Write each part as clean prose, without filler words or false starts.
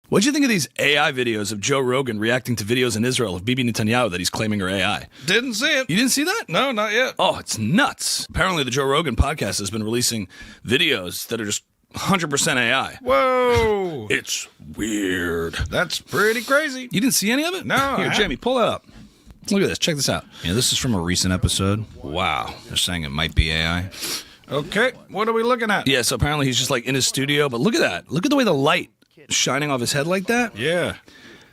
What'd you think of these AI videos of Joe Rogan reacting to videos in Israel of Bibi Netanyahu that he's claiming are AI? Didn't see it. You didn't see that? No, not yet. Oh, it's nuts. Apparently the Joe Rogan podcast has been releasing videos that are just 100% AI. Whoa. It's weird. That's pretty crazy. You didn't see any of it? No, Here, Jamie, pull that up. Look at this. Check this out. Yeah, this is from a recent episode. Wow. They're saying it might be AI. Okay, what are we looking at? Yeah, so apparently he's just like in his studio, but look at that. Look at the way the light shining off his head like that. Yeah.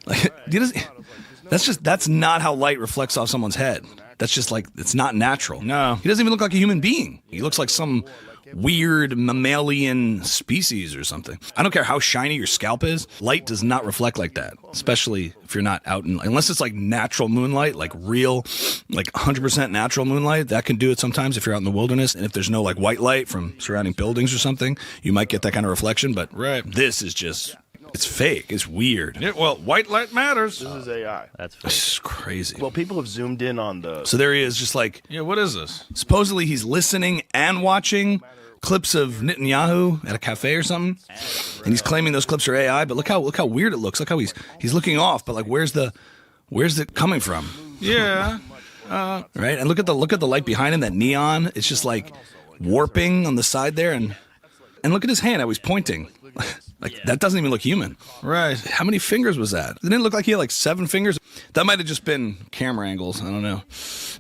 Like, that's not how light reflects off someone's head. That's just like, it's not natural. No. He doesn't even look like a human being. He looks like some weird mammalian species or something. I don't care how shiny your scalp is. Light does not reflect like that, especially if you're not out in, unless it's like natural moonlight, like real, like 100% natural moonlight. That can do it sometimes if you're out in the wilderness. And if there's no like white light from surrounding buildings or something, you might get that kind of reflection. But this is just, it's fake. It's weird. Yeah, well, white light matters. This is AI. That's fake. It's crazy. Well, people have zoomed in on the... So there he is, just like, Yeah, what is this? supposedly he's listening and watching clips of Netanyahu at a cafe or something, and he's claiming those clips are AI. But look how weird it looks. Look how he's looking off. But like, where's it coming from? Yeah. Right? And look at the light behind him. That neon. It's just like warping on the side there, and look at his hand. How he's pointing. Like that doesn't even look human. Right. How many fingers was that? Didn't it look like he had like 7 fingers? That might have just been camera angles. I don't know.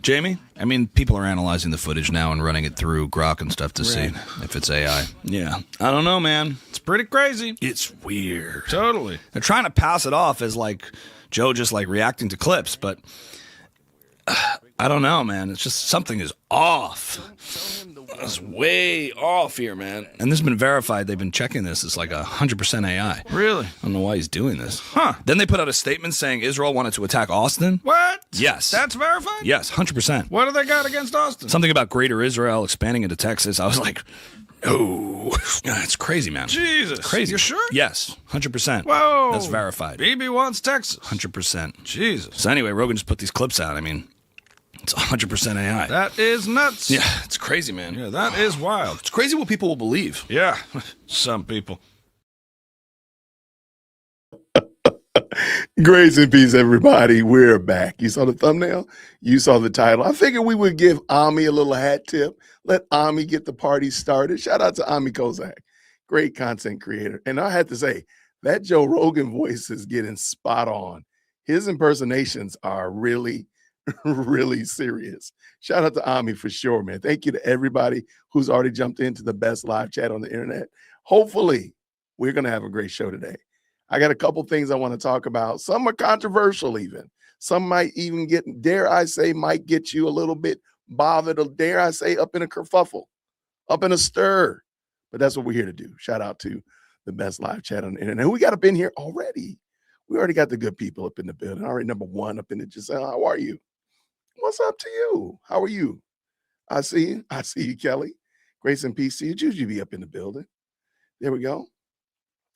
Jamie? I mean, people are analyzing the footage now and running it through Grok and stuff to see if it's AI. Yeah. I don't know, man. It's pretty crazy. It's weird. Totally. They're trying to pass it off as like Joe just like reacting to clips, but I don't know, man. It's just something is off. It's way off here, man. And this has been verified. They've been checking this. It's like 100% AI. Really? I don't know why he's doing this. Huh. Then they put out a statement saying Israel wanted to attack Austin. What? Yes. That's verified? Yes, 100%. What do they got against Austin? Something about Greater Israel expanding into Texas. I was like, no. It's crazy, man. Jesus. Crazy. You sure? Yes, 100%. Whoa. That's verified. BB wants Texas. 100%. Jesus. So anyway, Rogan just put these clips out. I mean, it's 100% AI. That is nuts. Yeah, it's crazy, man. Yeah, that is wild. It's crazy what people will believe. Yeah. Some people. Grace and peace, everybody. We're back. You saw the thumbnail? You saw the title. I figured we would give Ami a little hat tip. Let Ami get the party started. Shout out to Ami Kozak, great content creator. And I had to say, that Joe Rogan voice is getting spot on. His impersonations are really, really serious. Shout out to Ami for sure, man. Thank you to everybody who's already jumped into the best live chat on the internet. Hopefully, we're going to have a great show today. I got a couple things I want to talk about. Some are controversial even. Some might even get, dare I say, might get you a little bit bothered, or dare I say, up in a kerfuffle, up in a stir. But that's what we're here to do. Shout out to the best live chat on the internet. Who we got up in here already? We already got the good people up in the building. All right, number one up in the Giselle. How are you? What's up to you? How are you? I see you. I see you, Kelly. Grace and peace to you. Juju be up in the building. There we go.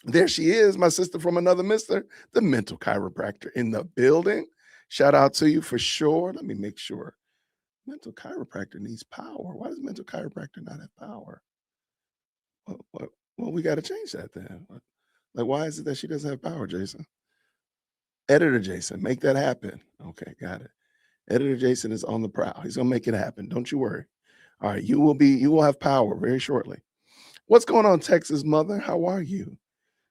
There she is, my sister from another mister, the mental chiropractor in the building. Shout out to you for sure. Let me make sure. Mental chiropractor needs power. Why does mental chiropractor not have power? Well, we got to change that then. Like, why is it that she doesn't have power, Jason? Editor Jason, make that happen. Okay, got it. Editor Jason is on the prowl. He's gonna make it happen. Don't you worry. All right, you will have power very shortly. What's going on, Texas mother? How are you?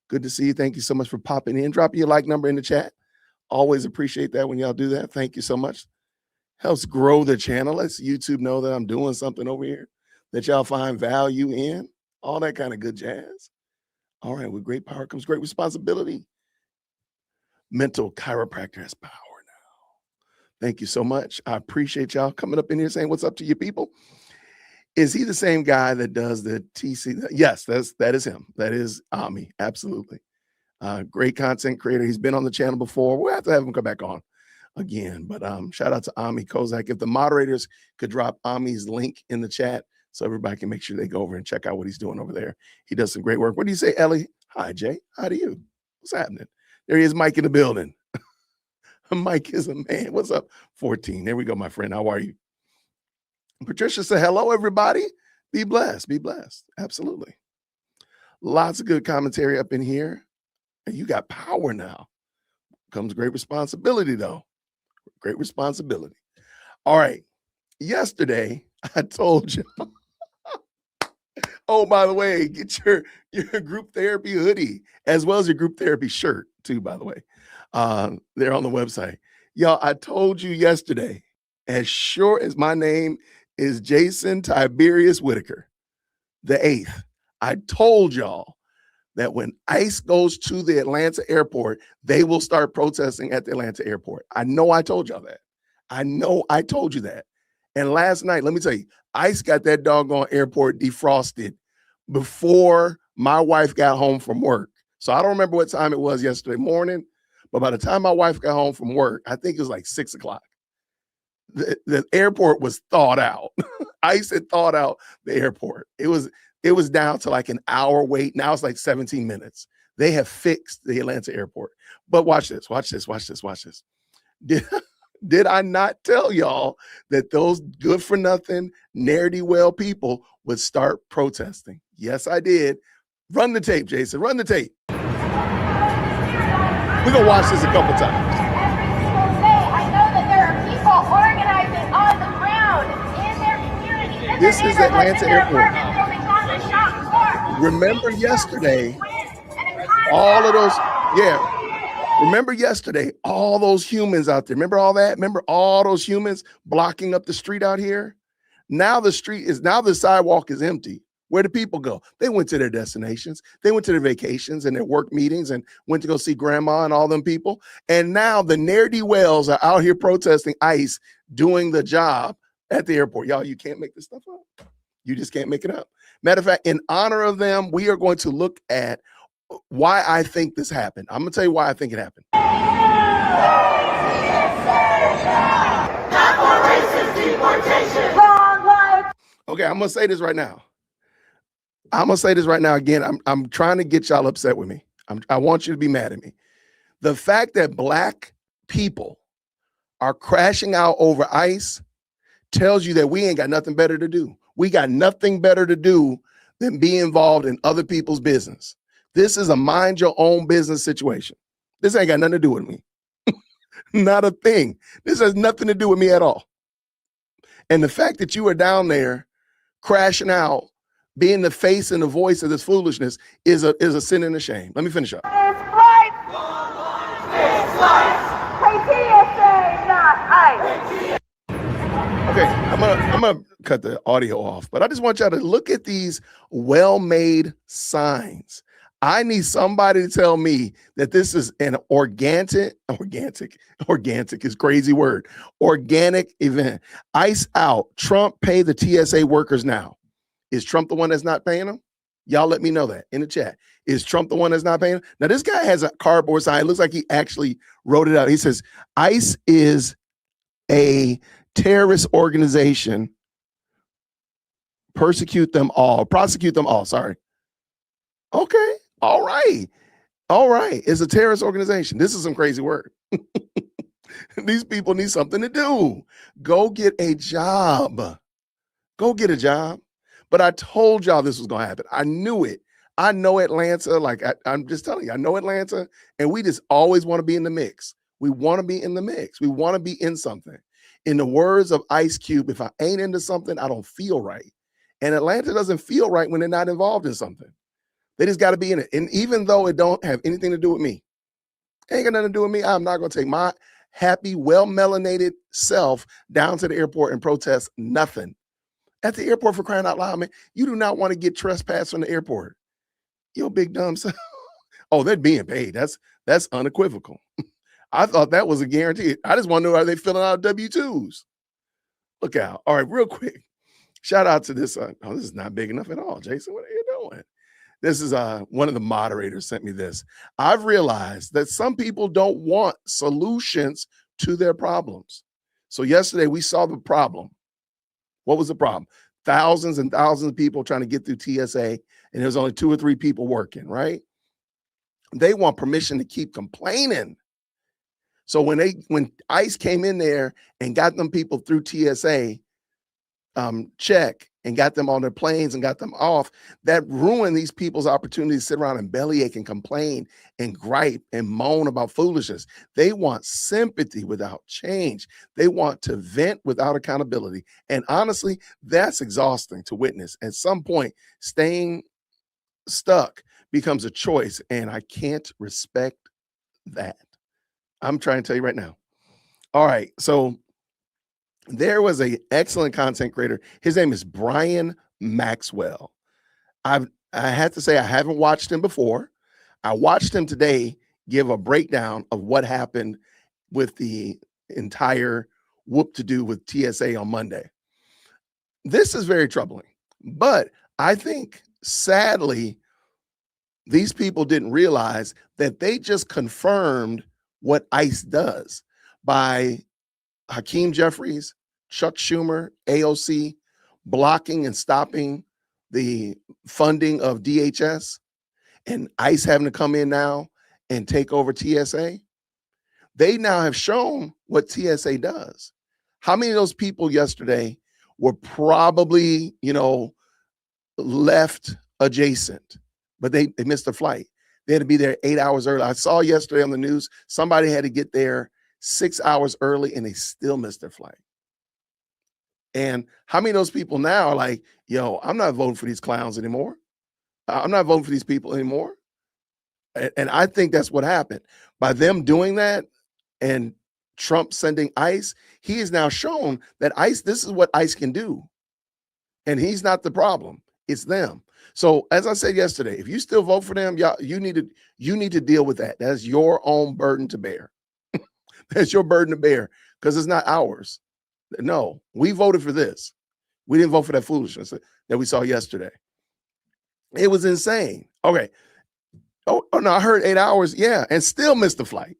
Good to see you. Thank you so much for popping in. Drop your like number in the chat. Always appreciate that when y'all do that. Thank you so much. Helps grow the channel. Lets YouTube know that I'm doing something over here that y'all find value in. All that kind of good jazz. All right, with great power comes great responsibility. Mental chiropractor has power now. Thank you so much. I appreciate y'all coming up in here saying what's up to you people. Is he the same guy that does the TC? Yes, that is him. That is Ami. Absolutely. Great content creator. He's been on the channel before. We'll have to have him come back on again. But shout out to Ami Kozak. If the moderators could drop Ami's link in the chat so everybody can make sure they go over and check out what he's doing over there. He does some great work. What do you say, Ellie? Hi, Jay. How do you? What's happening? There he is, Mike in the building. Mike is a man. What's up? 14. There we go, my friend. How are you? Patricia said, hello, everybody. Be blessed. Be blessed. Absolutely. Lots of good commentary up in here. And you got power now. Comes great responsibility, though. Great responsibility. All right. Yesterday, I told you. Oh, by the way, get your group therapy hoodie as well as your group therapy shirt, too, by the way. They're on the website. Y'all, I told you yesterday, as sure as my name is Jason Tiberius Whitaker, the 8th, I told y'all that when ICE goes to the Atlanta airport, they will start protesting at the Atlanta airport. I know I told y'all that. I know I told you that. And last night, let me tell you, ICE got that doggone airport defrosted before my wife got home from work. So I don't remember what time it was yesterday morning, but by the time my wife got home from work, I think it was like 6 o'clock. The airport was thawed out. ICE had thawed out the airport. It was down to like an hour wait. Now it's like 17 minutes. They have fixed the Atlanta airport. But watch this. Did I not tell y'all that those good for nothing, ne'er-do-well people would start protesting? Yes, I did. Run the tape, Jason. Run the tape. We're going to watch this a couple times. Every single day, I know that there are people organizing on the ground in their communities. This is Atlanta Airport. Remember yesterday, all of those, remember yesterday, all those humans out there. Remember all that? Remember all those humans blocking up the street out here? Now the sidewalk is empty. Where do people go? They went to their destinations. They went to their vacations and their work meetings and went to go see grandma and all them people. And now the ne'er-do-wells are out here protesting ICE doing the job at the airport. Y'all, you can't make this stuff up. You just can't make it up. Matter of fact, in honor of them, we are going to look at why I think this happened. I'm going to tell you why I think it happened. Okay, I'm going to say this right now. Again, I'm trying to get y'all upset with me. I want you to be mad at me. The fact that Black people are crashing out over ICE tells you that we ain't got nothing better to do. We got nothing better to do than be involved in other people's business. This is a mind your own business situation. This ain't got nothing to do with me. Not a thing. This has nothing to do with me at all. And the fact that you are down there crashing out, being the face and the voice of this foolishness is a sin and a shame. Let me finish up. It's flight. It's flight. Pay TSA, not ICE. Okay, I'm gonna cut the audio off, but I just want y'all to look at these well-made signs. I need somebody to tell me that this is an organic is crazy word. Organic event. ICE out. Trump pay the TSA workers now. Is Trump the one that's not paying them? Y'all let me know that in the chat. Is Trump the one that's not paying them? Now, this guy has a cardboard sign. It looks like he actually wrote it out. He says, ICE is a terrorist organization. Prosecute them all. Sorry. Okay. All right. It's a terrorist organization. This is some crazy word. These people need something to do. Go get a job. But I told y'all this was going to happen. I knew it. I know Atlanta. I'm just telling you, I know Atlanta. And we just always want to be in the mix. We want to be in the mix. We want to be in something. In the words of Ice Cube, if I ain't into something, I don't feel right. And Atlanta doesn't feel right when they're not involved in something. They just got to be in it. And even though it don't have anything to do with me, ain't got nothing to do with me, I'm not going to take my happy, well-melanated self down to the airport and protest nothing. At the airport, for crying out loud, man, you do not want to get trespassed from the airport. Yo, big dumb self. Oh, they're being paid. That's unequivocal. I thought that was a guarantee. I just want to know, are they filling out W-2s? Look out. All right, real quick. Shout out to this. This is not big enough at all, Jason. What are you doing? This is one of the moderators sent me this. I've realized that some people don't want solutions to their problems. So yesterday we saw the problem. What was the problem? Thousands and thousands of people trying to get through TSA, and there's only 2 or 3 people working, right? They want permission to keep complaining. So when ICE came in there and got them people through TSA, check and got them on their planes and got them off, that ruined these people's opportunity to sit around and bellyache and complain and gripe and moan about foolishness. They want sympathy without change. They want to vent without accountability. And honestly, that's exhausting to witness. At some point, staying stuck becomes a choice, and I can't respect that. I'm trying to tell you right now. All right, so there was an excellent content creator. His name is Brian Maxwell. I had to say I haven't watched him before. I watched him today give a breakdown of what happened with the entire whoop-to-do with TSA on Monday. This is very troubling, but I think sadly these people didn't realize that they just confirmed what ICE does by Hakeem Jeffries, Chuck Schumer, AOC blocking and stopping the funding of DHS, and ICE having to come in now and take over TSA. They now have shown what TSA does. How many of those people yesterday were probably, left adjacent, but they missed a flight? They had to be there 8 hours early. I saw yesterday on the news, somebody had to get there 6 hours early and they still missed their flight. And how many of those people now are like, yo, I'm not voting for these clowns anymore. I'm not voting for these people anymore. And I think that's what happened. By them doing that and Trump sending ICE, he has now shown that ICE, this is what ICE can do. And he's not the problem. It's them. So as I said yesterday, if you still vote for them, y'all, you need to deal with that. That's your own burden to bear. That's your burden to bear because it's not ours. No, we voted for this. We didn't vote for that foolishness that we saw yesterday. It was insane. Okay. Oh no, I heard 8 hours. Yeah, and still missed the flight.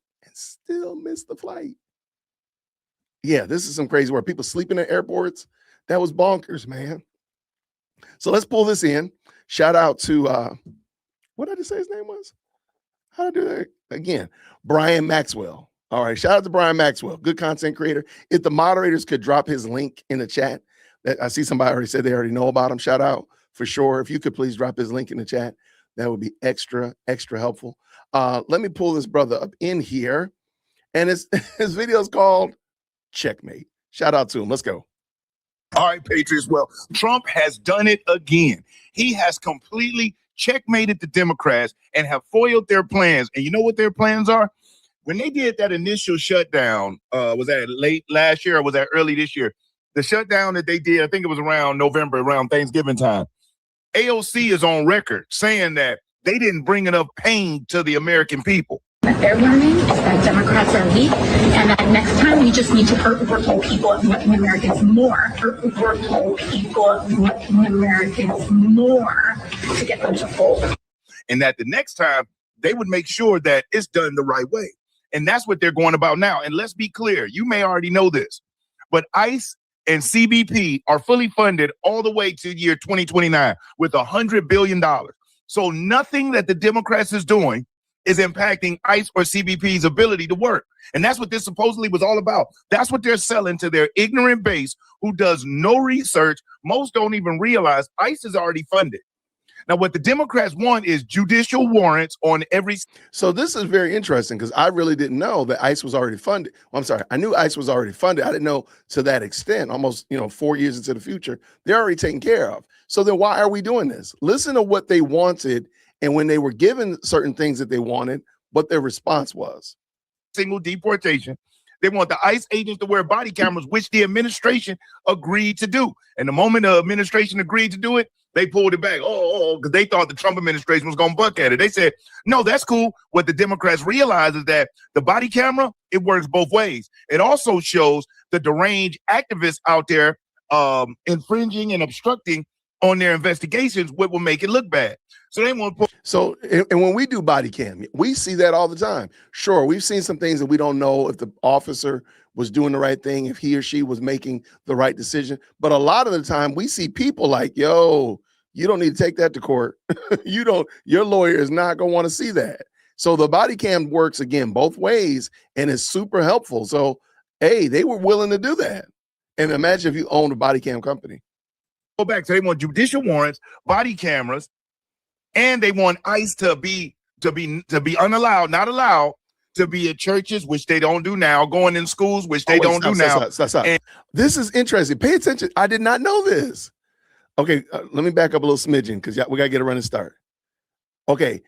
Yeah, this is some crazy work. People sleeping at airports. That was bonkers, man. So let's pull this in. Shout out to what did I say his name was? How did I do that again? Brian Maxwell. All right, shout out to Brian Maxwell, good content creator. If the moderators could drop his link in the chat, that I see somebody already said they already know about him. Shout out for sure. If you could please drop his link in the chat, that would be extra helpful. Let me pull this brother up in here, and his video is called Checkmate. Shout out to him. Let's go. All right, Patriots. Well, Trump has done it again. He has completely checkmated the Democrats and have foiled their plans. And you know what their plans are? When they did that initial shutdown, was that late last year or was that early this year? The shutdown that they did, I think it was around November, around Thanksgiving time. AOC is on record saying that they didn't bring enough pain to the American people. What they're learning is that Democrats are weak, and that next time we just need to hurt working people and working Americans more. Hurt working people and working Americans more to get them to fold. And that the next time they would make sure that it's done the right way. And that's what they're going about now. And let's be clear, you may already know this, but ICE and CBP are fully funded all the way to year 2029 with $100 billion. So nothing that the Democrats is doing is impacting ICE or CBP's ability to work. And that's what this supposedly was all about. That's what they're selling to their ignorant base who does no research. Most don't even realize ICE is already funded. Now, what the Democrats want is judicial warrants on every. So this is very interesting because I really didn't know that ICE was already funded. Well, I'm sorry. I knew ICE was already funded. I didn't know to that extent, almost, 4 years into the future, they're already taken care of. So then why are we doing this? Listen to what they wanted. And when they were given certain things that they wanted, what their response was. Single deportation. They want the ICE agents to wear body cameras, which the administration agreed to do. And the moment the administration agreed to do it, they pulled it back. Because they thought the Trump administration was going to buck at it. They said, no, that's cool. What the Democrats realize is that the body camera, it works both ways. It also shows the deranged activists out there infringing and obstructing on their investigations, what will make it look bad. So they want to put. So, and when we do body cam, we see that all the time. Sure, we've seen some things that we don't know if the officer was doing the right thing, if he or she was making the right decision. But a lot of the time we see people like, yo, you don't need to take that to court. Your lawyer is not going to want to see that. So the body cam works again both ways and is super helpful. So, hey, they were willing to do that. And imagine if you owned a body cam company. Go back. So they want judicial warrants, body cameras, and they want ICE to be unallowed, not allowed to be at churches, which they don't do now, going in schools, which they don't do now. Stop. This is interesting. Pay attention. I did not know this. Okay, let me back up a little smidgen because we got to get a running start. Okay,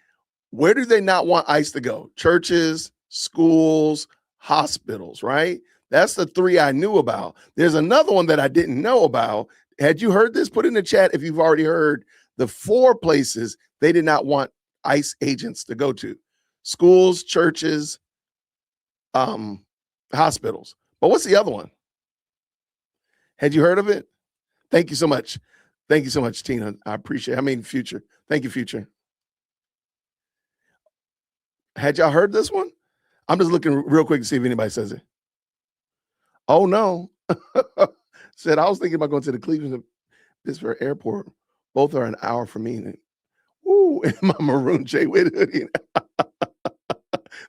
where do they not want ICE to go? Churches, schools, hospitals, right? That's the three I knew about. There's another one that I didn't know about. Had you heard this? Put in the chat if you've already heard the 4 places they did not want ICE agents to go to: schools, churches, hospitals. But what's the other one? Had you heard of it? Thank you so much. Thank you so much, Tina. I appreciate it. I mean, Future. Thank you, Future. Had y'all heard this one? I'm just looking real quick to see if anybody says it. Oh, no. Said, I was thinking about going to the Cleveland Pittsburgh airport. Both are an hour from me. Ooh, in my maroon J with hoodie.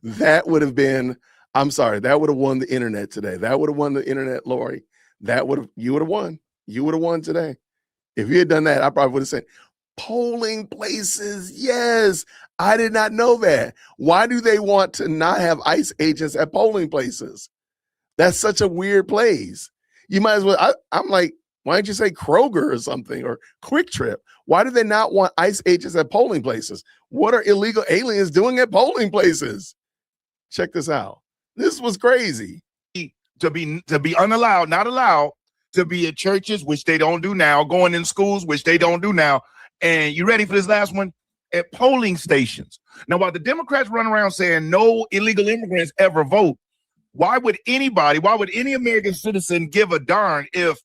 That would have been, I'm sorry, that would have won the internet today. That would have won the internet, Lori. You would have won. You would have won today. If you had done that, I probably would have said, polling places. Yes, I did not know that. Why do they want to not have ICE agents at polling places? That's such a weird place. You might as well, I'm like, why don't you say Kroger or something, or Quick Trip? Why do they not want ICE agents at polling places? What are illegal aliens doing at polling places? Check this out. This was crazy. To be unallowed, not allowed to be at churches, which they don't do now, going in schools, which they don't do now. And you ready for this last one? At polling stations. Now, while the Democrats run around saying no illegal immigrants ever vote, why would any American citizen give a darn if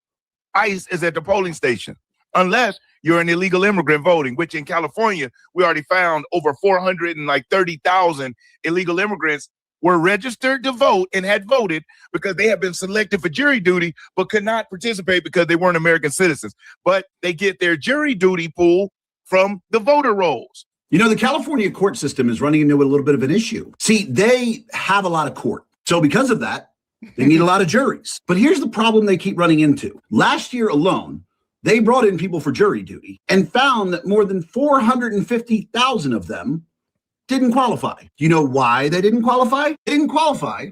ICE is at the polling station? Unless you're an illegal immigrant voting, which in California, we already found over 430,000 illegal immigrants were registered to vote and had voted because they had been selected for jury duty, but could not participate because they weren't American citizens. But they get their jury duty pool from the voter rolls. You know, the California court system is running into a little bit of an issue. See, they have a lot of court. So because of that, they need a lot of juries. But here's the problem they keep running into. Last year alone, they brought in people for jury duty and found that more than 450,000 of them didn't qualify. Do you know why they didn't qualify? They didn't qualify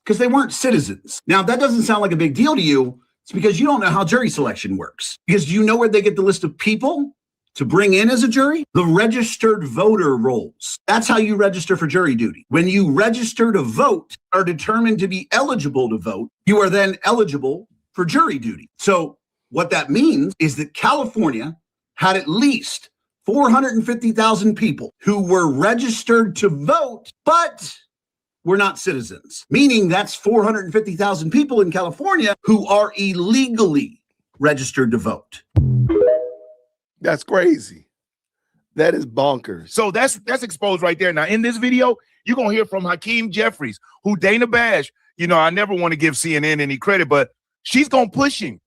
because they weren't citizens. Now, if that doesn't sound like a big deal to you, it's because you don't know how jury selection works. Because do you know where they get the list of people to bring in as a jury? The registered voter rolls. That's how you register for jury duty. When you register to vote, are determined to be eligible to vote, you are then eligible for jury duty. So what that means is that California had at least 450,000 people who were registered to vote, but were not citizens. Meaning that's 450,000 people in California who are illegally registered to vote. That's crazy. That is bonkers. So that's exposed right there. Now, in this video, you're going to hear from Hakeem Jeffries, who Dana Bash, you know, I never want to give CNN any credit, but she's going to push him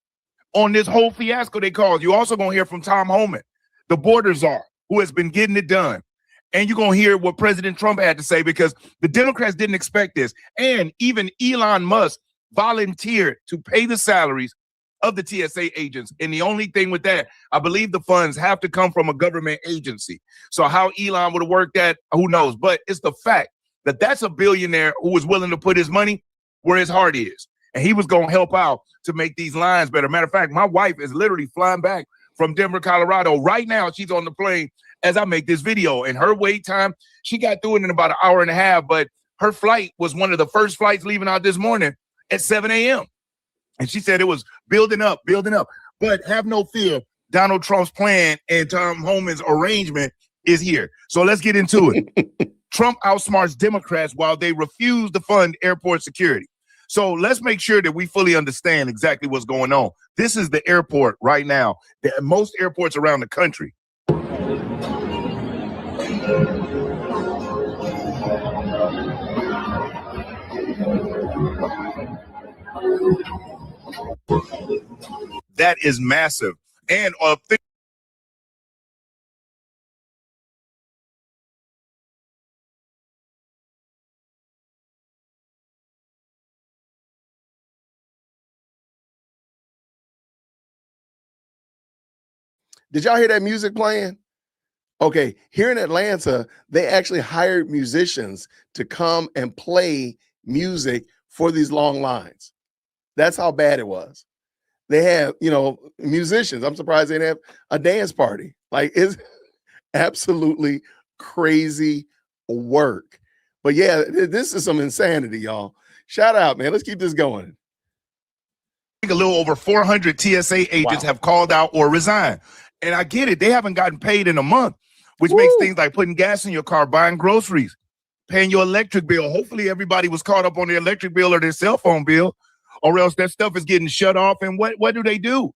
on this whole fiasco they caused. You're also going to hear from Tom Homan, the border czar, who has been getting it done. And you're going to hear what President Trump had to say, because the Democrats didn't expect this. And even Elon Musk volunteered to pay the salaries of the TSA agents. And the only thing with that, I believe the funds have to come from a government agency. So how Elon would have worked that, who knows? But it's the fact that that's a billionaire who was willing to put his money where his heart is. And he was going to help out to make these lines better. Matter of fact, my wife is literally flying back from Denver, Colorado. Right now, she's on the plane as I make this video. And her wait time, she got through it in about an hour and a half. But her flight was one of the first flights leaving out this morning at 7 a.m. And she said it was building up. But have no fear. Donald Trump's plan and Tom Homan's arrangement is here. So let's get into it. Trump outsmarts Democrats while they refuse to fund airport security. So let's make sure that we fully understand exactly what's going on. This is the airport right now. Most airports around the country. That is massive. And Did y'all hear that music playing? Okay, here in Atlanta, they actually hired musicians to come and play music for these long lines. That's how bad it was. They have, musicians. I'm surprised they didn't have a dance party. Like, it's absolutely crazy work. But yeah, this is some insanity, y'all. Shout out, man. Let's keep this going. A little over 400 TSA agents have called out or resigned. And I get it. They haven't gotten paid in a month, which makes things like putting gas in your car, buying groceries, paying your electric bill. Hopefully everybody was caught up on their electric bill or their cell phone bill, or else that stuff is getting shut off. And what do they do?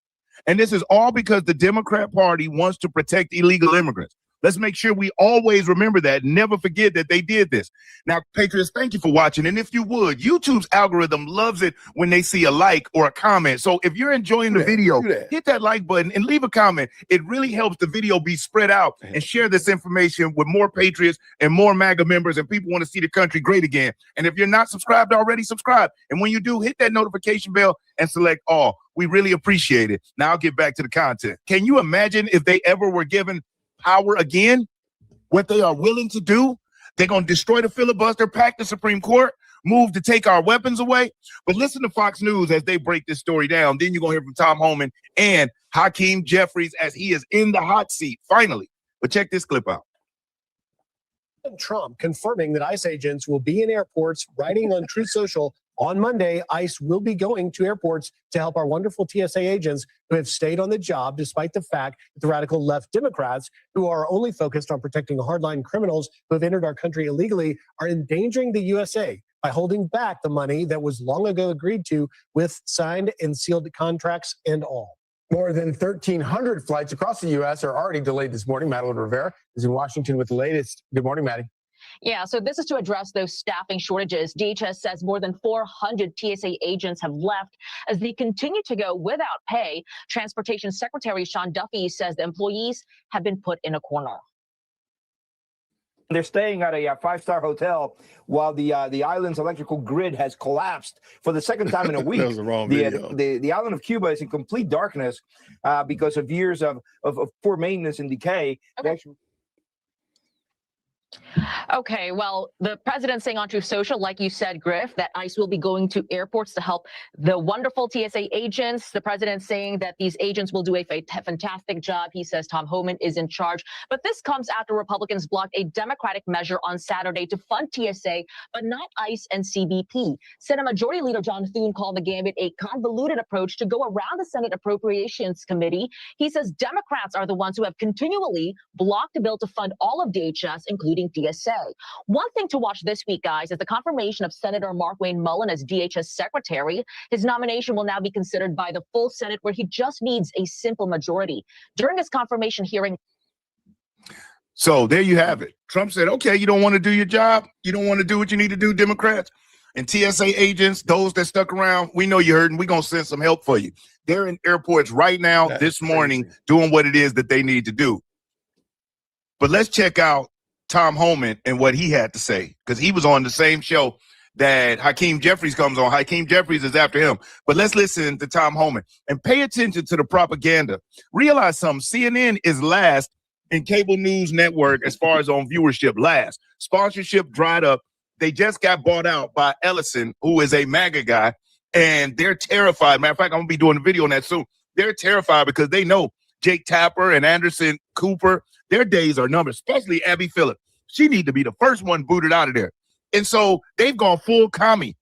And this is all because the Democrat Party wants to protect illegal immigrants. Let's make sure we always remember that. Never forget that they did this. Now, Patriots, thank you for watching. And if you would, YouTube's algorithm loves it when they see a like or a comment. So if you're enjoying the video, hit that like button and leave a comment. It really helps the video be spread out and share this information with more Patriots and more MAGA members, and people want to see the country great again. And if you're not subscribed already, subscribe. And when you do, hit that notification bell and select all. We really appreciate it. Now I'll get back to the content. Can you imagine if they ever were given power again, what they are willing to do? They're going to destroy the filibuster, pack the Supreme Court, move to take our weapons away. But listen to Fox News as they break this story down. Then you're going to hear from Tom Homan and Hakeem Jeffries as he is in the hot seat, finally. But check this clip out. Trump confirming that ICE agents will be in airports, writing on Truth Social. On Monday, ICE will be going to airports to help our wonderful TSA agents who have stayed on the job despite the fact that the radical left Democrats, who are only focused on protecting hardline criminals who have entered our country illegally, are endangering the USA by holding back the money that was long ago agreed to with signed and sealed contracts and all. More than 1,300 flights across the U.S. are already delayed this morning. Madeline Rivera is in Washington with the latest. Good morning, Maddie. Yeah, so this is to address those staffing shortages. DHS says more than 400 TSA agents have left as they continue to go without pay. Transportation Secretary Sean Duffy says the employees have been put in a corner. They're staying at a five-star hotel while the island's electrical grid has collapsed for the second time in a week. That was the wrong video. The island of Cuba is in complete darkness because of years of poor maintenance and decay. Okay. Okay, well, the president saying on Truth Social, like you said, Griff, that ICE will be going to airports to help the wonderful TSA agents. The president saying that these agents will do a fantastic job. He says Tom Homan is in charge. But this comes after Republicans blocked a Democratic measure on Saturday to fund TSA, but not ICE and CBP. Senate Majority Leader John Thune called the gambit a convoluted approach to go around the Senate Appropriations Committee. He says Democrats are the ones who have continually blocked a bill to fund all of DHS, including TSA. One thing to watch this week, guys, is the confirmation of Senator Mark Wayne Mullen as DHS Secretary. His nomination will now be considered by the full Senate, where he just needs a simple majority. During his confirmation hearing. So there you have it. Trump said, okay, you don't want to do your job. You don't want to do what you need to do, Democrats. And TSA agents, those that stuck around, we know you heard, and we're going to send some help for you. They're in airports right now, this morning, doing what it is that they need to do. But let's check out Tom Homan and what he had to say, because he was on the same show that Hakeem Jeffries comes on. Hakeem Jeffries is after him. But let's listen to Tom Homan and pay attention to the propaganda. Realize something. CNN is last in cable news network as far as on viewership, last. Sponsorship dried up. They just got bought out by Ellison, who is a MAGA guy, and they're terrified. Matter of fact, I'm going to be doing a video on that soon. They're terrified because they know Jake Tapper and Anderson Cooper, their days are numbered, especially Abby Phillip. She need to be the first one booted out of there. And so they've gone full commie.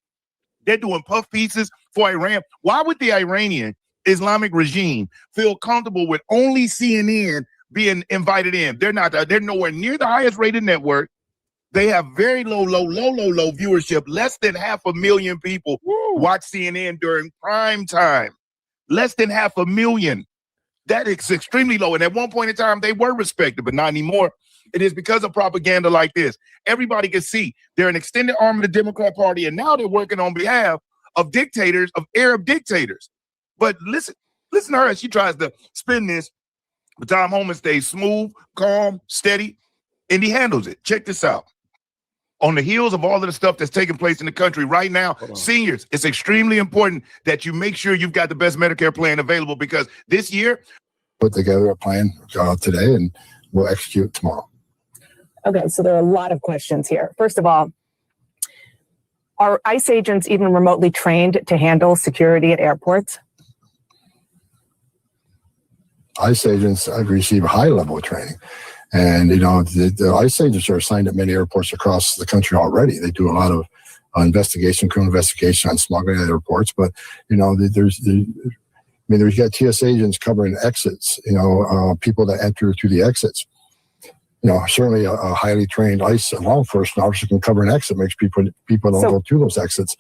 They're doing puff pieces for Iran. Why would the Iranian Islamic regime feel comfortable with only CNN being invited in? They're not. They're nowhere near the highest rated network. They have very low viewership. Less than 500,000 people watch CNN during prime time. Less than 500,000. That is extremely low. And at one point in time, they were respected, but not anymore. It is because of propaganda like this. Everybody can see they're an extended arm of the Democrat Party, and now they're working on behalf of dictators, of Arab dictators. But listen to her as she tries to spin this. But Tom Homan stays smooth, calm, steady, and he handles it. Check this out. On the heels of all of the stuff that's taking place in the country right now, seniors, it's extremely important that you make sure you've got the best Medicare plan available, because this year, put together a plan today, and we'll execute tomorrow. Okay, so there are a lot of questions here. First of all, are ICE agents even remotely trained to handle security at airports? ICE agents receive a high level of training. And, the ICE agents are assigned at many airports across the country already. They do a lot of criminal investigation on smuggling at airports. But, there's got TSA agents covering exits, people that enter through the exits. Certainly a highly trained ICE law enforcement officer can cover an exit, makes people don't go through those exits,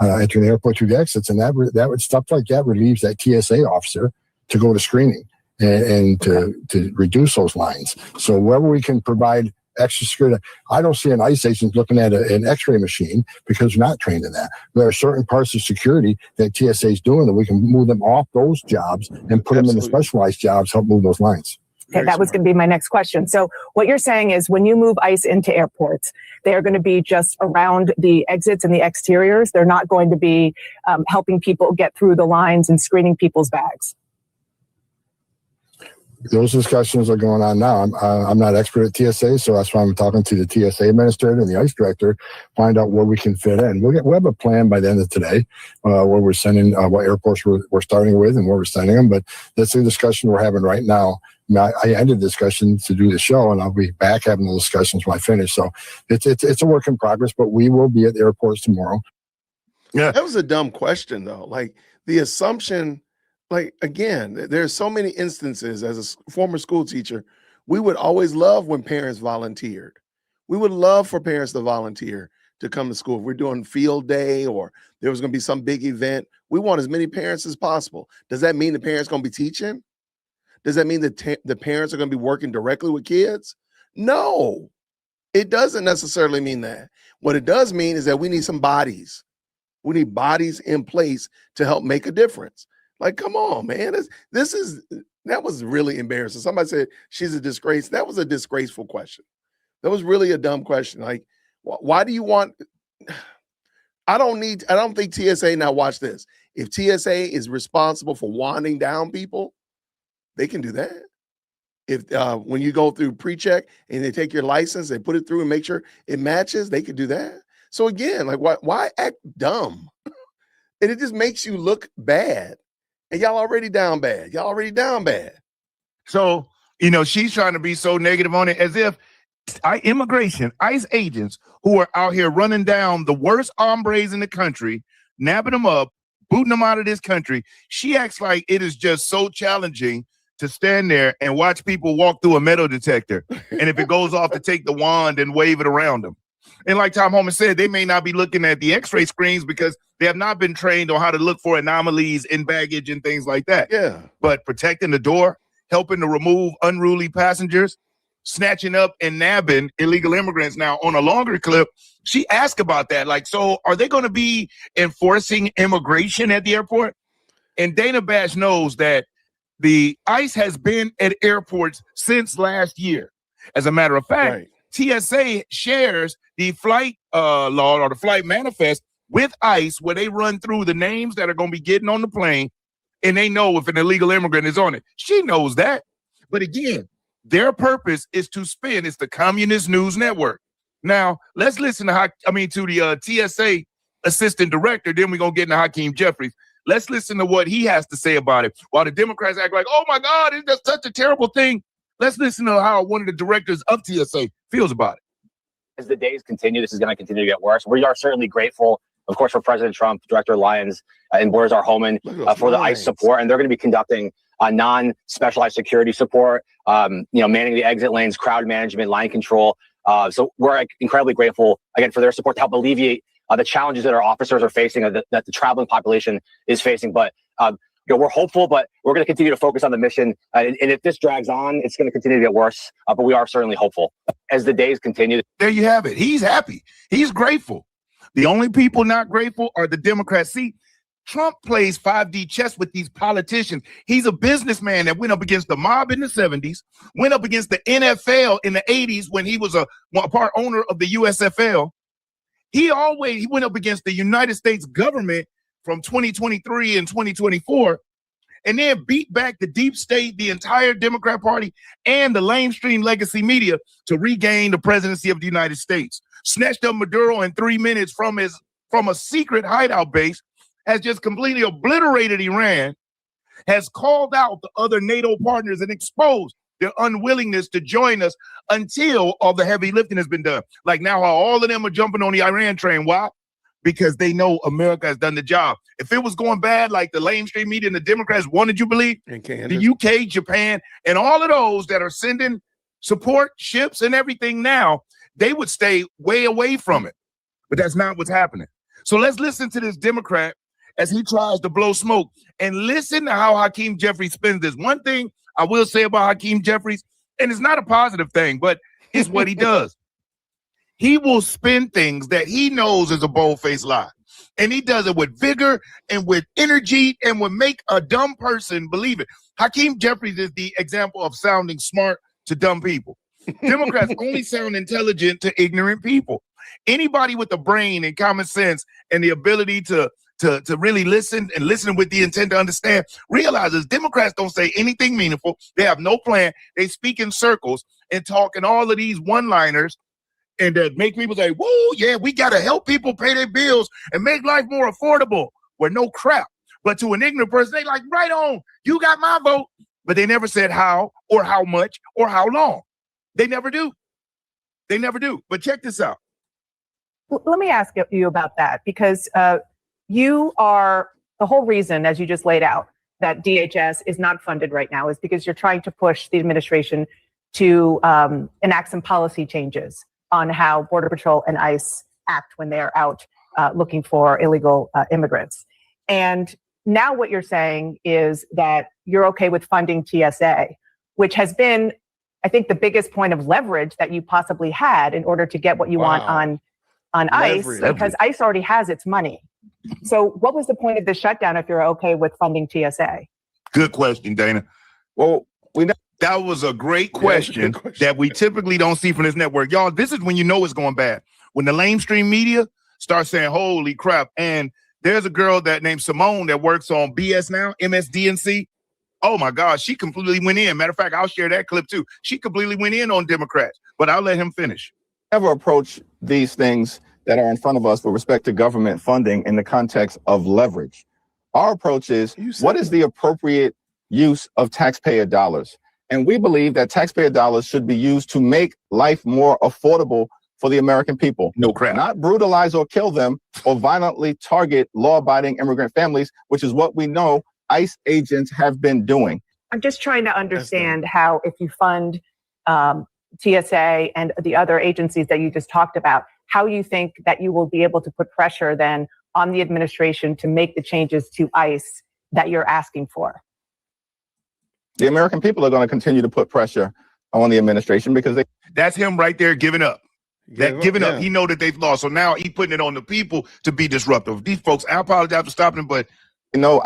entering the airport through the exits. And that would stuff like that relieves that TSA officer to go to screening and to reduce those lines. So wherever we can provide extra security, I don't see an ICE agent looking at an x-ray machine because they're not trained in that. There are certain parts of security that TSA is doing that we can move them off those jobs and put them in the specialized jobs, help move those lines. Okay, that was going to be my next question. So what you're saying is when you move ICE into airports, they are going to be just around the exits and the exteriors. They're not going to be helping people get through the lines and screening people's bags. Those discussions are going on now. I'm not expert at TSA, so that's why I'm talking to the TSA administrator and the ICE director, find out where we can fit in. We'll have a plan by the end of today where we're sending what airports we're starting with and where we're sending them. But that's the discussion we're having right now. I ended the discussion to do the show, and I'll be back having the discussions when I finish. So it's a work in progress, but we will be at the airports tomorrow. Yeah, that was a dumb question, though. Like the assumption. Like, again, there's so many instances as a former school teacher, we would always love when parents volunteered. We would love for parents to volunteer to come to school. If we're doing field day or there was going to be some big event, we want as many parents as possible. Does that mean the parents going to be teaching? Does that mean that the parents are going to be working directly with kids? No, it doesn't necessarily mean that. What it does mean is that we need some bodies. We need bodies in place to help make a difference. Like, come on, man. That was really embarrassing. Somebody said she's a disgrace. That was a disgraceful question. That was really a dumb question. Like, why do you want? I don't think TSA, now watch this. If TSA is responsible for wanding down people, they can do that. If when you go through pre-check and they take your license, they put it through and make sure it matches, they could do that. So again, like why act dumb? And it just makes you look bad. And y'all already down bad. So, she's trying to be so negative on it as if ICE agents who are out here running down the worst hombres in the country, nabbing them up, booting them out of this country. She acts like it is just so challenging to stand there and watch people walk through a metal detector. And if it goes off, to take the wand and wave it around them. And like Tom Holman said, they may not be looking at the x-ray screens because they have not been trained on how to look for anomalies in baggage and things like that. Yeah. But protecting the door, helping to remove unruly passengers, snatching up and nabbing illegal immigrants. Now, on a longer clip, she asked about that. Like, so are they going to be enforcing immigration at the airport? And Dana Bash knows that the ICE has been at airports since last year. As a matter of fact, Right. TSA shares the flight law or the flight manifest with ICE, where they run through the names that are going to be getting on the plane, and they know if an illegal immigrant is on it. She knows that. But again, their purpose is to spin. It's the Communist News Network. Now, let's listen to the TSA assistant director. Then we're going to get into Hakeem Jeffries. Let's listen to what he has to say about it. While the Democrats act like, oh, my God, it's just such a terrible thing. Let's listen to how one of the directors of TSA feels about it. As the days continue, this is going to continue to get worse. We are certainly grateful, of course, for President Trump, Director Lyons, and Borders Our Homan for the ICE support. And they're going to be conducting non-specialized security support, manning the exit lanes, crowd management, line control. So we're incredibly grateful, again, for their support to help alleviate the challenges that our officers are facing, that the traveling population is facing. But we're hopeful, but we're going to continue to focus on the mission. And if this drags on, it's going to continue to get worse. But we are certainly hopeful as the days continue. There you have it. He's happy. He's grateful. The only people not grateful are the Democrats. See, Trump plays 5D chess with these politicians. He's a businessman that went up against the mob in the 70s, went up against the NFL in the 80s when he was a part owner of the USFL. He went up against the United States government from 2023 and 2024. and then beat back the deep state, the entire Democrat Party, and the lamestream legacy media to regain the presidency of the United States. Snatched up Maduro in 3 minutes from a secret hideout base, has just completely obliterated Iran, has called out the other NATO partners and exposed their unwillingness to join us until all the heavy lifting has been done. Like now, how all of them are jumping on the Iran train. Why? Because they know America has done the job. If it was going bad, like the lamestream media and the Democrats wanted you to believe, the UK, Japan, and all of those that are sending support ships and everything now, they would stay way away from it. But that's not what's happening. So let's listen to this Democrat as he tries to blow smoke, and listen to how Hakeem Jeffries spins this. One thing I will say about Hakeem Jeffries, and it's not a positive thing, but it's what he does. He will spin things that he knows is a bold-faced lie. And he does it with vigor and with energy and will make a dumb person believe it. Hakeem Jeffries is the example of sounding smart to dumb people. Democrats only sound intelligent to ignorant people. Anybody with a brain and common sense and the ability to really listen and listen with the intent to understand realizes Democrats don't say anything meaningful. They have no plan. They speak in circles and talk in all of these one-liners and make people say, whoa, yeah, we got to help people pay their bills and make life more affordable. Well, no crap. But to an ignorant person, they like, right on, you got my vote. But they never said how or how much or how long. They never do. They never do. But check this out. Let me ask you about that, because you are the whole reason, as you just laid out, that DHS is not funded right now is because you're trying to push the administration to enact some policy changes on how Border Patrol and ICE act when they're out looking for illegal immigrants. And now what you're saying is that you're okay with funding TSA, which has been, I think, the biggest point of leverage that you possibly had in order to get what you want on ICE, because ICE already has its money. So what was the point of the shutdown if you're okay with funding TSA? Good question, Dana. Well, that was a great question that we typically don't see from this network. Y'all, this is when you know it's going bad. When the lamestream media starts saying, holy crap. And there's a girl that named Simone that works on BS now, MSDNC. Oh my God, she completely went in. Matter of fact, I'll share that clip too. She completely went in on Democrats, but I'll let him finish. Never approach these things that are in front of us with respect to government funding in the context of leverage. Our approach is, what is the appropriate use of taxpayer dollars? And we believe that taxpayer dollars should be used to make life more affordable for the American people. No crap. Not brutalize or kill them or violently target law-abiding immigrant families, which is what we know ICE agents have been doing. I'm just trying to understand how, if you fund TSA and the other agencies that you just talked about, how you think that you will be able to put pressure then on the administration to make the changes to ICE that you're asking for. The American people are going to continue to put pressure on the administration because that's him right there giving up. Giving up. He know that they've lost. So now he's putting it on the people to be disruptive. These folks, I apologize for stopping them, but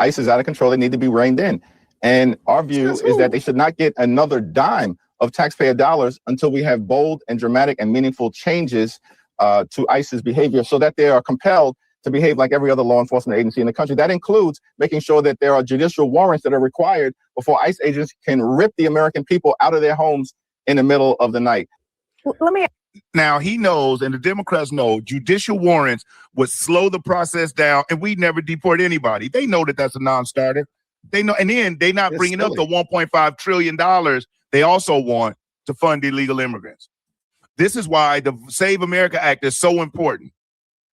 ICE is out of control. They need to be reined in. And our view is that they should not get another dime of taxpayer dollars until we have bold and dramatic and meaningful changes to ICE's behavior so that they are compelled to behave like every other law enforcement agency in the country. That includes making sure that there are judicial warrants that are required before ICE agents can rip the American people out of their homes in the middle of the night. Let me. Now he knows, and the Democrats know, judicial warrants would slow the process down, and we'd never deport anybody. They know that that's a non-starter. They know, and then they're not bringing up the $1.5 trillion they also want to fund illegal immigrants. This is why the Save America Act is so important.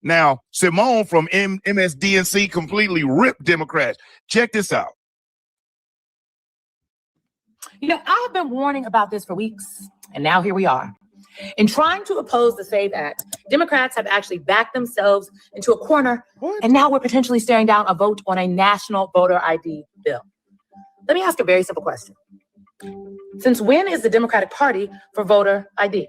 Now, Simone from MSDNC completely ripped Democrats. Check this out. You know, I have been warning about this for weeks, and now here we are. In trying to oppose the SAVE Act, Democrats have actually backed themselves into a corner, and now we're potentially staring down a vote on a national voter ID bill. Let me ask a very simple question. Since when is the Democratic Party for voter ID?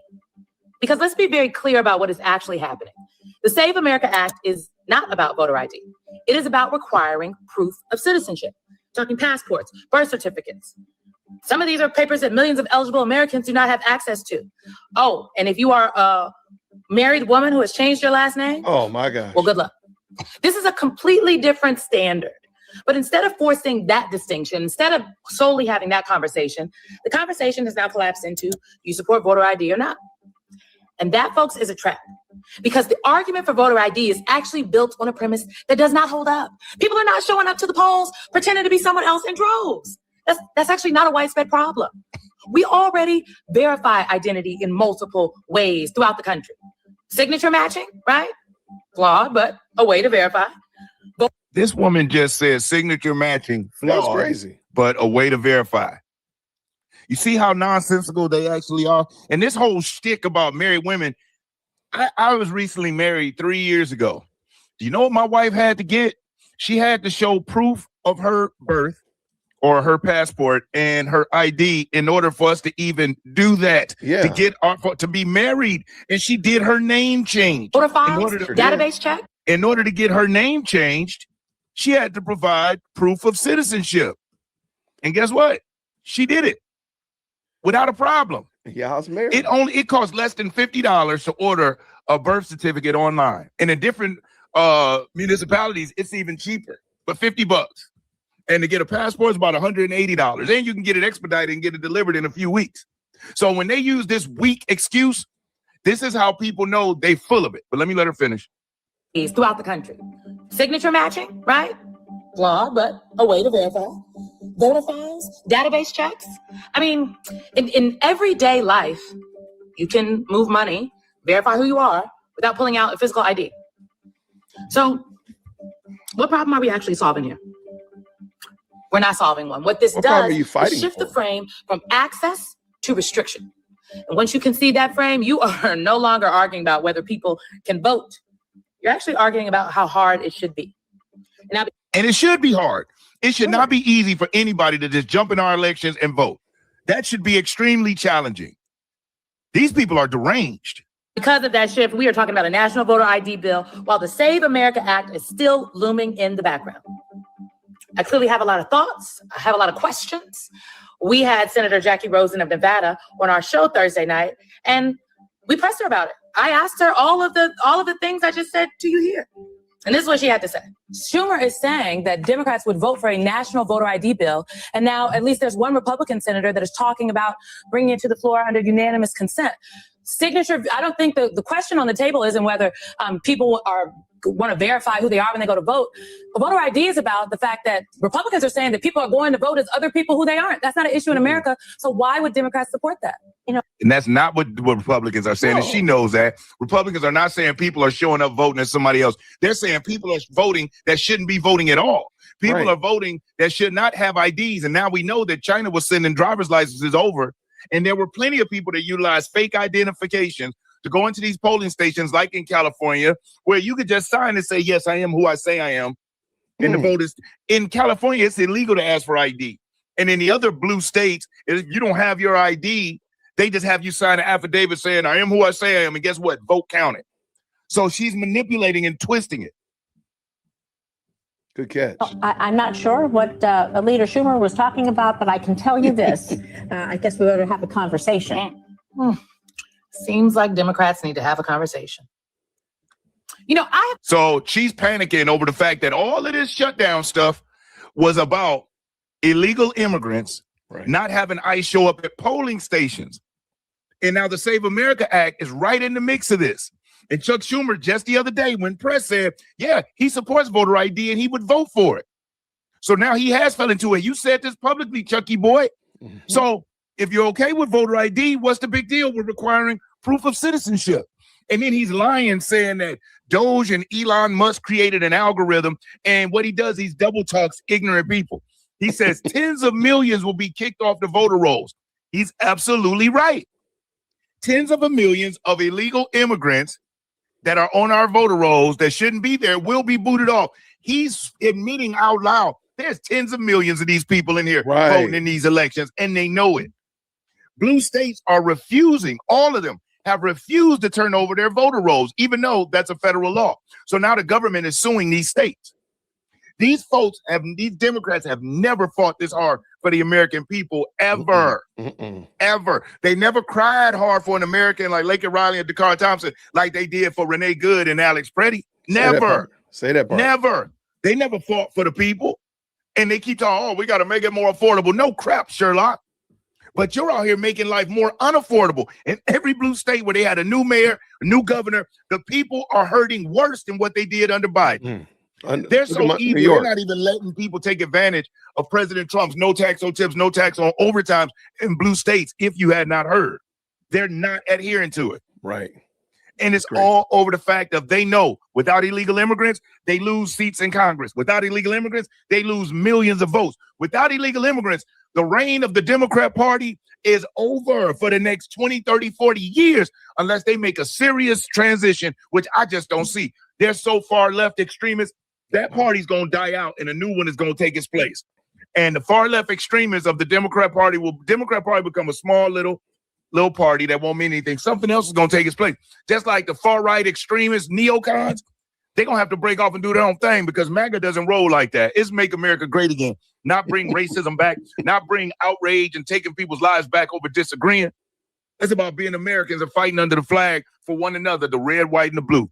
Because let's be very clear about what is actually happening. The Save America Act is not about voter ID. It is about requiring proof of citizenship, talking passports, birth certificates. Some of these are papers that millions of eligible Americans do not have access to. Oh, and if you are a married woman who has changed your last name, oh my God. Well, good luck. This is a completely different standard. But instead of forcing that distinction, instead of solely having that conversation, the conversation has now collapsed into you support voter ID or not. And that, folks, is a trap. Because the argument for voter ID is actually built on a premise that does not hold up. People are not showing up to the polls pretending to be someone else in droves. That's actually not a widespread problem. We already verify identity in multiple ways throughout the country. Signature matching, right? Flawed, but a way to verify. This woman just said signature matching. Flawed, That's crazy. But a way to verify. You see how nonsensical they actually are? And this whole shtick about married women, I was recently married 3 years ago. Do you know what my wife had to get? She had to show proof of her birth or her passport and her ID in order for us to even do that, to get to be married. And she did her name change. Voter files, database check. In order to get her name changed, she had to provide proof of citizenship. And guess what? She did it without a problem. Yeah, I was married. It costs less than $50 to order a birth certificate online. And in different municipalities, it's even cheaper, but $50. And to get a passport is about $180. And you can get it expedited and get it delivered in a few weeks. So when they use this weak excuse, this is how people know they full of it. But let me let her finish. Throughout the country. Signature matching, right? Flawed, but a way to verify. Voter files, database checks. I mean, in everyday life, you can move money, verify who you are without pulling out a physical ID. So what problem are we actually solving here? We're not solving one. What this does is shift the frame from access to restriction. And once you concede that frame, you are no longer arguing about whether people can vote. You're actually arguing about how hard it should be. And it should be hard. It should not be easy for anybody to just jump in our elections and vote. That should be extremely challenging. These people are deranged. Because of that shift, we are talking about a national voter ID bill while the Save America Act is still looming in the background. I clearly have a lot of thoughts. I have a lot of questions. We had Senator Jackie Rosen of Nevada on our show Thursday night, and we pressed her about it. I asked her all of the things I just said to you here. And this is what she had to say. Schumer is saying that Democrats would vote for a national voter ID bill. And now at least there's one Republican senator that is talking about bringing it to the floor under unanimous consent. Signature, I don't think the question on the table isn't whether people want to verify who they are when they go to vote. But voter ID is about the fact that Republicans are saying that people are going to vote as other people who they aren't. That's not an issue in America. So why would Democrats support that? You know, and that's not what Republicans are saying. No. And she knows that. Republicans are not saying people are showing up voting as somebody else. They're saying people are voting that shouldn't be voting at all. People are voting that should not have IDs. And now we know that China was sending driver's licenses over. And there were plenty of people that utilized fake identification to go into these polling stations, like in California, where you could just sign and say, yes, I am who I say I am. And the vote is in California, it's illegal to ask for ID. And in the other blue states, if you don't have your ID, they just have you sign an affidavit saying, I am who I say I am. And guess what? Vote counted. So she's manipulating and twisting it. Good catch. I'm not sure what Leader Schumer was talking about, but I can tell you this. I guess we ought to have a conversation. Seems like Democrats need to have a conversation. You know, So she's panicking over the fact that all of this shutdown stuff was about illegal immigrants not having ICE show up at polling stations. And now the Save America Act is right in the mix of this. And Chuck Schumer just the other day when press said, yeah, he supports voter ID and he would vote for it. So now he has fell into it. You said this publicly, Chucky boy. So if you're okay with voter ID, what's the big deal with requiring proof of citizenship? And then he's lying, saying that Doge and Elon Musk created an algorithm. And what he does, he's double talks ignorant people. He says tens of millions will be kicked off the voter rolls. He's absolutely right. Tens of millions of illegal immigrants that are on our voter rolls that shouldn't be there will be booted off. He's admitting out loud, there's tens of millions of these people in here voting in these elections, and they know it. Blue states are refusing, all of them have refused to turn over their voter rolls, even though that's a federal law. So now the government is suing these states. These Democrats have never fought this hard for the American people, ever. Ever. They never cried hard for an American like Laken Riley and Dakar Thompson like they did for Renee Good and Alex Preddy. Never. Say that part. Never. They never fought for the people. And they keep talking, oh, we got to make it more affordable. No crap, Sherlock. But you're out here making life more unaffordable. In every blue state where they had a new mayor, a new governor, the people are hurting worse than what they did under Biden. They're so evil. They're not even letting people take advantage of President Trump's no tax on tips, no tax on overtimes in blue states, if you had not heard. They're not adhering to it. Right. And it's all over the fact of they know without illegal immigrants, they lose seats in Congress. Without illegal immigrants, they lose millions of votes. Without illegal immigrants, the reign of the Democrat Party is over for the next 20, 30, 40 years unless they make a serious transition, which I just don't see. They're so far left extremists, that party's going to die out and a new one is going to take its place. And the far left extremists of the Democrat Party will become a small little party that won't mean anything. Something else is going to take its place. Just like the far right extremists, neocons, they're going to have to break off and do their own thing because MAGA doesn't roll like that. It's make America great again, not bring racism back, not bring outrage and taking people's lives back over disagreeing. It's about being Americans and fighting under the flag for one another, the red, white, and the blue.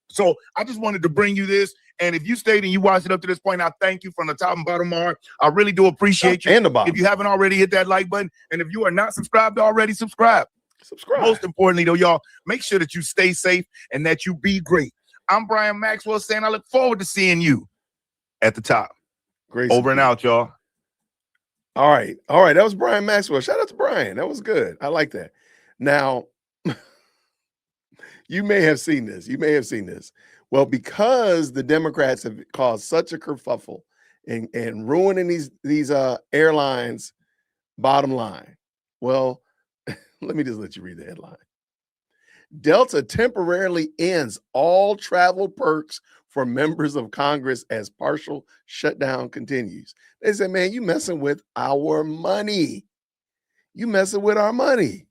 So I just wanted to bring you this. And if you stayed and you watched it up to this point, I thank you from the top and bottom of my heart. I really do appreciate you. And the bottom. If you haven't already, hit that like button. And if you are not subscribed already, subscribe. Most importantly, though, y'all, make sure that you stay safe and that you be great. I'm Brian Maxwell saying I look forward to seeing you at the top. Great. Over and out, y'all. All right. All right. That was Brian Maxwell. Shout out to Brian. That was good. I like that. Now, you may have seen this. You may have seen this. Well, because the Democrats have caused such a kerfuffle and ruining these airlines' bottom line. Well, let me just let you read the headline. Delta temporarily ends all travel perks for members of Congress as partial shutdown continues. They said, man, you messing with our money. You messing with our money.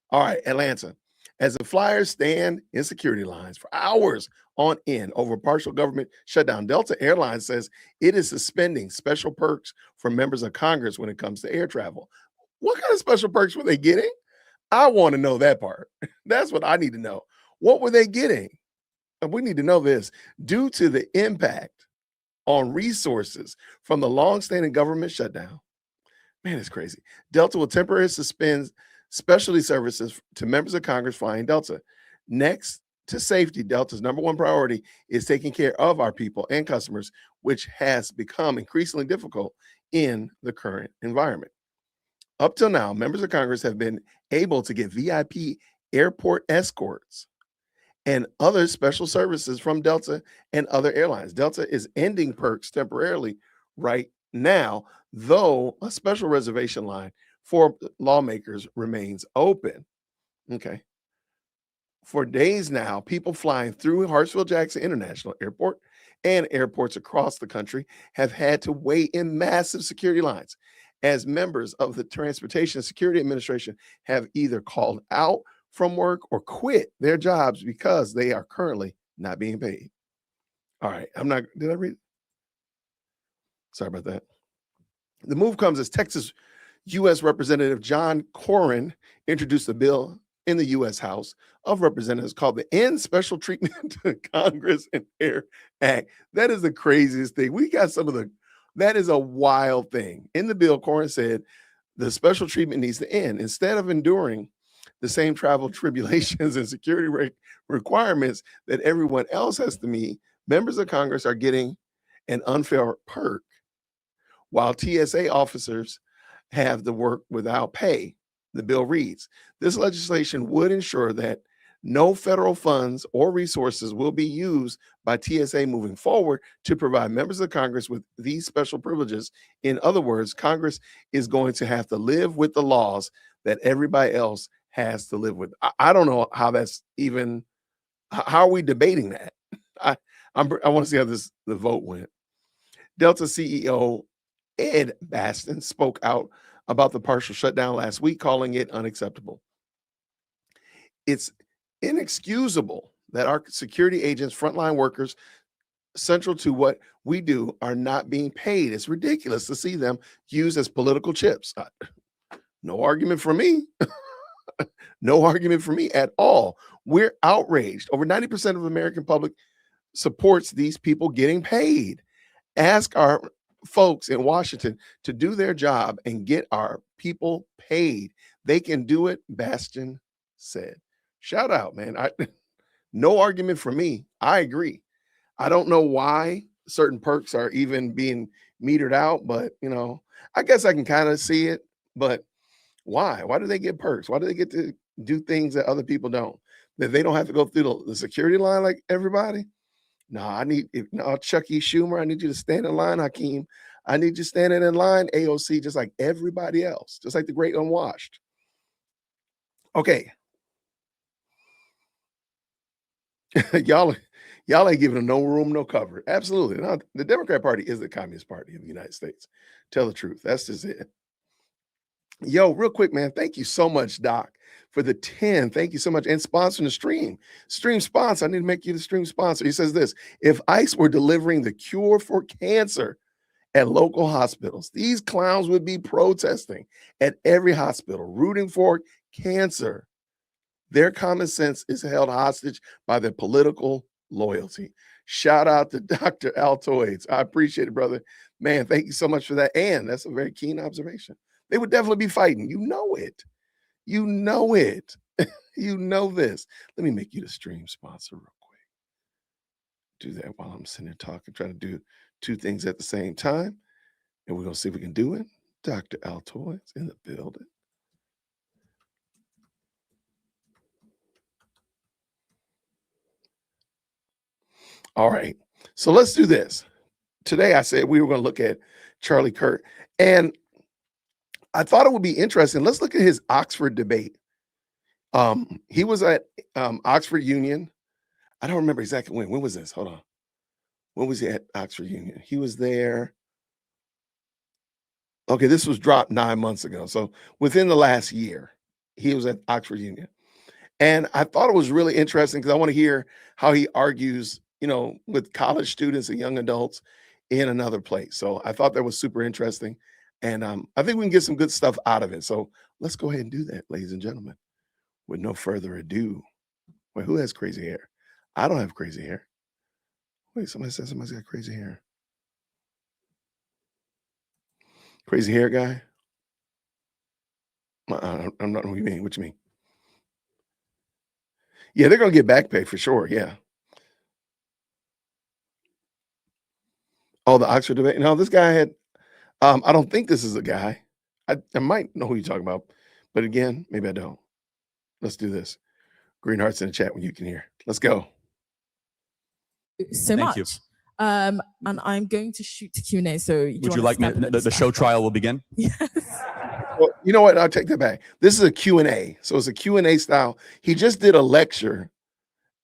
All right, Atlanta. As the flyers stand in security lines for hours on end over partial government shutdown, Delta Airlines says it is suspending special perks for members of Congress when it comes to air travel. What kind of special perks were they getting? I want to know that part. That's what I need to know. What were they getting? And we need to know this. Due to the impact on resources from the longstanding government shutdown, man, it's crazy. Delta will temporarily suspend specialty services to members of Congress flying Delta. Next to safety, Delta's number one priority is taking care of our people and customers, which has become increasingly difficult in the current environment. Up till now, members of Congress have been able to get VIP airport escorts and other special services from Delta and other airlines. Delta is ending perks temporarily right now, though a special reservation line for lawmakers remains open. Okay. For days now, people flying through Hartsfield-Jackson International Airport and airports across the country have had to wait in massive security lines as members of the Transportation Security Administration have either called out from work or quit their jobs because they are currently not being paid. All right. Did I read? Sorry about that. The move comes as Texas U.S. Representative John Cornyn introduced a bill in the U.S. House of Representatives called the End Special Treatment to Congress and Air Act. That is the craziest thing. We got that is a wild thing. In the bill, Cornyn said the special treatment needs to end. Instead of enduring the same travel tribulations and security requirements that everyone else has to meet, members of Congress are getting an unfair perk, while TSA officers have to work without pay. The bill reads, this legislation would ensure that no federal funds or resources will be used by TSA moving forward to provide members of Congress with these special privileges. In other words, Congress is going to have to live with the laws that everybody else has to live with. I don't know how that's even, how are we debating that? I want to see how the vote went. Delta CEO Ed Baston spoke out about the partial shutdown last week, calling it unacceptable. It's inexcusable that our security agents, frontline workers, central to what we do, are not being paid. It's ridiculous to see them used as political chips. No argument for me. No argument for me at all. We're outraged. Over 90% of the American public supports these people getting paid. Ask our folks in Washington to do their job and get our people paid. They can do it, Bastion said. Shout out, man. No argument for me. I agree. I don't know why certain perks are even being metered out, but I guess I can kind of see it. But why? Why do they get perks? Why do they get to do things that other people don't? That they don't have to go through the security line like everybody? No, Chucky Schumer, I need you to stand in line, Hakeem. I need you standing in line, AOC, just like everybody else, just like the great unwashed. Okay. Y'all ain't giving them no room, no cover. Absolutely. No, the Democrat Party is the Communist Party of the United States. Tell the truth. That's just it. Yo, real quick, man. Thank you so much, Doc, for the 10. Thank you so much. And sponsoring the stream. Stream sponsor. I need to make you the stream sponsor. He says this: if ICE were delivering the cure for cancer at local hospitals, these clowns would be protesting at every hospital, rooting for cancer. Their common sense is held hostage by their political loyalty. Shout out to Dr. Altoids. I appreciate it, brother. Man, thank you so much for that. And that's a very keen observation. They would definitely be fighting. You know it. You know it. You know this. Let me make you the stream sponsor real quick. Do that while I'm sitting there talking, trying to do two things at the same time. And we're going to see if we can do it. Dr. Altoids in the building. All right. So let's do this. Today I said we were going to look at Charlie Kirk. And I thought it would be interesting. Let's look at his Oxford debate. He was at Oxford Union. I don't remember exactly when. When was this? Hold on. When was he at Oxford Union? He was there. Okay, this was dropped 9 months ago. So within the last year, he was at Oxford Union. And I thought it was really interesting because I want to hear how he argues, with college students and young adults in another place. So I thought that was super interesting. And I think we can get some good stuff out of it. So let's go ahead and do that, ladies and gentlemen. With no further ado. Wait, who has crazy hair? I don't have crazy hair. Wait, somebody said somebody's got crazy hair. Crazy hair guy? I'm not what you mean. What you mean? Yeah, they're going to get back pay for sure. Yeah. Oh, the Oxford debate. No, this guy had, I don't think this is a guy. I might know who you're talking about, but again, maybe I don't. Let's do this. Green hearts in the chat when you can hear. Let's go. So Thank much. you. And I'm going to shoot to Q&A. So Would you like me? The show trial will begin. Well, you know what? I'll take that back. This is a Q&A. So it's a Q&A style. He just did a lecture.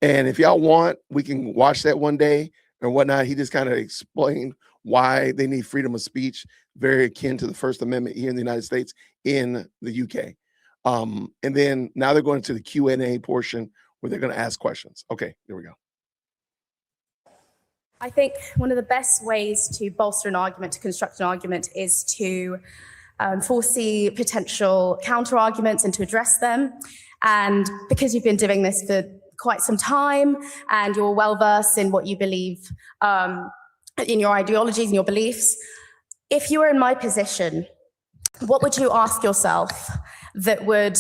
And if y'all want, we can watch that one day or whatnot. He just kind of explained why they need freedom of speech, very akin to the First Amendment here in the United States, in the UK. And then now they're going to the Q&A portion where they're going to ask questions. Okay, here we go. I think one of the best ways to bolster an argument, to construct an argument, is to foresee potential counter arguments and to address them. And because you've been doing this for quite some time and you're well versed in what you believe, in your ideologies and your beliefs, if you were in my position, what would you ask yourself that would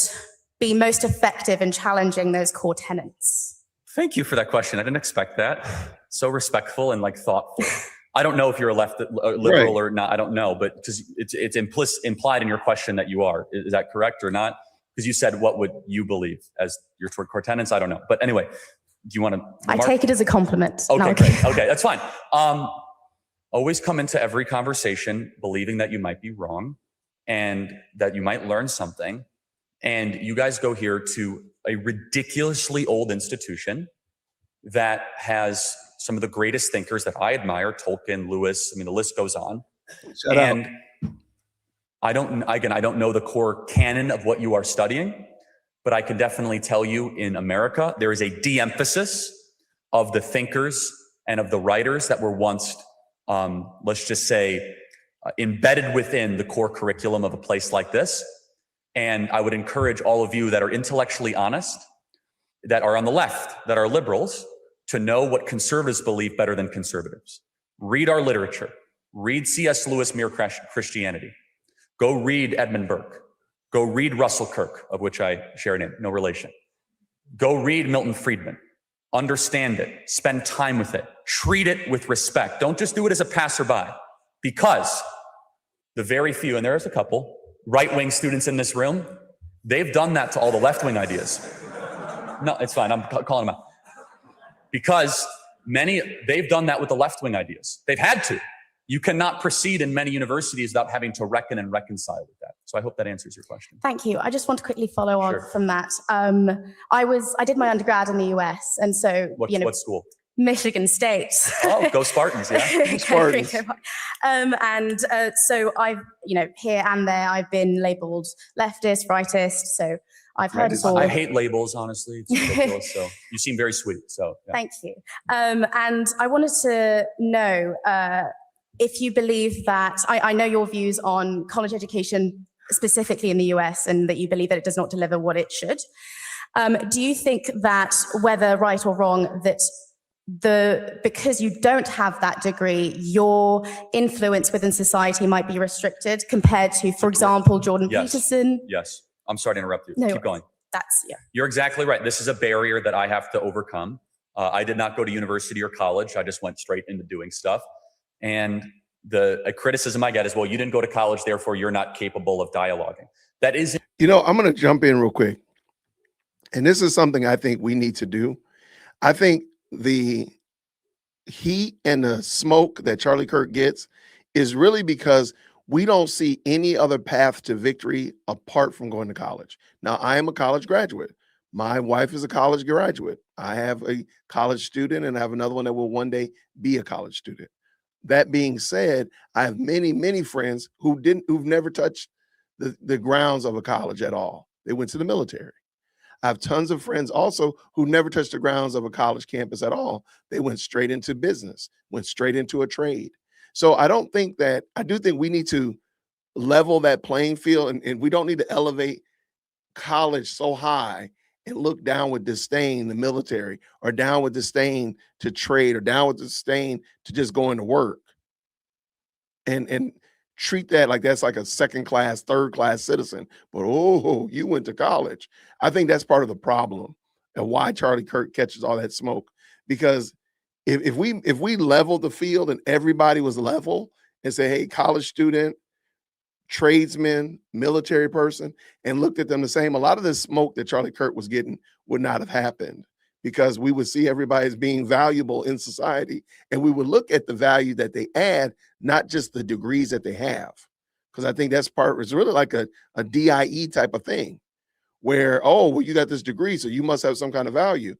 be most effective in challenging those core tenets? Thank you for that question. I didn't expect that. So respectful and thoughtful. I don't know if you're a liberal or not. I don't know, but because it's implied in your question that you are. Is that correct or not? Because you said, what would you believe as your core tenets? I don't know. But anyway, do you want to? I take it as a compliment. Okay, No. great. Okay, that's fine. Always come into every conversation believing that you might be wrong and that you might learn something. And you guys go here to a ridiculously old institution that has some of the greatest thinkers that I admire, Tolkien, Lewis, the list goes on. Shut up. I don't know the core canon of what you are studying, but I can definitely tell you in America, there is a de-emphasis of the thinkers and of the writers that were once, let's just say, embedded within the core curriculum of a place like this. And I would encourage all of you that are intellectually honest, that are on the left, that are liberals, to know what conservatives believe better than conservatives. Read our literature. Read C.S. Lewis, Mere Christianity. Go read Edmund Burke. Go read Russell Kirk, of which I share a name, no relation. Go read Milton Friedman. Understand it. Spend time with it. Treat it with respect. Don't just do it as a passerby, because the very few, and there's a couple, right-wing students in this room, they've done that to all the left-wing ideas. No, it's fine. I'm calling them out. Because they've done that with the left-wing ideas. They've had to. You cannot proceed in many universities without having to reckon and reconcile with that. So I hope that answers your question. Thank you. I just want to quickly follow on Sure. from that. I did my undergrad in the US, and so What school? Michigan State. Oh, go Spartans! Yeah, Spartans. So I've, here and there, I've been labeled leftist, rightist. So I've heard it all. I hate labels, honestly. It's ridiculous. So you seem very sweet. So yeah. Thank you. And I wanted to know if you believe that, I know your views on college education specifically in the US, and that you believe that it does not deliver what it should. Do you think that, whether right or wrong, that because you don't have that degree, your influence within society might be restricted compared to, for example, Jordan Peterson? Yes. I'm sorry to interrupt you. No, Keep going. Yeah. You're exactly right. This is a barrier that I have to overcome. I did not go to university or college. I just went straight into doing stuff. And a criticism I get is, well, you didn't go to college, therefore you're not capable of dialoguing. That is. I'm going to jump in real quick. And this is something I think we need to do. I think the heat and the smoke that Charlie Kirk gets is really because we don't see any other path to victory apart from going to college. Now, I am a college graduate. My wife is a college graduate. I have a college student, and I have another one that will one day be a college student. That being said, I have many, many friends who've never touched the grounds of a college at all. They went to the military. I have tons of friends also who never touched the grounds of a college campus at all. They went straight into business, went straight into a trade. So I do think we need to level that playing field, and we don't need to elevate college so high and look down with disdain the military, or down with disdain to trade, or down with disdain to just going to work, and treat that like that's like a second class, third class citizen. But oh, you went to college. I think that's part of the problem and why Charlie Kirk catches all that smoke. Because if we leveled the field and everybody was level and say, hey, college student, tradesman, military person, and looked at them the same, a lot of this smoke that Charlie Kirk was getting would not have happened, because we would see everybody as being valuable in society, and we would look at the value that they add, not just the degrees that they have. Because I think it's really like a DIE type of thing, where, oh, well, you got this degree, so you must have some kind of value.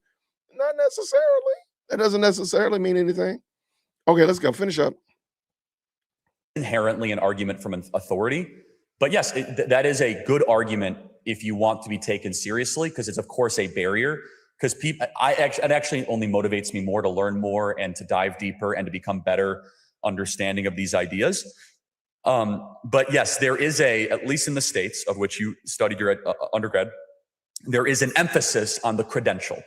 Not necessarily. That doesn't necessarily mean anything. Okay, let's go. Finish up. Inherently an argument from an authority. But yes, that is a good argument if you want to be taken seriously, because it's, of course, a barrier. Because it actually only motivates me more to learn more and to dive deeper and to become better understanding of these ideas. But yes, there is at least in the States, of which you studied your undergrad, there is an emphasis on the credential.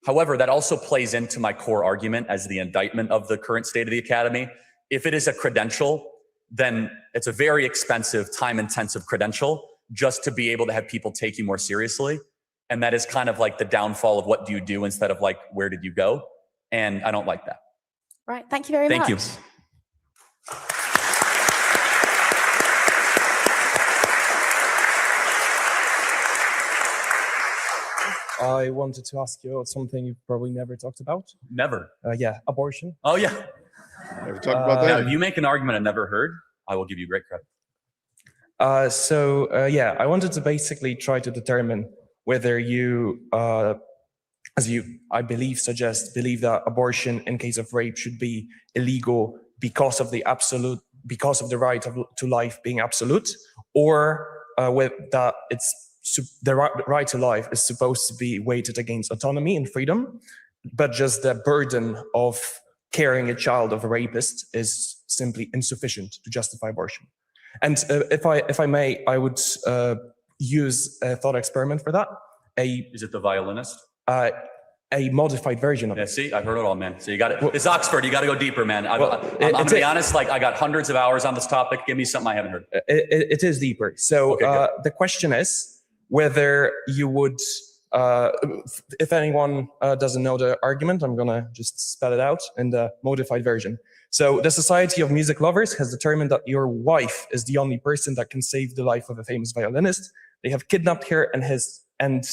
However, that also plays into my core argument as the indictment of the current state of the academy. If it is a credential, then it's a very expensive, time-intensive credential just to be able to have people take you more seriously. And that is kind of like the downfall of what do you do instead of like, where did you go? And I don't like that. Right. Thank you very much. Thank you. I wanted to ask you something you've probably never talked about. Never. Yeah, abortion. Oh, yeah. Never talked about that. If you make an argument I've never heard, I will give you great credit. Yeah, I wanted to basically try to determine whether you, as you, I believe, believe that abortion in case of rape should be illegal because of the right to life being absolute, or that the right to life is supposed to be weighted against autonomy and freedom, but just the burden of carrying a child of a rapist is simply insufficient to justify abortion. And if I may, I would use a thought experiment for that. Is it the violinist? a modified version of Yeah, it. see, I've heard it all, man. So you got it. It's Oxford. You got to go deeper, man. I'm gonna it's be honest. Like I got hundreds of hours on this topic. Give me something I haven't heard. It is deeper. So the question is whether you would, if anyone doesn't know the argument, I'm gonna just spell it out in the modified version. So the Society of Music Lovers has determined that your wife is the only person that can save the life of a famous violinist. They have kidnapped her and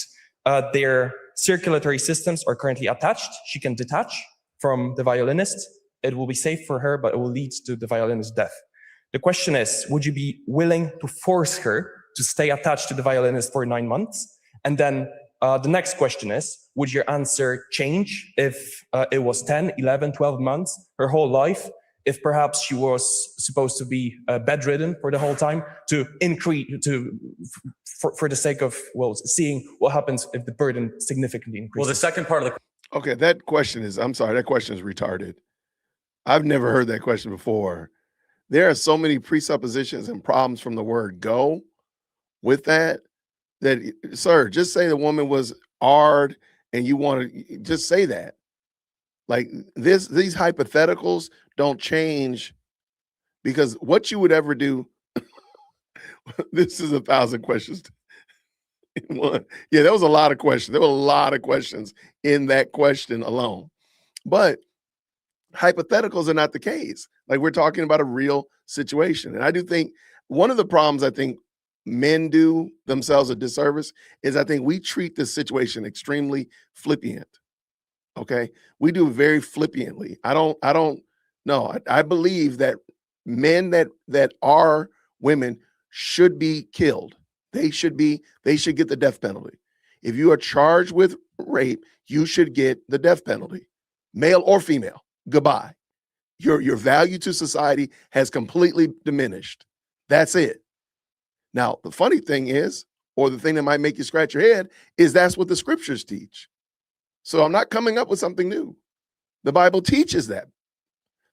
their circulatory systems are currently attached. She can detach from the violinist. It will be safe for her, but it will lead to the violinist's death. The question is, would you be willing to force her to stay attached to the violinist for 9 months? And then the next question is, would your answer change if it was 10, 11, 12 months, her whole life? If perhaps she was supposed to be bedridden for the whole time to increase, for the sake of, well, seeing what happens if the burden significantly increases. Well, the second part of the Okay, that question is, I'm sorry, that question is retarded. I've never heard that question before. There are so many presuppositions and problems from the word go with that, sir, just say the woman was hard and you want to just say that. Like these hypotheticals don't change, because what you would ever do, this is 1,000 questions in one. Yeah, there was a lot of questions. There were a lot of questions in that question alone. But hypotheticals are not the case. Like we're talking about a real situation. And I do think one of the problems I think men do themselves a disservice is I think we treat this situation extremely flippant. Okay. We do it very flippantly. I don't know. I believe that men that are women should be killed. They should get the death penalty. If you are charged with rape, you should get the death penalty, male or female. Goodbye. Your value to society has completely diminished. That's it. Now, the funny thing is, or the thing that might make you scratch your head, is that's what the scriptures teach. So I'm not coming up with something new. The Bible teaches that.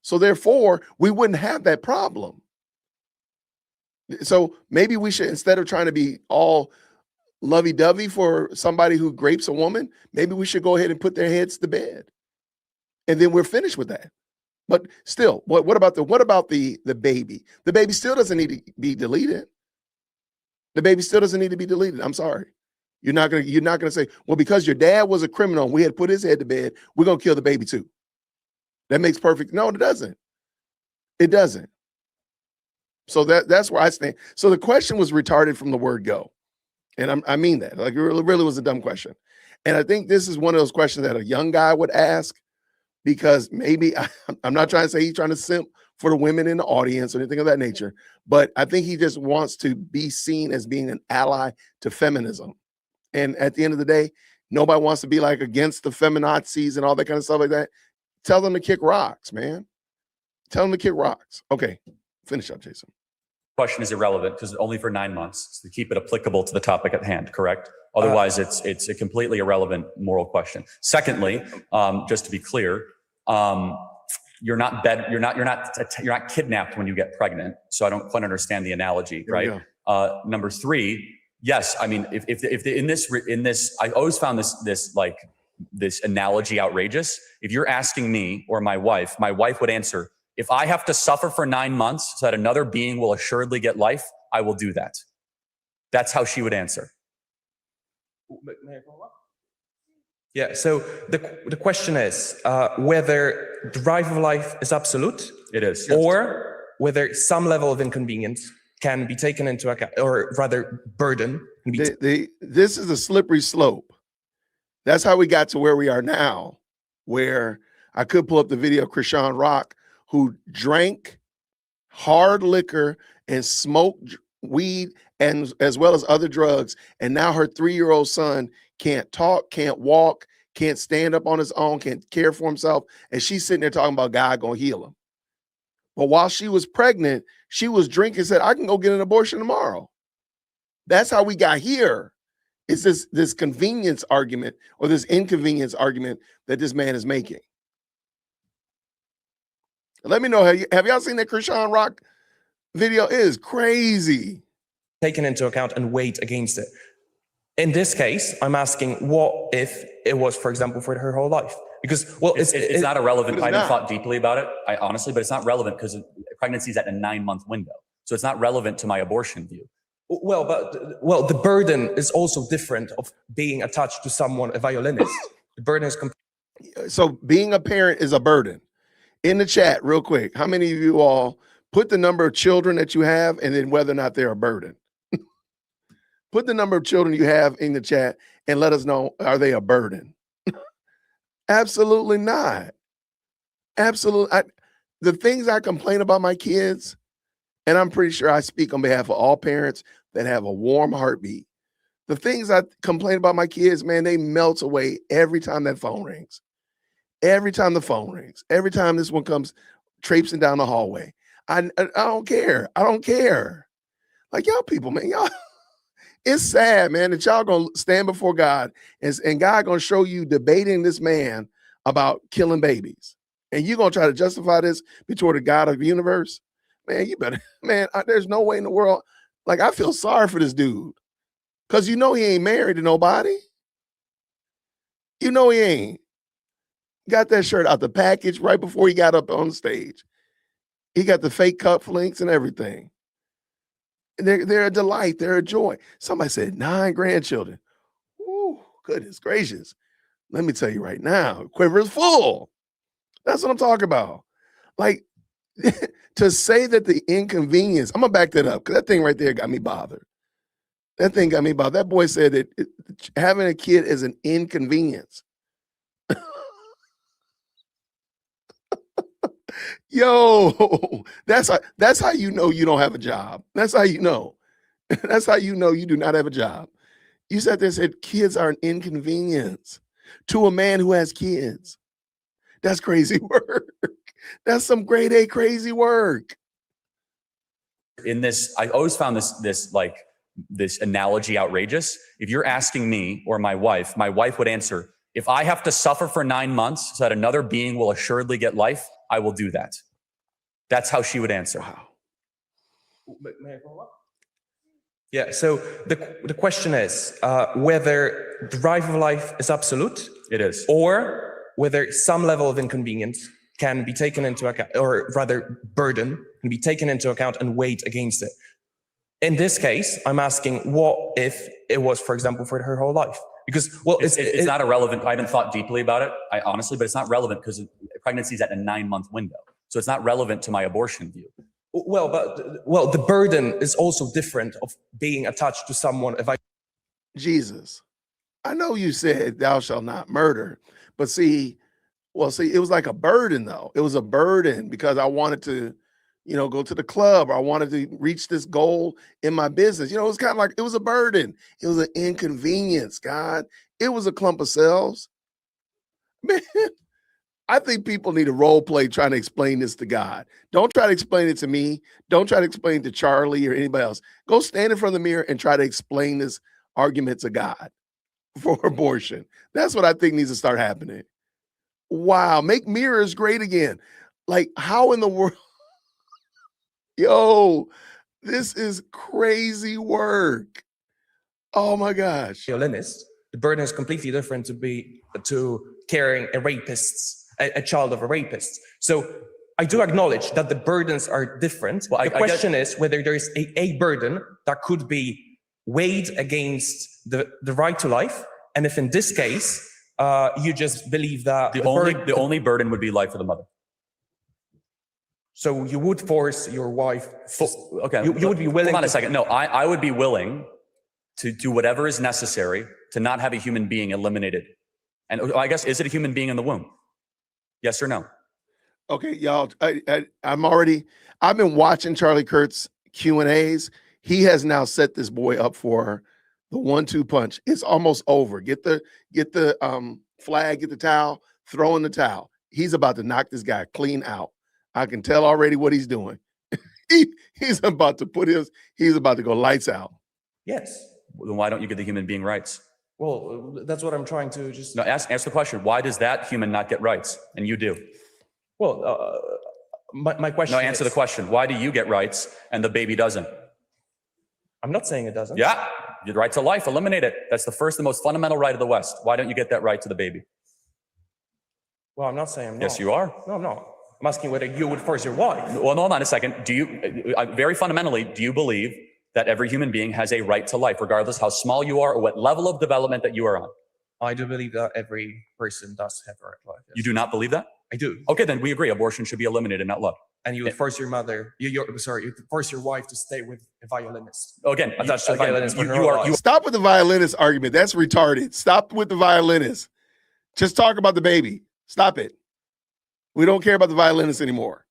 So therefore, we wouldn't have that problem. So maybe we should, instead of trying to be all lovey-dovey for somebody who rapes a woman, maybe we should go ahead and put their heads to bed. And then we're finished with that. But still, what about the baby? The baby still doesn't need to be deleted. The baby still doesn't need to be deleted. I'm sorry. You're not gonna say, well, because your dad was a criminal and we had to put his head to bed, we're gonna kill the baby too. That makes perfect. No, it doesn't. It doesn't. So that's where I stand. So the question was retarded from the word go. And I mean that. Like it really was a dumb question. And I think this is one of those questions that a young guy would ask, because maybe I'm not trying to say he's trying to simp for the women in the audience or anything of that nature, but I think he just wants to be seen as being an ally to feminism. And at the end of the day, nobody wants to be like against the feminazis and all that kind of stuff like that. Tell them to kick rocks, man. Tell them to kick rocks. Okay, finish up, Jason. question is irrelevant because it's only for 9 months to keep it applicable to the topic at hand, correct? Otherwise, it's a completely irrelevant moral question. Secondly, just to be clear, you're not kidnapped when you get pregnant. So I don't quite understand the analogy, right? Number three, yes, I mean, if in this, I always found this analogy outrageous. If you're asking me or my wife would answer, if I have to suffer for 9 months so that another being will assuredly get life, I will do that. That's how she would answer. Yeah, so the question is whether the right of life is absolute. It is. Or whether some level of inconvenience can be taken into account, or rather burden. This is a slippery slope. That's how we got to where we are now, where I could pull up the video of Krishan Rock, who drank hard liquor and smoked weed and as well as other drugs. And now her 3-year-old son can't talk, can't walk, can't stand up on his own, can't care for himself. And she's sitting there talking about God gonna heal him. But while she was pregnant, she was drinking, said, I can go get an abortion tomorrow. That's how we got here. It's this convenience argument or this inconvenience argument that this man is making. Let me know, have y'all seen that Krishan Rock video? It is crazy. Taken into account and weighed against it. In this case, I'm asking, what if it was, for example, for her whole life? Because, well, It's not irrelevant. But it's I haven't not. thought deeply about it, honestly, but it's not relevant because pregnancy is at a 9-month window. So it's not relevant to my abortion view. Well, the burden is also different of being attached to someone, a violinist. The burden is So being a parent is a burden. In the chat, real quick, how many of you all put the number of children that you have and then whether or not they're a burden? Put the number of children you have in the chat and let us know, are they a burden? Absolutely not. Absolutely. The things I complain about my kids, and I'm pretty sure I speak on behalf of all parents that have a warm heartbeat. The things I complain about my kids, man, they melt away every time that phone rings. Every time the phone rings. Every time this one comes traipsing down the hallway. I don't care. I don't care. Like, y'all people, man, y'all, it's sad, man, that y'all gonna stand before God and God gonna show you debating this man about killing babies. And you're gonna try to justify this before the God of the universe. Man, you better, man, there's no way in the world. Like, I feel sorry for this dude. Because you know he ain't married to nobody. You know he ain't. Got that shirt out the package right before he got up on stage. He got the fake cufflinks and everything. They're a delight. They're a joy. Somebody said 9 grandchildren. Ooh, goodness gracious. Let me tell you right now, quiver is full. That's what I'm talking about. Like, to say that the inconvenience, I'm going to back that up because that thing right there got me bothered. That thing got me bothered. That boy said that having a kid is an inconvenience. Yo, that's how you know you don't have a job. That's how you know. That's how you know you do not have a job. You sat there and said kids are an inconvenience to a man who has kids. That's crazy work. That's some grade A crazy work. In this, I always found this analogy outrageous. If you're asking me or my wife would answer, if I have to suffer for 9 months so that another being will assuredly get life, I will do that. That's how she would answer. Wow. May I follow up? Yeah, so the question is whether the right of life is absolute. It is. Or whether some level of inconvenience can be taken into account, or rather burden can be taken into account and weighed against it. In this case, I'm asking, what if it was, for example, for her whole life? Because, well, it's not irrelevant. I haven't thought deeply about it, honestly, but it's not relevant because pregnancy is at a 9-month window. So it's not relevant to my abortion view. Well, the burden is also different of being attached to someone. Jesus, I know you said thou shalt not murder, but see, it was like a burden though. It was a burden because I wanted to, go to the club, or I wanted to reach this goal in my business. It was kind of like, it was a burden. It was an inconvenience, God. It was a clump of cells. Man, I think people need a role play trying to explain this to God. Don't try to explain it to me. Don't try to explain it to Charlie or anybody else. Go stand in front of the mirror and try to explain this argument to God for abortion. That's what I think needs to start happening. Wow, make mirrors great again. Like, how in the world? Yo, this is crazy work. Oh my gosh. Violinist, the burden is completely different to carrying a child of a rapist. So I do acknowledge that the burdens are different. Well, the question is whether there is a burden that could be weighed against the right to life. And if in this case, you just believe that the only burden would be life for the mother. So you would force your wife. Okay. You would be willing. Hold on a second. No, I would be willing to do whatever is necessary to not have a human being eliminated. And I guess, is it a human being in the womb? Yes or no? Okay, y'all. I've been watching Charlie Kirk's Q&As. He has now set this boy up for the 1-2 punch. It's almost over. Get the flag, get the towel, throw in the towel. He's about to knock this guy clean out. I can tell already what he's doing. He's about to go lights out. Yes. Then why don't you give the human being rights? Well, that's what I'm trying to just. No, ask the question. Why does that human not get rights and you do? Well, my question. No, answer the question. Why do you get rights and the baby doesn't? I'm not saying it doesn't. Yeah. Your right to life, eliminate it. That's the first and most fundamental right of the West. Why don't you get that right to the baby? Well, I'm not saying I'm not. Yes, you are. No, I'm not. I'm asking whether you would force your wife. Well, no, hold on a second. Do you, very fundamentally, do you believe that every human being has a right to life, regardless how small you are or what level of development that you are on? I do believe that every person does have a right to life. Yes. You do not believe that? I do. Okay, then we agree. Abortion should be eliminated, not loved. And you would force your mother, you force your wife to stay with a violinist. Again, Attached to a violinist. Stop with the violinist argument. That's retarded. Stop with the violinist. Just talk about the baby. Stop it. We don't care about the violinist anymore.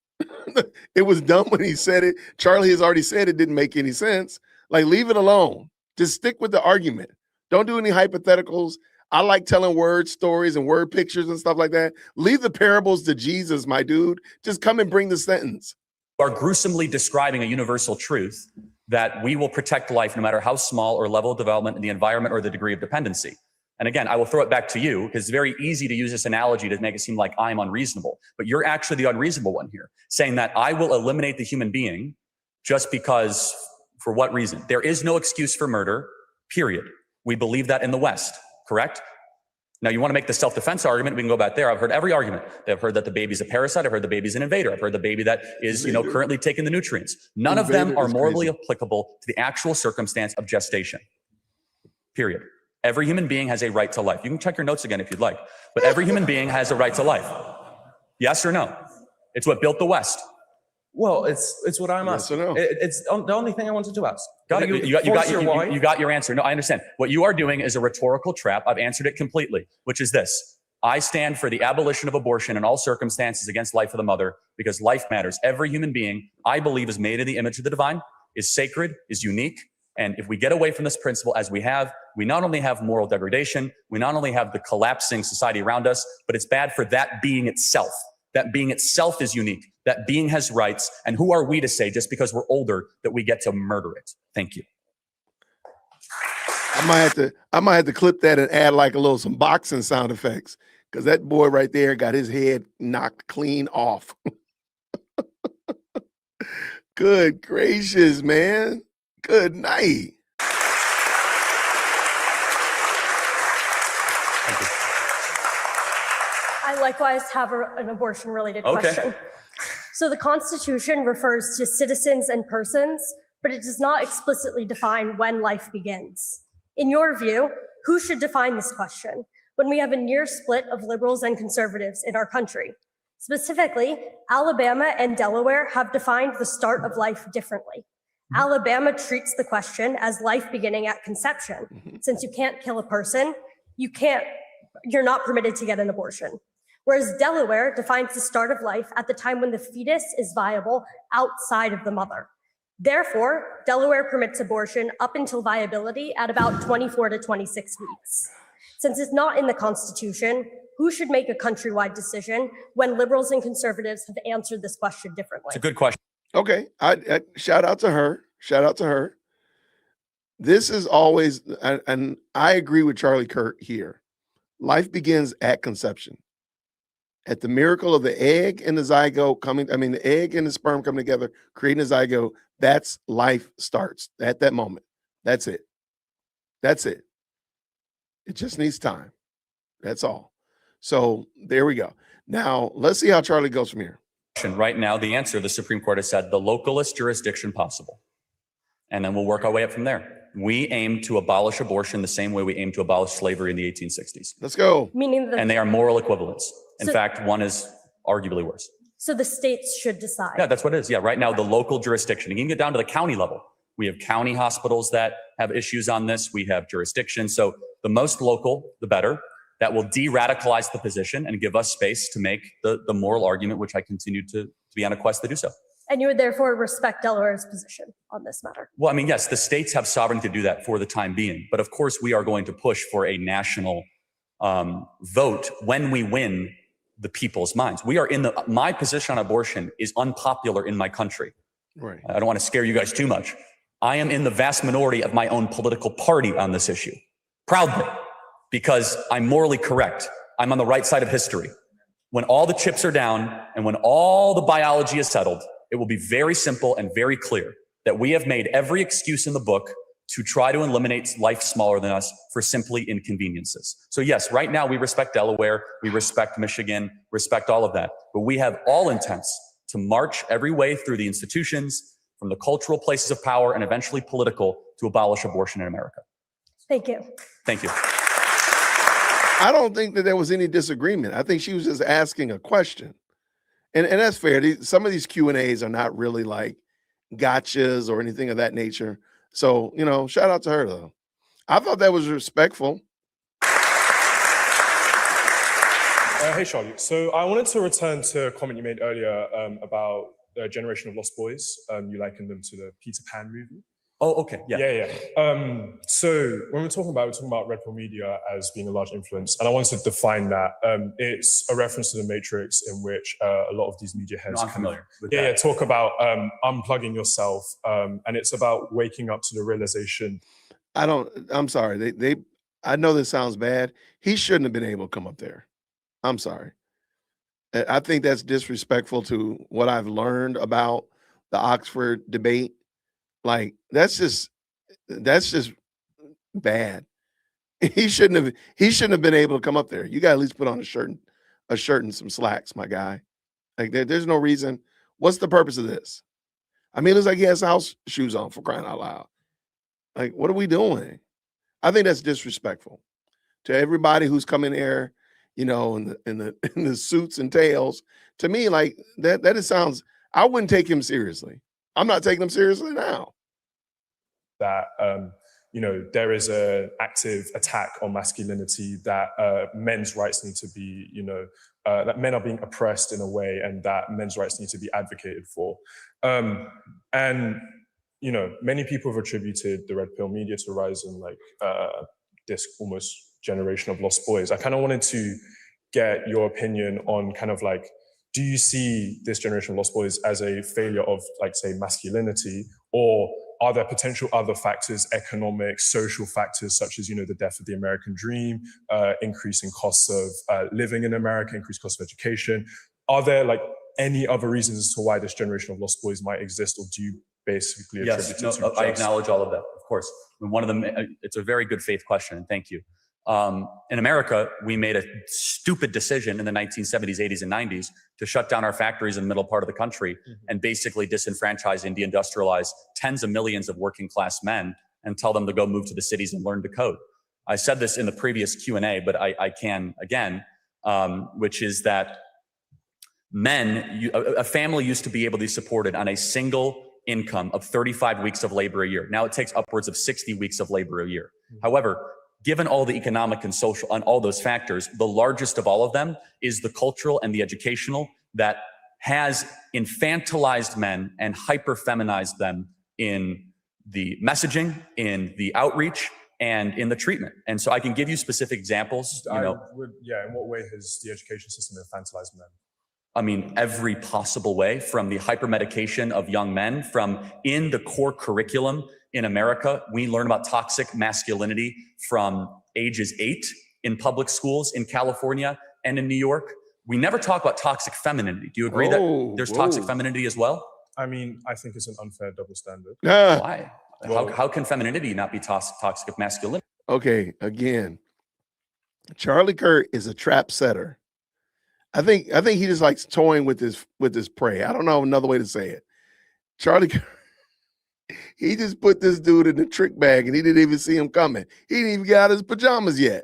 It was dumb when he said it. Charlie has already said it didn't make any sense. Like, leave it alone. Just stick with the argument. Don't do any hypotheticals. I like telling word stories and word pictures and stuff like that. Leave the parables to Jesus, my dude. Just come and bring the sentence. You are gruesomely describing a universal truth that we will protect life no matter how small or level of development in the environment or the degree of dependency. And again, I will throw it back to you because it's very easy to use this analogy to make it seem like I'm unreasonable, but you're actually the unreasonable one here, saying that I will eliminate the human being just because, for what reason? There is no excuse for murder, period. We believe that in the West, correct? Now, you want to make the self-defense argument, we can go back there. I've heard every argument. They've heard that the baby's a parasite. I've heard the baby's an invader. I've heard the baby that is, currently taking the nutrients. None of them are morally applicable to the actual circumstance of gestation, period. Every human being has a right to life. You can check your notes again if you'd like, but every human being has a right to life. Yes or no? It's what built the West. Well, it's what I'm asking. Yes or no? It's the only thing I wanted to ask. Got it. You got your answer. No, I understand. What you are doing is a rhetorical trap. I've answered it completely, which is this. I stand for the abolition of abortion in all circumstances against life of the mother because life matters. Every human being, I believe, is made in the image of the divine, is sacred, is unique. And if we get away from this principle as we have, we not only have moral degradation, we not only have the collapsing society around us, but it's bad for that being itself. That being itself is unique. That being has rights. And who are we to say, just because we're older, that we get to murder it? Thank you. I might have to clip that and add like some boxing sound effects, because that boy right there got his head knocked clean off. Good gracious, man. Good night. I likewise have an abortion-related question. So the Constitution refers to citizens and persons, but it does not explicitly define when life begins. In your view, who should define this question when we have a near split of liberals and conservatives in our country? Specifically, Alabama and Delaware have defined the start of life differently. Alabama treats the question as life beginning at conception. Since you can't kill a person, you're not permitted to get an abortion. Whereas Delaware defines the start of life at the time when the fetus is viable outside of the mother. Therefore, Delaware permits abortion up until viability at about 24 to 26 weeks. Since it's not in the Constitution, who should make a countrywide decision when liberals and conservatives have answered this question differently? It's a good question. Okay, I shout out to her. Shout out to her. This is always, and I agree with Charlie Kirk here. Life begins at conception. At the miracle of the egg and the zygote the egg and the sperm coming together, creating a zygote, that's life starts at that moment. That's it. That's it. It just needs time. That's all. So there we go. Now, let's see how Charlie goes from here. Right now, the answer, the Supreme Court has said the localest jurisdiction possible. And then we'll work our way up from there. We aim to abolish abortion the same way we aim to abolish slavery in the 1860s. Let's go. And they are moral equivalents. In fact, one is arguably worse. So the states should decide. Yeah, that's what it is. Yeah, right now, the local jurisdiction. You can get down to the county level. We have county hospitals that have issues on this. We have jurisdiction. So the most local, the better. That will de-radicalize the position and give us space to make the moral argument, which I continue to be on a quest to do so. And you would therefore respect Delaware's position on this matter? Well, I mean, yes, the states have sovereignty to do that for the time being. But of course, we are going to push for a national vote when we win the people's minds. We are my position on abortion is unpopular in my country. Right. I don't want to scare you guys too much. I am in the vast minority of my own political party on this issue. Proudly. Because I'm morally correct. I'm on the right side of history. When all the chips are down and when all the biology is settled, it will be very simple and very clear that we have made every excuse in the book to try to eliminate life smaller than us for simply inconveniences. So yes, right now we respect Delaware, we respect Michigan, respect all of that, but we have all intents to march every way through the institutions, from the cultural places of power and eventually political, to abolish abortion in America. Thank you. Thank you. I don't think that there was any disagreement. I think she was just asking a question. And that's fair. Some of these Q&As are not really like gotchas or anything of that nature. So, you know, shout out to her, though. I thought that was respectful. Hey, Charlie. So I wanted to return to a comment you made earlier about the generation of lost boys. You likened them to the Peter Pan movie. Oh, okay. Yeah. Yeah. So when we're talking about Red Pill Media as being a large influence, and I wanted to define that. It's a reference to the Matrix, in which a lot of these media heads I'm familiar with that. talk about unplugging yourself, and it's about waking up to the realization. I'm sorry. I know this sounds bad. He shouldn't have been able to come up there. I'm sorry. I think that's disrespectful to what I've learned about the Oxford debate. Like, that's just bad. He shouldn't have been able to come up there. You got to at least put on a shirt and some slacks, my guy. Like, there's no reason. What's the purpose of this? I mean, it looks like he has house shoes on, for crying out loud. Like, what are we doing? I think that's disrespectful to everybody who's coming there, you know, in the suits and tails. To me, like, that it sounds, I wouldn't take him seriously. I'm not taking him seriously now. That you know, there is an active attack on masculinity, that men's rights need to be, you know, that men are being oppressed in a way, and that men's rights need to be advocated for. And, you know, many people have attributed the Red Pill Media to the rise in like this almost generation of lost boys. I kind of wanted to get your opinion on kind of like, do you see this generation of lost boys as a failure of, like, say, masculinity, or are there potential other factors, economic, social factors, such as, you know, the death of the American dream, increasing costs of living in America, increased cost of education? Are there like any other reasons as to why this generation of lost boys might exist, or do you basically attribute it to I acknowledge all of that, of course. One of them, it's a very good faith question, and thank you. In America, we made a stupid decision in the 1970s, 80s, and 90s to shut down our factories in the middle part of the country and basically disenfranchise and deindustrialize tens of millions of working class men and tell them to go move to the cities and learn to code. I said this in the previous Q&A, but I can again, which is that a family used to be able to be supported on a single income of 35 weeks of labor a year. Now it takes upwards of 60 weeks of labor a year. However, given all the economic and social and all those factors, the largest of all of them is the cultural and the educational that has infantilized men and hyper-feminized them in the messaging, in the outreach, and in the treatment. And so I can give you specific examples. You know, in what way has the education system infantilized men? I mean, every possible way, from the hypermedication of young men, from in the core curriculum in America, we learn about toxic masculinity from ages 8 in public schools in California and in New York. We never talk about toxic femininity. Do you agree that there's toxic femininity as well? I mean, I think it's an unfair double standard. Why? How can femininity not be toxic masculinity? Okay, again, Charlie Kirk is a trap setter. I think he just likes toying with his prey. I don't know another way to say it. Charlie Kirk, he just put this dude in the trick bag and he didn't even see him coming. He didn't even get out of his pajamas yet.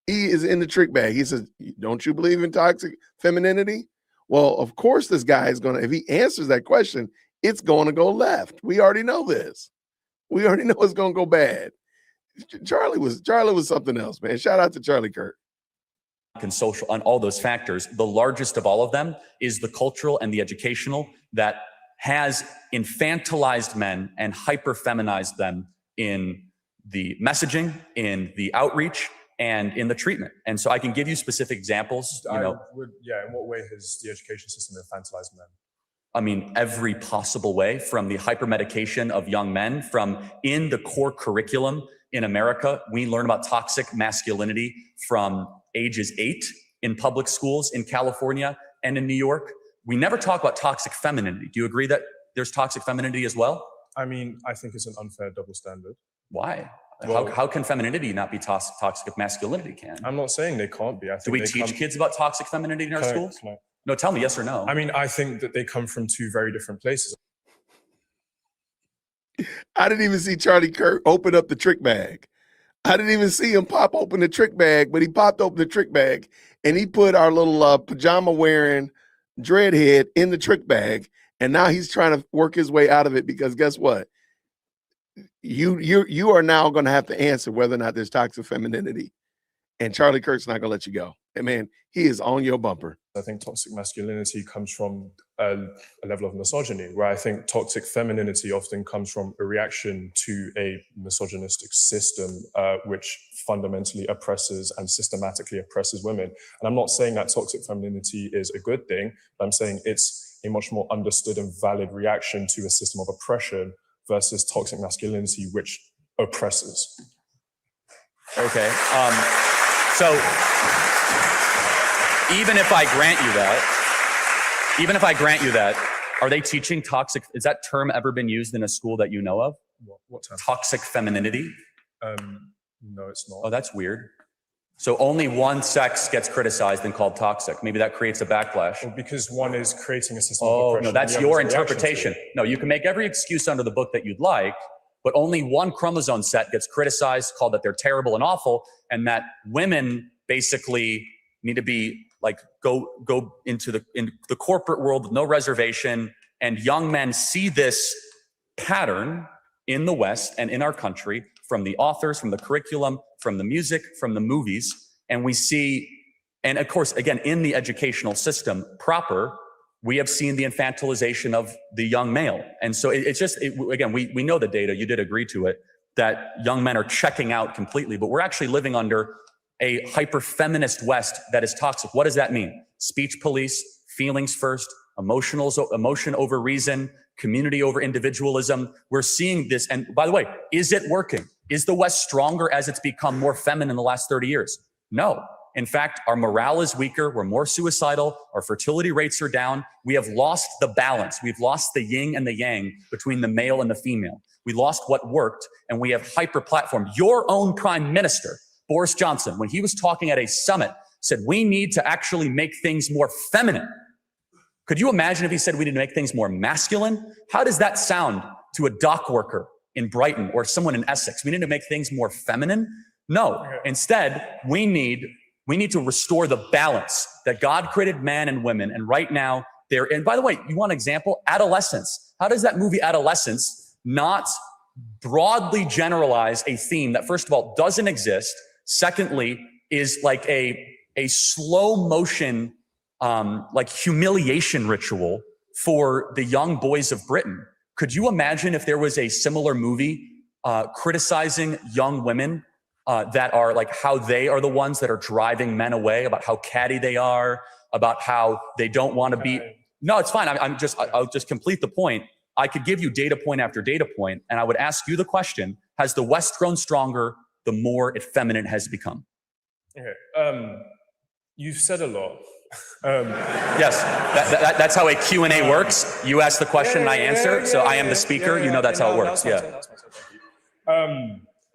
He is in the trick bag. He says, "Don't you believe in toxic femininity?" Well, of course this guy is gonna, if he answers that question, it's gonna go left. We already know this. We already know it's gonna go bad. Charlie was something else, man. Shout out to Charlie Kirk. And social on all those factors, the largest of all of them is the cultural and the educational that has infantilized men and hyper-feminized them in the messaging, in the outreach, and in the treatment. And so I can give you specific examples. You know, in what way has the education system infantilized men? I mean, every possible way, from the hypermedication of young men, from in the core curriculum in America, we learn about toxic masculinity from ages 8 in public schools in California and in New York. We never talk about toxic femininity. Do you agree that there's toxic femininity as well? I mean, I think it's an unfair double standard. Why? Well, how can femininity not be toxic if masculinity can? I'm not saying they can't be. I think Do we they teach kids about toxic femininity in our Can I- schools? can I- No, tell me yes or no. I mean, I think that they come from two very different places. I didn't even see Charlie Kirk open up the trick bag. I didn't even see him pop open the trick bag, but he popped open the trick bag and he put our little pajama wearing dreadhead in the trick bag. And now he's trying to work his way out of it because guess what? You are now going to have to answer whether or not there's toxic femininity. And Charlie Kirk's not going to let you go. And man, he is on your bumper. I think toxic masculinity comes from a level of misogyny, where I think toxic femininity often comes from a reaction to a misogynistic system, which fundamentally oppresses and systematically oppresses women. And I'm not saying that toxic femininity is a good thing, but I'm saying it's a much more understood and valid reaction to a system of oppression versus toxic masculinity, which oppresses. Okay. So even if I grant you that, are they teaching toxic? Is that term ever been used in a school that you know of? What term? Toxic femininity? No, it's not. Oh, that's weird. So only one sex gets criticized and called toxic. Maybe that creates a backlash. Well, because one is creating a system of Oh, oppression. no, that's the other your is a reaction to interpretation. it. No, you can make every excuse under the book that you'd like, but only one chromosome set gets criticized, called that they're terrible and awful, and that women basically need to be like go into the corporate world with no reservation. And young men see this pattern in the West and in our country from the authors, from the curriculum, from the music, from the movies. And we see, and of course, again, in the educational system proper, we have seen the infantilization of the young male. And so again, we know the data, you did agree to it, that young men are checking out completely, but we're actually living under a hyper-feminist West that is toxic. What does that mean? Speech police, feelings first, emotion over reason, community over individualism. We're seeing this. And by the way, is it working? Is the West stronger as it's become more feminine in the last 30 years? No. In fact, our morale is weaker. We're more suicidal. Our fertility rates are down. We have lost the balance. We've lost the yin and the yang between the male and the female. We lost what worked, and we have hyper-platformed. Your own prime minister, Boris Johnson, when he was talking at a summit, said we need to actually make things more feminine. Could you imagine if he said we need to make things more masculine? How does that sound to a dock worker in Brighton or someone in Essex? We need to make things more feminine? No. Instead, we need to restore the balance that God created man and women. And right now, and by the way, you want an example? Adolescence. How does that movie Adolescence not broadly generalize a theme that, first of all, doesn't exist? Secondly, is like a slow motion, like humiliation ritual for the young boys of Britain. Could you imagine if there was a similar movie criticizing young women that are like how they are the ones that are driving men away, about how catty they are, about how they don't want to be. No, it's fine. I'll just complete the point. I could give you data point after data point, and I would ask you the question: has the West grown stronger the more effeminate has become? Okay. You've said a lot. Yes, that's how a Q&A works. You ask the question and I answer. So I am the speaker. You know that's how it works. Yeah.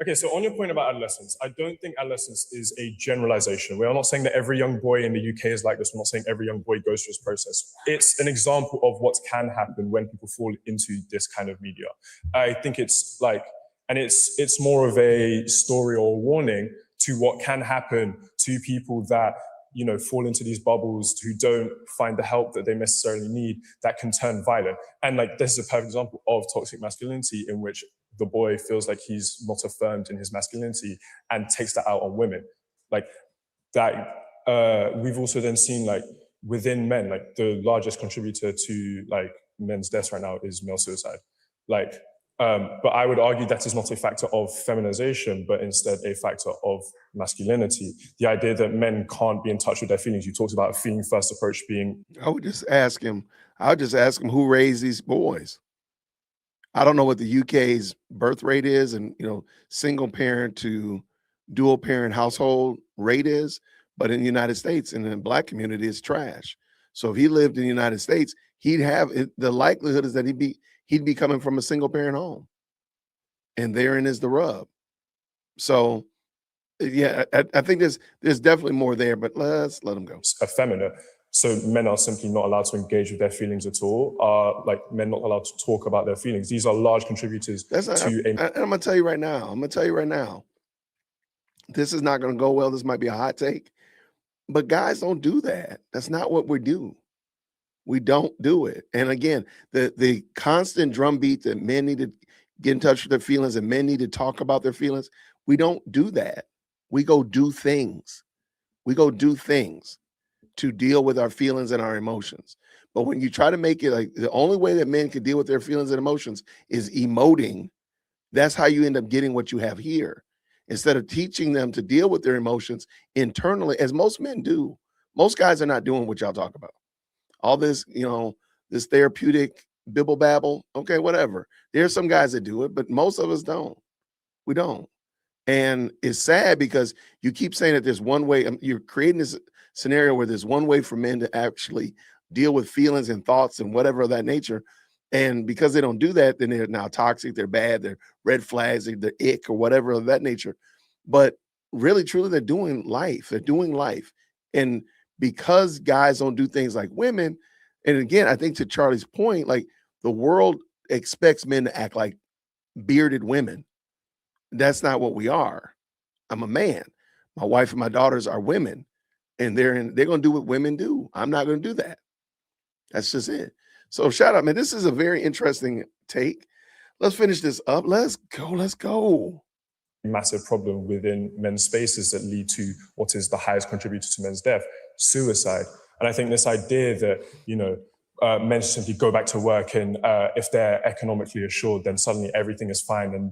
Okay, so on your point about adolescence, I don't think adolescence is a generalization. We're not saying that every young boy in the UK is like this. We're not saying every young boy goes through this process. It's an example of what can happen when people fall into this kind of media. I think it's like, and it's more of a story or a warning to what can happen to people that, you know, fall into these bubbles, who don't find the help that they necessarily need, that can turn violent. And like, this is a perfect example of toxic masculinity, in which the boy feels like he's not affirmed in his masculinity and takes that out on women. Like that, we've also then seen like within men, like the largest contributor to like men's deaths right now is male suicide. Like, but I would argue that is not a factor of feminization, but instead a factor of masculinity. The idea that men can't be in touch with their feelings. You talked about a feeling first approach being. I would just ask him who raised these boys. I don't know what the UK's birth rate is, and single parent to dual parent household rate is, but in the United States, in the Black community, it's trash. So if he lived in the United States, he'd have the likelihood is that he'd be coming from a single parent home. And therein is the rub. So, yeah, I think there's definitely more there, but let's let them go. Effeminate. So men are simply not allowed to engage with their feelings at all. Like men not allowed to talk about their feelings. These are large contributors And I'm gonna tell you right now. This is not gonna go well. This might be a hot take, but guys don't do that. That's not what we do. We don't do it. And again, the constant drumbeat that men need to get in touch with their feelings and men need to talk about their feelings, we don't do that. We go do things. We go do things to deal with our feelings and our emotions. But when you try to make it like the only way that men can deal with their feelings and emotions is emoting, that's how you end up getting what you have here. Instead of teaching them to deal with their emotions internally, as most men do. Most guys are not doing what y'all talk about. All this, this therapeutic bibble babble, okay, whatever. There's some guys that do it, but most of us don't. We don't. And it's sad because you keep saying that there's one way, you're creating this scenario where there's one way for men to actually deal with feelings and thoughts and whatever of that nature. And because they don't do that, then they're now toxic, they're bad, they're red flags, they're ick or whatever of that nature. But really, truly, they're doing life. They're doing life. And because guys don't do things like women, and again, I think to Charlie's point, like the world expects men to act like bearded women. That's not what we are. I'm a man. My wife and my daughters are women, and they're going to do what women do. I'm not going to do that. That's just it. So shout out, man. This is a very interesting take. Let's finish this up. Let's go. Let's go. Massive problem within men's spaces that lead to what is the highest contributor to men's death, suicide. And I think this idea that, men simply go back to work and if they're economically assured, then suddenly everything is fine. And,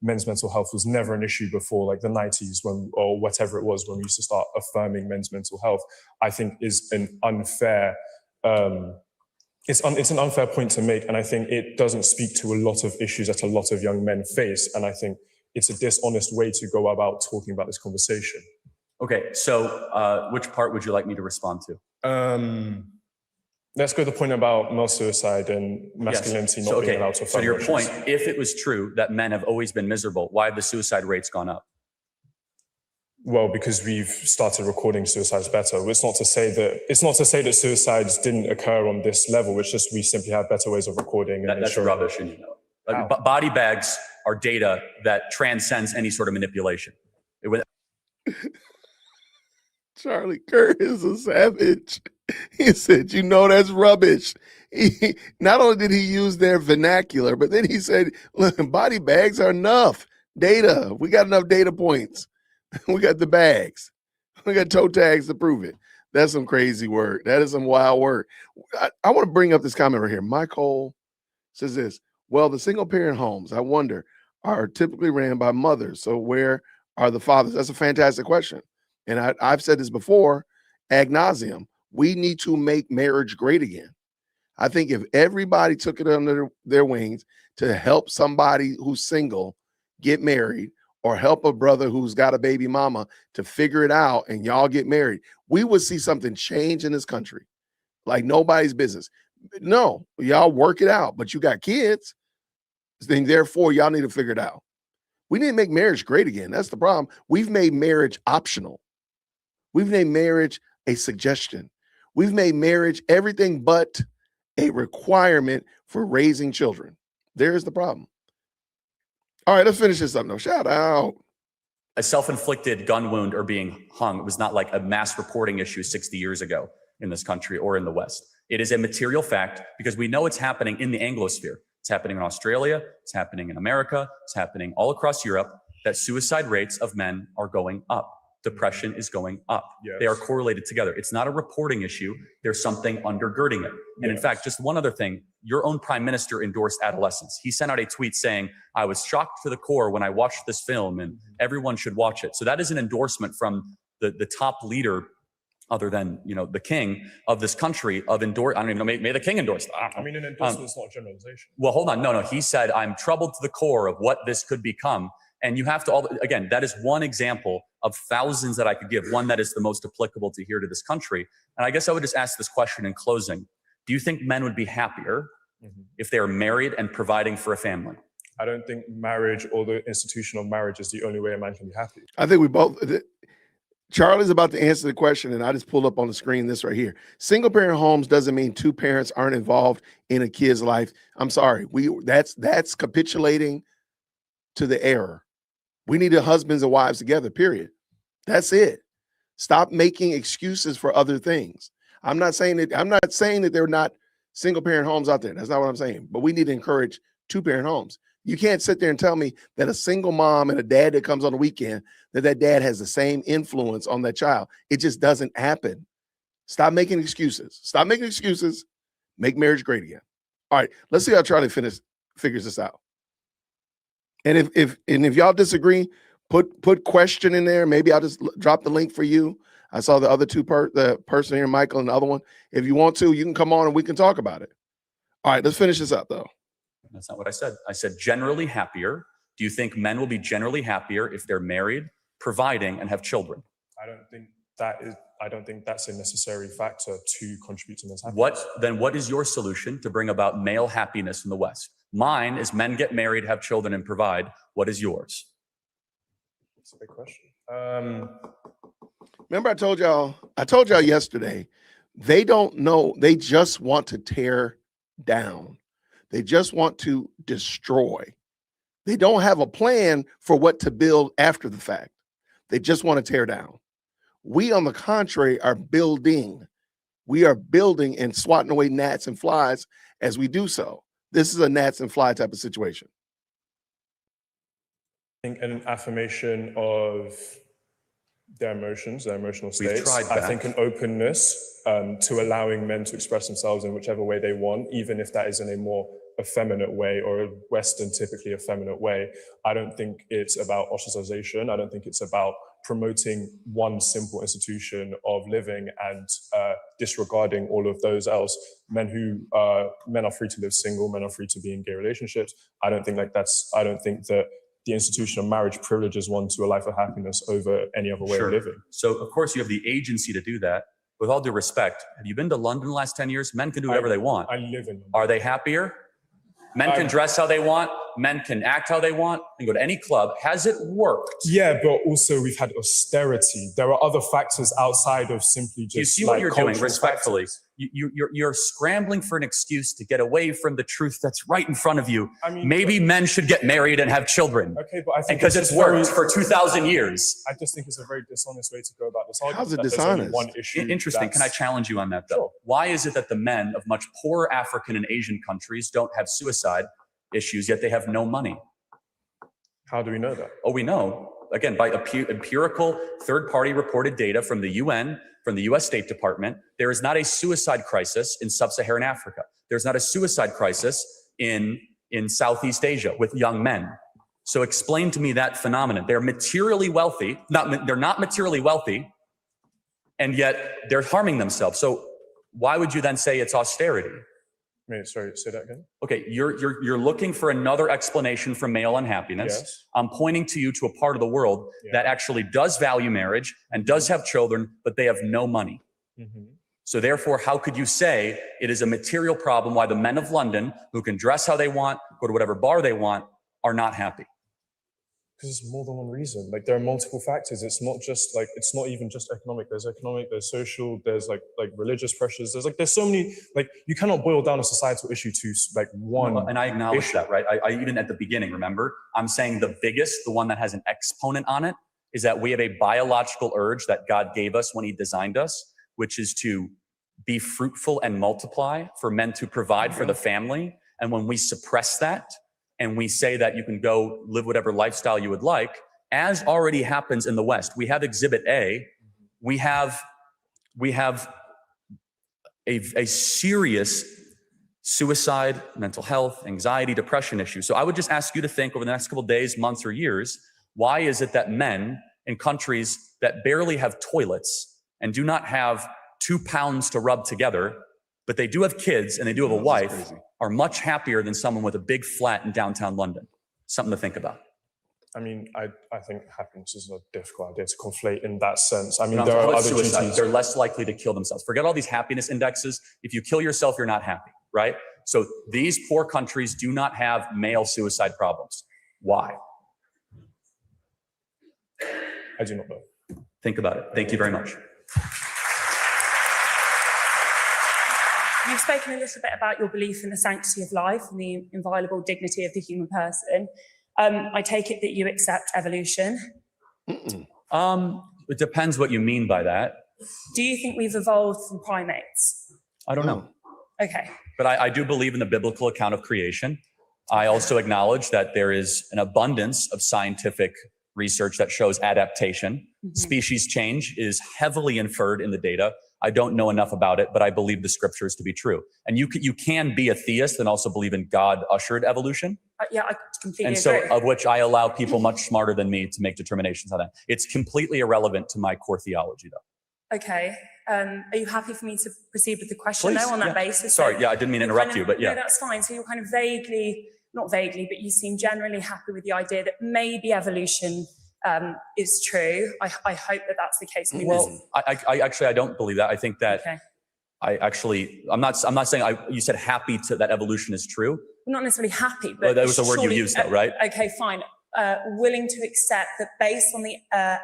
men's mental health was never an issue before, like the 90s or whatever it was when we used to start affirming men's mental health, I think is an unfair, it's an unfair point to make. And I think it doesn't speak to a lot of issues that a lot of young men face. And I think it's a dishonest way to go about talking about this conversation. Okay, so which part would you like me to respond to? Let's go to the point about male suicide and masculinity not being allowed to affirm. So to your emotions. point, if it was true that men have always been miserable, why have the suicide rates gone up? Well, because we've started recording suicides better. It's not to say that suicides didn't occur on this level. It's just we simply have better ways of recording. That's rubbish, and body bags are data that transcends any sort of manipulation. Charlie Kirk is a savage. He said, that's rubbish. Not only did he use their vernacular, but then he said, look, body bags are enough data. We got enough data points. We got the bags. We got toe tags to prove it. That's some crazy word. That is some wild word. I want to bring up this comment right here. Michael says this, well, the single parent homes, I wonder, are typically ran by mothers. So where are the fathers? That's a fantastic question. And I've said this before, ad nauseum. We need to make marriage great again. I think if everybody took it under their wings to help somebody who's single get married or help a brother who's got a baby mama to figure it out and y'all get married, we would see something change in this country like nobody's business. No, y'all work it out, but you got kids, then therefore y'all need to figure it out. We need to make marriage great again. That's the problem. We've made marriage optional. We've made marriage a suggestion. We've made marriage everything but a requirement for raising children. There's the problem. All right, let's finish this up now. Shout out. A self-inflicted gun wound or being hung, it was not like a mass reporting issue 60 years ago in this country or in the West. It is a material fact because we know it's happening in the Anglosphere. It's happening in Australia. It's happening in America. It's happening all across Europe, that suicide rates of men are going up. Depression is going up. Yes. They are correlated together. It's not a reporting issue. There's something undergirding it. And in fact, just one other thing, your own prime minister endorsed adolescence. He sent out a tweet saying, I was shocked to the core when I watched this film and everyone should watch it. So that is an endorsement from the top leader, other than, the king of this country of endorse. I don't even know, may the king endorse that. I mean, an endorsement is not a generalization. Well, hold on. No. He said, I'm troubled to the core of what this could become. And you have to, again, that is one example of thousands that I could give, one that is the most applicable to here to this country. And I guess I would just ask this question in closing. Do you think men would be happier if they are married and providing for a family? I don't think marriage or the institution of marriage is the only way a man can be happy. I think we both. Charlie's about to answer the question, and I just pulled up on the screen this right here. Single parent homes doesn't mean two parents aren't involved in a kid's life. I'm sorry. That's capitulating to the error. We need the husbands and wives together, period. That's it. Stop making excuses for other things. I'm not saying that there are not single parent homes out there. That's not what I'm saying. But we need to encourage two parent homes. You can't sit there and tell me that a single mom and a dad that comes on the weekend, that dad has the same influence on that child. It just doesn't happen. Stop making excuses. Stop making excuses. Make marriage great again. All right, let's see how Charlie figures this out. And if y'all disagree, put question in there. Maybe I'll just drop the link for you. I saw the other the person here, Michael, and the other one. If you want to, you can come on and we can talk about it. All right, let's finish this up though. That's not what I said. I said generally happier. Do you think men will be generally happier if they're married, providing, and have children? I don't think that's a necessary factor to contribute to men's happiness. What is your solution to bring about male happiness in the West? Mine is men get married, have children, and provide. What is yours? That's a big question. Remember I told y'all yesterday, they don't know. They just want to tear down. They just want to destroy. They don't have a plan for what to build after the fact. They just want to tear down. We, on the contrary, are building. We are building and swatting away gnats and flies as we do so. This is a gnats and fly type of situation. I think an affirmation of their emotions, their emotional states. I think an openness to allowing men to express themselves in whichever way they want, even if that is in a more effeminate way or a Western, typically effeminate way. I don't think it's about ostracization. I don't think it's about promoting one simple institution of living and disregarding all of those else. Men are free to live single, men are free to be in gay relationships. I don't think that the institution of marriage privileges one to a life of happiness over any other way of living. So of course you have the agency to do that. With all due respect, have you been to London the last 10 years? Men can do whatever they want. I live in London. Are they happier? Men can dress how they want. Men can act how they want and go to any club. Has it worked? Yeah, but also we've had austerity. There are other factors outside of simply just. You see what you're doing, respectfully. You're scrambling for an excuse to get away from the truth that's right in front of you. I mean, maybe men should get married and have children. Okay, but I think because it's worked for 2,000 years. I just think it's a very dishonest way to go about this argument. How's it that there's only dishonest? one issue. Interesting. Can I challenge you on that, though? Sure. Why is it that the men of much poorer African and Asian countries don't have suicide issues, yet they have no money? How do we know that? Oh, we know. Again, by empirical third-party reported data from the UN, from the US State Department, there is not a suicide crisis in sub-Saharan Africa. There's not a suicide crisis in Southeast Asia with young men. So explain to me that phenomenon. They're materially wealthy. They're not materially wealthy, and yet they're harming themselves. So why would you then say it's austerity? Wait, sorry, say that again. Okay, you're looking for another explanation for male unhappiness. Yes. I'm pointing to you to a part of the world that actually does value marriage and does have children, but they have no money. Mm-hmm. So therefore, how could you say it is a material problem why the men of London, who can dress how they want, go to whatever bar they want, are not happy? Because it's more than one reason. Like there are multiple factors. It's not even just economic. There's there's social, there's like religious pressures. There's so many, you cannot boil down a societal issue to one. And I acknowledge issue. that, right? I even at the beginning, remember, I'm saying the biggest, the one that has an exponent on it, is that we have a biological urge that God gave us when he designed us, which is to be fruitful and multiply, for men to provide for the family. And when we suppress that, and we say that you can go live whatever lifestyle you would like, as already happens in the West. We have Exhibit A. We have a serious suicide, mental health, anxiety, depression issue. So I would just ask you to think over the next couple of days, months, or years, why is it that men in countries that barely have toilets and do not have 2 pounds to rub together, but they do have kids and they do have a wife, are much happier than someone with a big flat in downtown London? Something to think about. I mean, I think happiness is a difficult idea to conflate in that sense. I mean, No, there are other suicide. duties. They're less likely to kill themselves. Forget all these happiness indexes. If you kill yourself, you're not happy, right? So these poor countries do not have male suicide problems. Why? I do not know. Think about it. Thank you very much. You've spoken a little bit about your belief in the sanctity of life and the inviolable dignity of the human person. I take it that you accept evolution. It depends what you mean by that. Do you think we've evolved from primates? I don't know. Okay. But I do believe in the biblical account of creation. I also acknowledge that there is an abundance of scientific research that shows adaptation. Species change is heavily inferred in the data. I don't know enough about it, but I believe the scriptures to be true. And you can be a theist and also believe in God-ushered evolution. Yeah, I completely And agree. so, of which I allow people much smarter than me to make determinations on that. It's completely irrelevant to my core theology, though. Okay. Are you happy for me to proceed with the question, Please, though, on that yeah. basis? Sorry, So yeah, I didn't mean to you're interrupt kind you, but yeah. No, that's fine. So you're kind of not vaguely, but you seem generally happy with the idea that maybe evolution is true. I hope that that's the case. I mean, Well, I don't believe that. I think that Okay. I'm not saying you said happy to that evolution is true. I'm not necessarily happy, but Well, that was the word you surely- used, though, right? Okay, fine. Willing to accept that based on the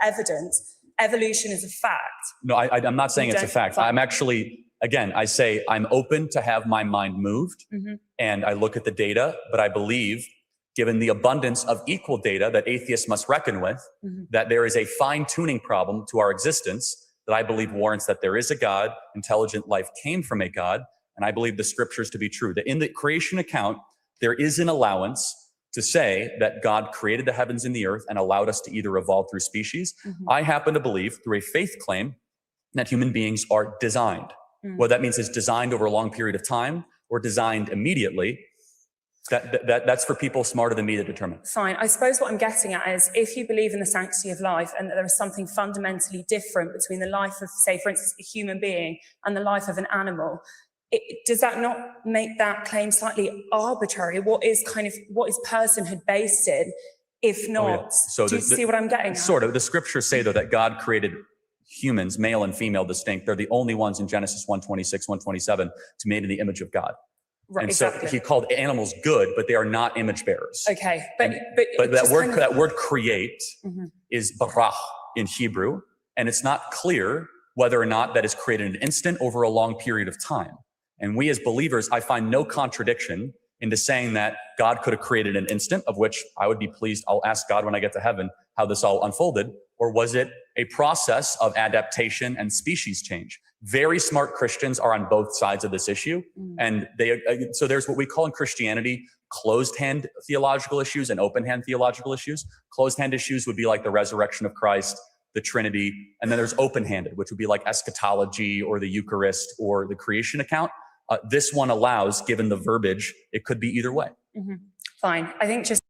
evidence, evolution is a fact. No, I'm not saying You it's a don't- fact. fine. I'm actually, again, I say I'm open to have my mind moved Mhm. and I look at the data, but I believe, given the abundance of equal data that atheists must reckon with, Mhm. that there is a fine-tuning problem to our existence that I believe warrants that there is a God, intelligent life came from a God, and I believe the scriptures to be true. That in the creation account, there is an allowance to say that God created the heavens and the earth and allowed us to either evolve through species. Mhm. I happen to believe, through a faith claim, that human beings are designed. Mm. What that means is designed over a long period of time or designed immediately. That's for people smarter than me to determine. Fine. I suppose what I'm getting at is if you believe in the sanctity of life and that there is something fundamentally different between the life of, say, for instance, a human being and the life of an animal, does that not make that claim slightly arbitrary? What is personhood based in, if not? Oh, yeah. So do you see what I'm getting at? Sort of. The scriptures say, though, that God created humans, male and female distinct. They're the only ones in Genesis 1:26, 1:27 to made in the image of God. Right, and exactly. so he called animals good, but they are not image bearers. Okay, but But just that word create Mhm. is barach in Hebrew, and it's not clear whether or not that is created in an instant over a long period of time. And we as believers, I find no contradiction into saying that God could have created an instant, of which I would be pleased. I'll ask God when I get to heaven how this all unfolded. Or was it a process of adaptation and species change? Very smart Christians are on both sides of this issue. And so there's what we call in Christianity closed hand theological issues and open hand theological issues. Closed hand issues would be like the resurrection of Christ, the Trinity. And then there's open handed, which would be like eschatology or the Eucharist or the creation account. This one allows, given the verbiage, it could be either way. Mhm. Fine. I think just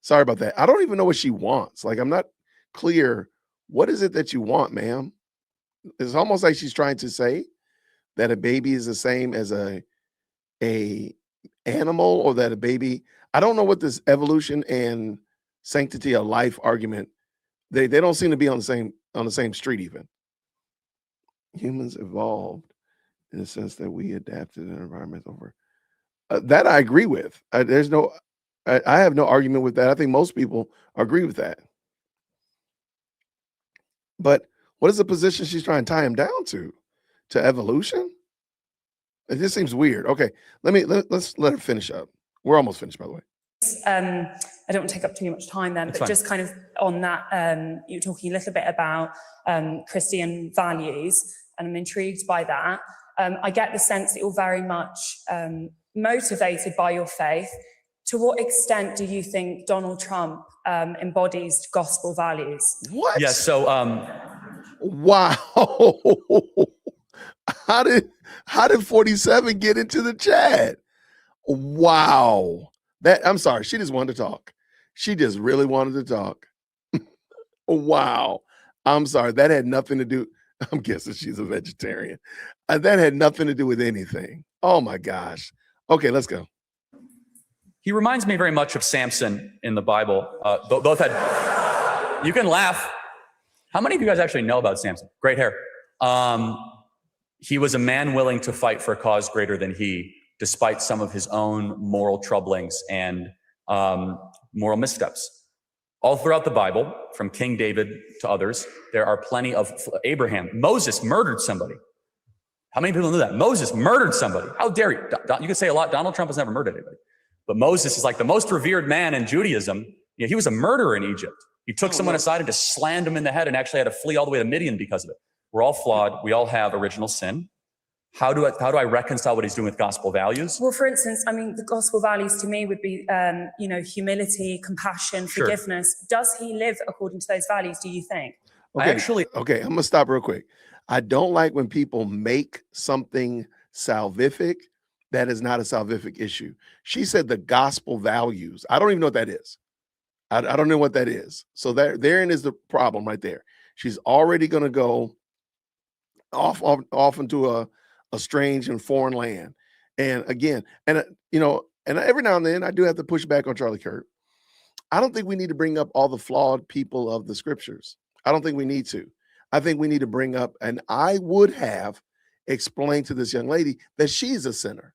Sorry about that. I don't even know what she wants. Like, I'm not clear. What is it that you want, ma'am? It's almost like she's trying to say that a baby is the same as a animal, or that a baby. I don't know what this evolution and sanctity of life argument. They don't seem to be on the same street even. Humans evolved in the sense that we adapted an environment over. That I agree with. I have no argument with that. I think most people agree with that. But what is the position she's trying to tie him down to? To evolution? It just seems weird. Okay, let's let her finish up. We're almost finished, by the way. I don't want to take up too much time then, That's but fine. just kind of on that, you were talking a little bit about Christian values, and I'm intrigued by that. I get the sense that you're very much motivated by your faith. To what extent do you think Donald Trump embodies gospel values? What? Yeah, so Wow. How did 47 get into the chat? Wow. I'm sorry, she just wanted to talk. She just really wanted to talk. Wow. I'm sorry. That had nothing to do. I'm guessing she's a vegetarian. That had nothing to do with anything. Oh my gosh. Okay, let's go. He reminds me very much of Samson in the Bible. Both had, you can laugh. How many of you guys actually know about Samson? Great hair. He was a man willing to fight for a cause greater than he, despite some of his own moral troublings and moral missteps. All throughout the Bible, from King David to others, there are plenty of Abraham. Moses murdered somebody. How many people know that? Moses murdered somebody. How dare you? You could say a lot. Donald Trump has never murdered anybody. But Moses is like the most revered man in Judaism. You know, he was a murderer in Egypt. He took someone aside and just slammed him in the head and actually had to flee all the way to Midian because of it. We're all flawed. We all have original sin. How do I reconcile what he's doing with gospel values? Well, for instance, I mean, the gospel values to me would be, humility, compassion, forgiveness. Does he live according to those values, do you think? Okay, okay, I'm gonna stop real quick. I don't like when people make something salvific that is not a salvific issue. She said the gospel values. I don't even know what that is. I don't know what that is. So therein is the problem right there. She's already gonna go off into a strange and foreign land. And again, and every now and then I do have to push back on Charlie Kirk. I don't think we need to bring up all the flawed people of the scriptures. I don't think we need to. I think we need to bring up, and I would have explained to this young lady that she's a sinner,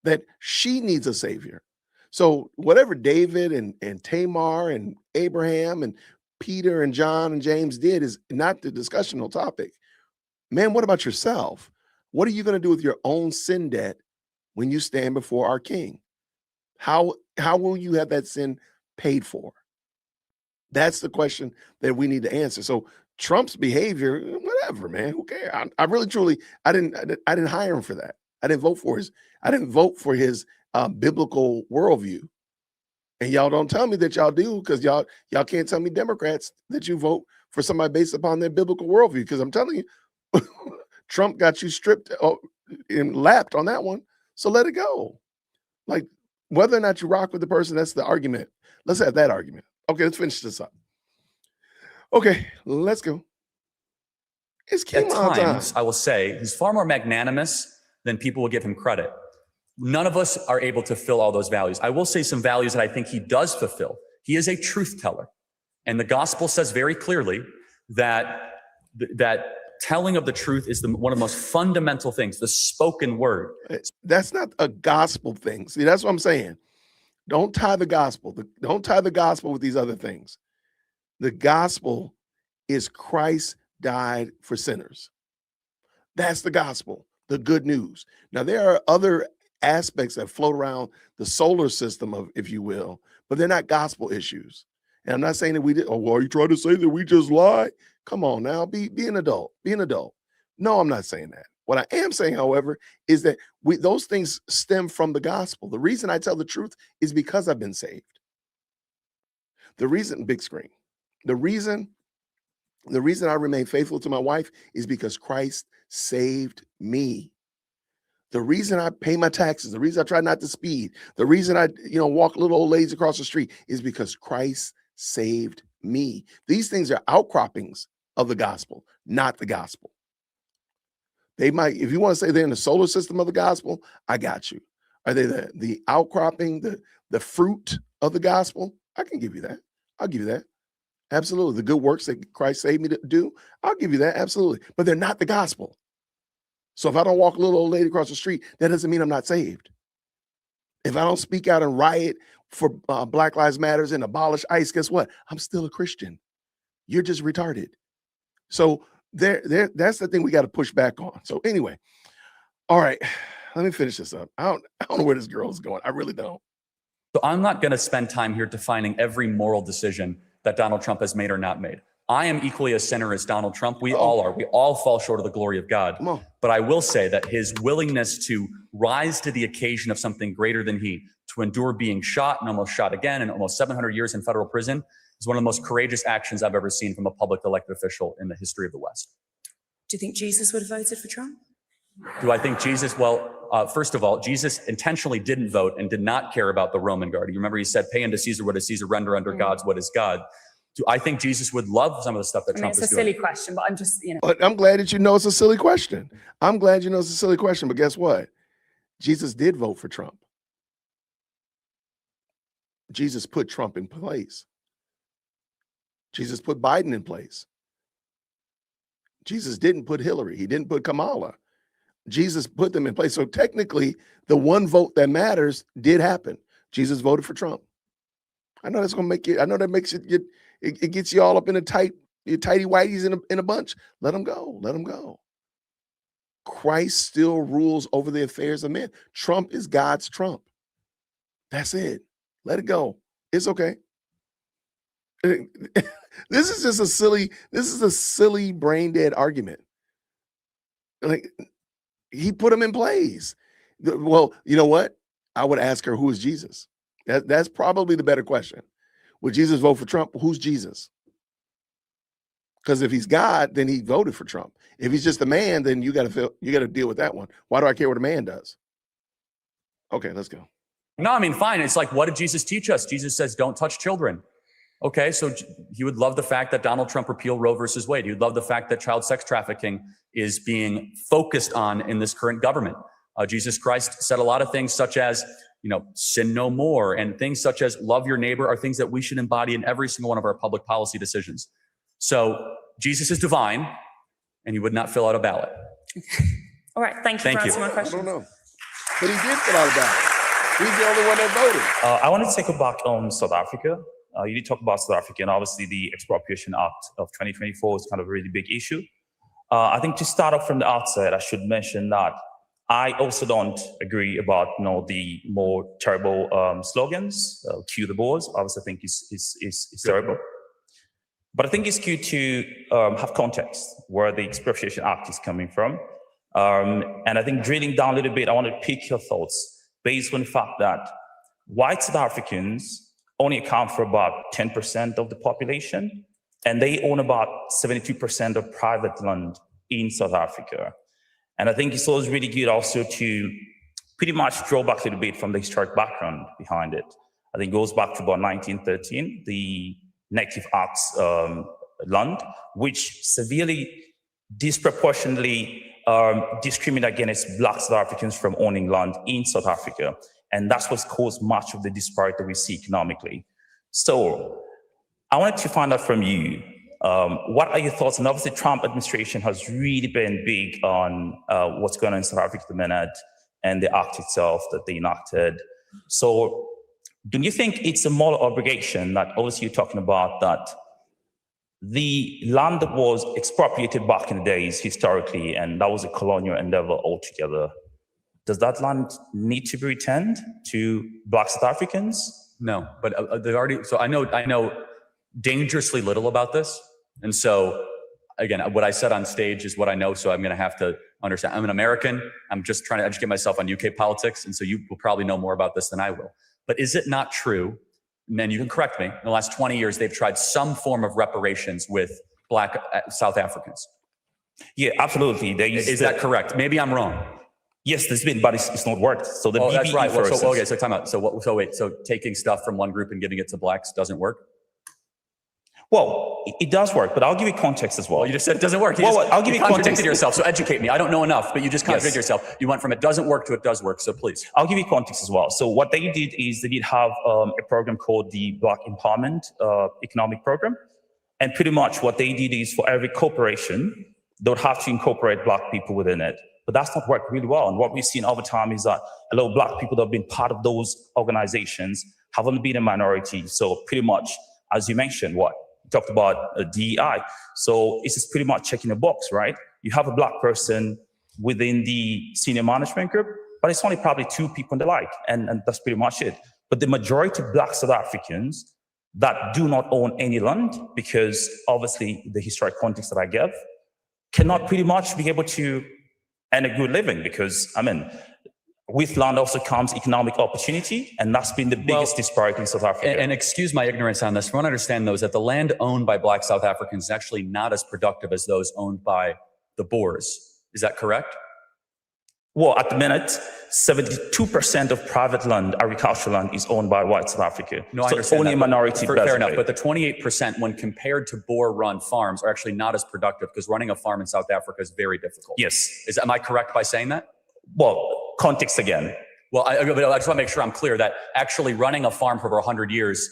that she needs a savior. So whatever David and Tamar and Abraham and Peter and John and James did is not the discussional topic. Man, what about yourself? What are you going to do with your own sin debt when you stand before our King? How will you have that sin paid for? That's the question that we need to answer. So Trump's behavior, whatever, man, who cares? I really, truly, I didn't hire him for that. I didn't vote for his biblical worldview. And y'all don't tell me that y'all do, because y'all can't tell me, Democrats, that you vote for somebody based upon their biblical worldview. Because I'm telling you, Trump got you stripped and lapped on that one. So let it go. Like, whether or not you rock with the person, that's the argument. Let's have that argument. Okay, let's finish this up. Okay, let's go. It's At times, I will say, he's far more magnanimous than people will give him credit. None of us are able to fill all those values. I will say some values that I think he does fulfill. He is a truth teller. And the gospel says very clearly that telling of the truth is one of the most fundamental things, the spoken word. That's not a gospel thing. See, that's what I'm saying. Don't tie the gospel. Don't tie the gospel with these other things. The gospel is Christ died for sinners. That's the gospel, the good news. Now, there are other aspects that float around the solar system, of, if you will, but they're not gospel issues. And I'm not saying that we did. Oh, well, are you trying to say that we just lie? Come on now, be an adult. Be an adult. No, I'm not saying that. What I am saying, however, is that those things stem from the gospel. The reason I tell the truth is because I've been saved. The reason, big screen. The reason I remain faithful to my wife is because Christ saved me. The reason I pay my taxes, the reason I try not to speed, the reason I, walk little old ladies across the street is because Christ saved me. These things are outcroppings of the gospel, not the gospel. They might, if you want to say they're in the solar system of the gospel, I got you. Are they the outcropping, the fruit of the gospel? I can give you that. I'll give you that. Absolutely. The good works that Christ saved me to do, I'll give you that. Absolutely. But they're not the gospel. So if I don't walk a little old lady across the street, that doesn't mean I'm not saved. If I don't speak out and riot for Black Lives Matters and abolish ICE, guess what? I'm still a Christian. You're just retarded. So that's the thing we got to push back on. So anyway, all right, let me finish this up. I don't know where this girl is going. I really don't. So I'm not going to spend time here defining every moral decision that Donald Trump has made or not made. I am equally a sinner as Donald Trump. We all are. We all fall short of the glory of God. But I will say that his willingness to rise to the occasion of something greater than he, to endure being shot and almost shot again and almost 700 years in federal prison, is one of the most courageous actions I've ever seen from a public elected official in the history of the West. Do you think Jesus would have voted for Trump? Do I think Jesus? Well, first of all, Jesus intentionally didn't vote and did not care about the Roman guard. You remember he said, pay unto Caesar what is Caesar, render unto God's what is God. Do I think Jesus would love some of the stuff that Trump is doing? It's a silly question, but I'm just, But I'm glad that you know it's a silly question. I'm glad you know it's a silly question, but guess what? Jesus did vote for Trump. Jesus put Trump in place. Jesus put Biden in place. Jesus didn't put Hillary. He didn't put Kamala. Jesus put them in place. So technically, the one vote that matters did happen. Jesus voted for Trump. I know that's going to make you, I know that makes it gets you all up in a tighty whities in a bunch. Let them go. Let them go. Christ still rules over the affairs of men. Trump is God's Trump. That's it. Let it go. It's okay. This is just a silly brain dead argument. Like, he put him in place. Well, you know what? I would ask her, who is Jesus? That's probably the better question. Would Jesus vote for Trump? Who's Jesus? Because if he's God, then he voted for Trump. If he's just a man, then you got to deal with that one. Why do I care what a man does? Okay, let's go. No, I mean, fine. It's like, what did Jesus teach us? Jesus says, don't touch children. Okay, so he would love the fact that Donald Trump repealed Roe versus Wade. He would love the fact that child sex trafficking is being focused on in this current government. Jesus Christ said a lot of things such as, sin no more, and things such as love your neighbor are things that we should embody in every single one of our public policy decisions. So Jesus is divine, and he would not fill out a ballot. All right, thank you for answering my question. I don't know. But he did fill out a ballot. He's the only one that voted. I wanted to take it back on South Africa. You did talk about South Africa, and obviously the Expropriation Act of 2024 is kind of a really big issue. I think to start off from the outset, I should mention that I also don't agree about the more terrible slogans, cue the boards. Obviously, I think is terrible. But I think it's good to have context where the Expropriation Act is coming from. And I think drilling down a little bit, I want to pick your thoughts based on the fact that white South Africans only account for about 10% of the population, and they own about 72% of private land in South Africa. And I think it's always really good also to pretty much draw back a little bit from the historic background behind it. I think it goes back to about 1913, the Native Acts land, which severely, disproportionately discriminate against Black South Africans from owning land in South Africa. And that's what's caused much of the disparity we see economically. So I wanted to find out from you, what are your thoughts? And obviously, Trump administration has really been big on what's going on in South Africa at the minute and the act itself that they enacted. So do you think it's a moral obligation that obviously you're talking about that the land that was expropriated back in the days historically, and that was a colonial endeavor altogether, does that land need to be returned to Black South Africans? No, but they've already, so I know dangerously little about this. And so again, what I said on stage is what I know. So I'm going to have to understand. I'm an American. I'm just trying to educate myself on UK politics. And so you will probably know more about this than I will. But is it not true, and you can correct me, in the last 20 years, they've tried some form of reparations with Black South Africans? Yeah, absolutely. Is that correct? Maybe I'm wrong. Yes, there's been, but it's not worked. So the BBE, that's right. for instance, Okay, so time out. So taking stuff from one group and giving it to Blacks doesn't work? Well, it does work, but I'll give you context as well. You just said it doesn't work. I'll give you context. Yourself, so educate me. I don't know enough, but you just contradicted yourself. You went from it doesn't work to it does work, so please. I'll give you context as well. So what they did is they did have a program called the Black Empowerment Economic Program. And pretty much what they did is for every corporation, they would have to incorporate Black people within it. But that's not worked really well. And what we've seen over time is that a lot of Black people that have been part of those organizations have only been a minority. So pretty much, as you mentioned, you talked about DEI. So it's just pretty much checking a box, right? You have a Black person within the senior management group, but it's only probably 2 people and the like, and that's pretty much it. But the majority of Black South Africans that do not own any land, because obviously the historic context that I gave, cannot pretty much be able to earn a good living, because, I mean, with land also comes economic opportunity, and that's been the biggest disparity in South Africa. And excuse my ignorance on this, from what I understand, though, is that the land owned by Black South Africans is actually not as productive as those owned by the Boers. Is that correct? Well, at the minute, 72% of private land, agricultural land, is owned by white South Africa. No, I so understand only that, a minority. Fair enough, but the 28%, when compared to Boer-run farms, are actually not as productive, because running a farm in South Africa is very difficult. Yes. Am I correct by saying that? Well, context again. Well, I just want to make sure I'm clear that actually running a farm for over 100 years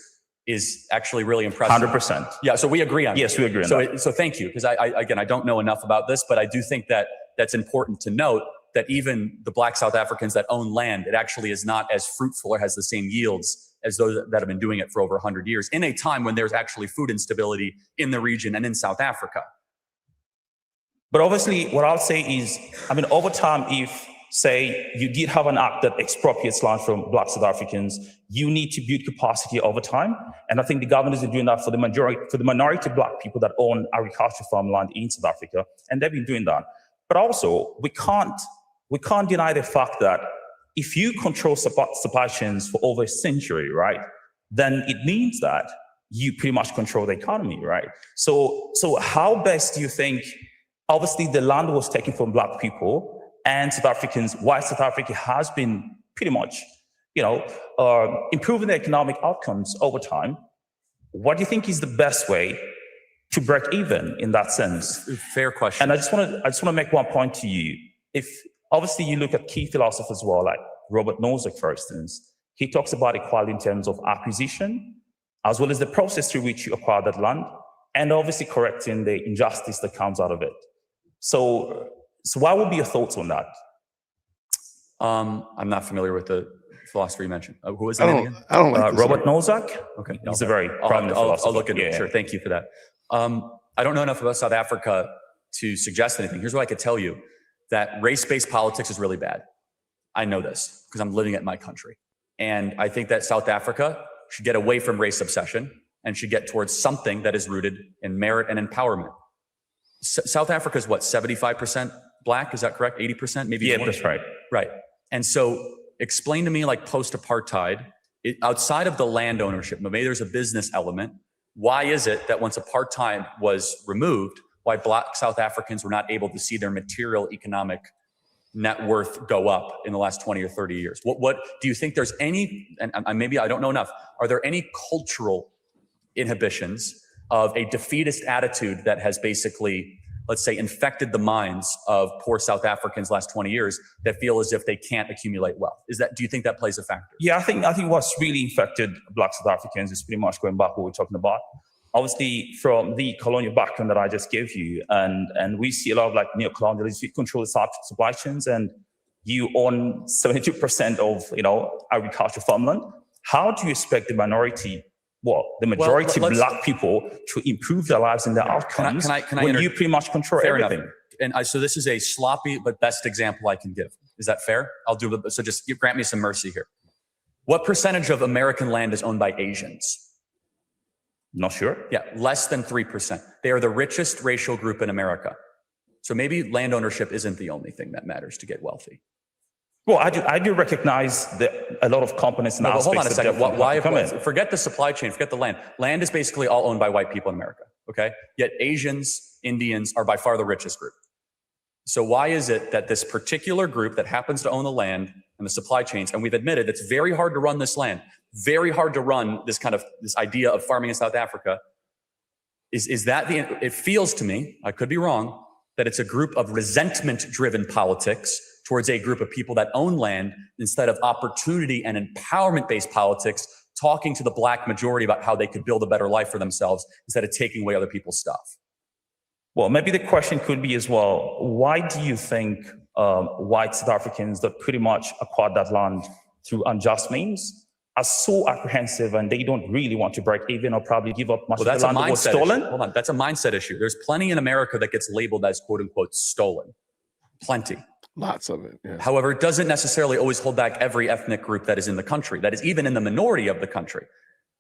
is actually really impressive. 100%. Yeah, so we agree on Yes, we agree on that. So thank you, because I don't know enough about this, but I do think that that's important to note, that even the Black South Africans that own land, it actually is not as fruitful or has the same yields as those that have been doing it for over 100 years, in a time when there's actually food instability in the region and in South Africa. But obviously, what I'll say is, I mean, over time, if, say, you did have an act that expropriates land from Black South Africans, you need to build capacity over time. And I think the government is doing that for the minority Black people that own agricultural farmland in South Africa, and they've been doing that. But also, we can't deny the fact that if you control supply chains for over a century, right, then it means that you pretty much control the economy, right? So how best do you think, obviously the land was taken from Black people and South Africans, while South Africa has been pretty much, improving the economic outcomes over time, what do you think is the best way to break even in that sense? Fair question. And I just want to make one point to you. If obviously you look at key philosophers as well, like Robert Nozick, for instance, he talks about equality in terms of acquisition, as well as the process through which you acquire that land, and obviously correcting the injustice that comes out of it. So what would be your thoughts on that? I'm not familiar with the philosopher you mentioned. Who was the name again? I don't like Robert Nozick. Okay. He's a very prominent philosopher. I'll look into it. Sure. Thank you for that. I don't know enough about South Africa to suggest anything. Here's what I could tell you, that race-based politics is really bad. I know this because I'm living it in my country. And I think that South Africa should get away from race obsession and should get towards something that is rooted in merit and empowerment. South Africa is what, 75% Black? Is that correct? 80%? Maybe Yeah, more? that's right. Right. And so explain to me, like post-apartheid, outside of the land ownership, maybe there's a business element. Why is it that once apartheid was removed, why Black South Africans were not able to see their material economic net worth go up in the last 20 or 30 years? What do you think there's any, and maybe I don't know enough, are there any cultural inhibitions of a defeatist attitude that has basically, let's say, infected the minds of poor South Africans last 20 years that feel as if they can't accumulate wealth? Do you think that plays a factor? Yeah, I think what's really infected Black South Africans is pretty much going back what we're talking about. Obviously, from the colonial background that I just gave you, and we see a lot of like neocolonialism, you control the supply chains, and you own 72% of agricultural farmland. How do you expect the majority Black people to improve their lives and their outcomes when you pretty much control everything? Enough. And so this is a sloppy but best example I can give. Is that fair? I'll do it. So just grant me some mercy here. What percentage of American land is owned by Asians? Not sure. Yeah, less than 3%. They are the richest racial group in America. So maybe land ownership isn't the only thing that matters to get wealthy. Well, I do recognize that a lot of components and aspects. Hold on a second. Forget the supply chain, forget the land. Land is basically all owned by white people in America, okay? Yet Asians, Indians are by far the richest group. So why is it that this particular group that happens to own the land and the supply chains, and we've admitted it's very hard to run this land, very hard to run this idea of farming in South Africa, it feels to me, I could be wrong, that it's a group of resentment-driven politics towards a group of people that own land instead of opportunity and empowerment-based politics, talking to the Black majority about how they could build a better life for themselves instead of taking away other people's stuff. Well, maybe the question could be as well, why do you think white South Africans that pretty much acquired that land through unjust means are so apprehensive and they don't really want to break even or probably give up much of the land that was stolen? Hold on, that's a mindset issue. There's plenty in America that gets labeled as quote unquote stolen. Plenty. Lots of it. Yeah. However, it doesn't necessarily always hold back every ethnic group that is in the country, that is even in the minority of the country.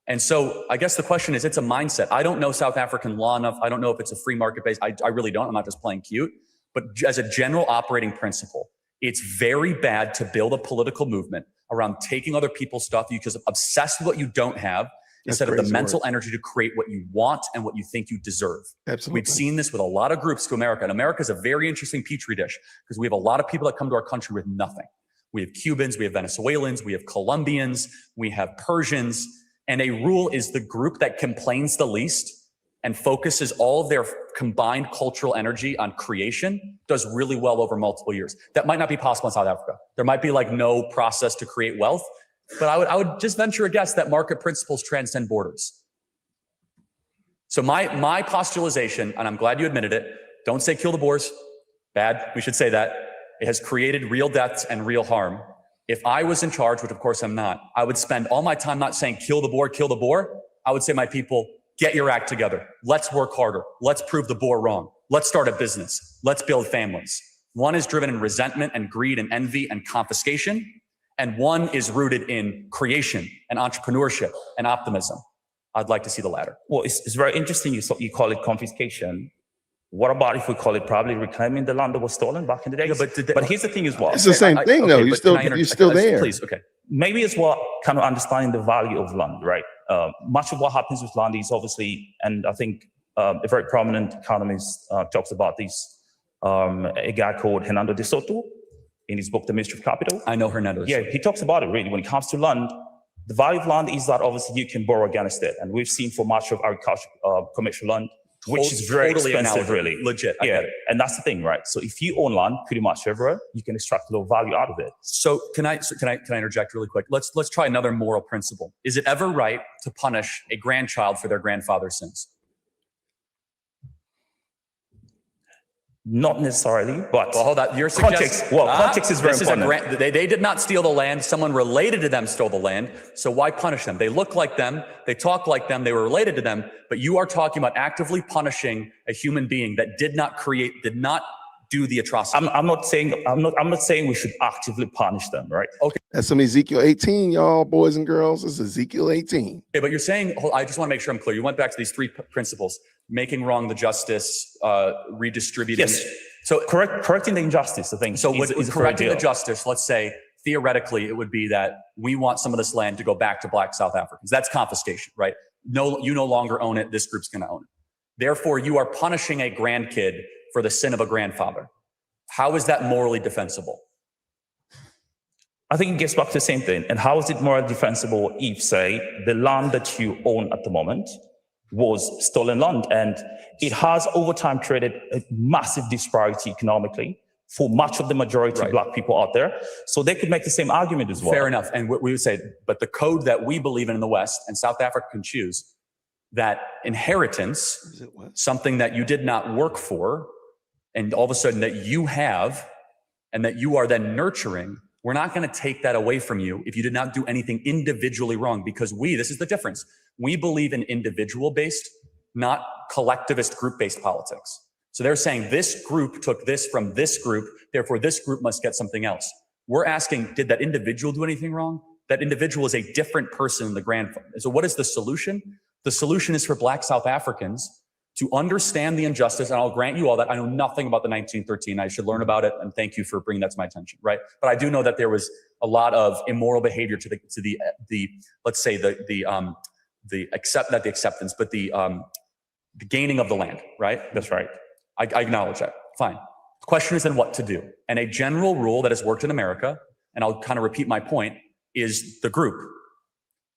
And so I guess the question is, it's a mindset. I don't know South African law enough. I don't know if it's a free market based. I really don't. I'm not just playing cute. But as a general operating principle, it's very bad to build a political movement around taking other people's stuff. You just obsessed with what you don't have instead of the mental energy to create what you want and what you think you deserve. Absolutely. We've seen this with a lot of groups to America. And America is a very interesting petri dish because we have a lot of people that come to our country with nothing. We have Cubans, we have Venezuelans, we have Colombians, we have Persians. And a rule is the group that complains the least and focuses all of their combined cultural energy on creation does really well over multiple years. That might not be possible in South Africa. There might be like no process to create wealth, but I would just venture a guess that market principles transcend borders. So my postulation, and I'm glad you admitted it, don't say kill the boars, bad, we should say that. It has created real deaths and real harm. If I was in charge, which of course I'm not, I would spend all my time not saying kill the boar. I would say, my people, get your act together. Let's work harder. Let's prove the boar wrong. Let's start a business. Let's build families. One is driven in resentment and greed and envy and confiscation, and one is rooted in creation and entrepreneurship and optimism. I'd like to see the latter. Well, it's very interesting you call it confiscation. What about if we call it probably reclaiming the land that was stolen back in the day? Yeah, but here's the thing as well. It's the same thing, though. You're still there. Please, okay. Maybe it's what kind of understanding the value of land, right? Much of what happens with land is obviously, and I think a very prominent economist talks about this, a guy called Hernando de Soto in his book, The Mystery of Capital. I know Hernando. Yeah, he talks about it really. When it comes to land, the value of land is that obviously you can borrow against it. And we've seen for much of agriculture, commercial land, which is very expensive, really. Legit. Yeah, and that's the thing, right? So if you own land pretty much everywhere, you can extract a little value out of it. So can I interject really quick? Let's try another moral principle. Is it ever right to punish a grandchild for their grandfather's sins? Not necessarily, but well, hold on. Your context. Well, context is very important. They did not steal the land. Someone related to them stole the land. So why punish them? They look like them. They talk like them. They were related to them. But you are talking about actively punishing a human being that did not do the atrocity. I'm not saying we should actively punish them, right? Okay. That's some Ezekiel 18, y'all, boys and girls. This is Ezekiel 18. Okay, but you're saying, I just want to make sure I'm clear. You went back to these three principles: making wrong the justice, redistributing. Yes. So correcting the injustice, I think. So with correcting the justice, let's say theoretically it would be that we want some of this land to go back to Black South Africans. That's confiscation, right? No, you no longer own it. This group's going to own it. Therefore, you are punishing a grandkid for the sin of a grandfather. How is that morally defensible? I think it gets back to the same thing. And how is it morally defensible if, say, the land that you own at the moment was stolen land, and it has over time created a massive disparity economically for much of the majority of Black people out there. So they could make the same argument as well. Fair enough. And we would say, but the code that we believe in the West, and South Africa can choose, that inheritance, something that you did not work for, and all of a sudden that you have, and that you are then nurturing, we're not going to take that away from you if you did not do anything individually wrong, because this is the difference. We believe in individual-based, not collectivist group-based politics. So they're saying this group took this from this group, therefore this group must get something else. We're asking, did that individual do anything wrong? That individual is a different person than the grandfather. So what is the solution? The solution is for Black South Africans to understand the injustice, and I'll grant you all that I know nothing about the 1913. I should learn about it, and thank you for bringing that to my attention, right? But I do know that there was a lot of immoral behavior to the let's say the gaining of the land, right? That's right. I acknowledge that. Fine. The question is then what to do. And a general rule that has worked in America, and I'll kind of repeat my point, is the group,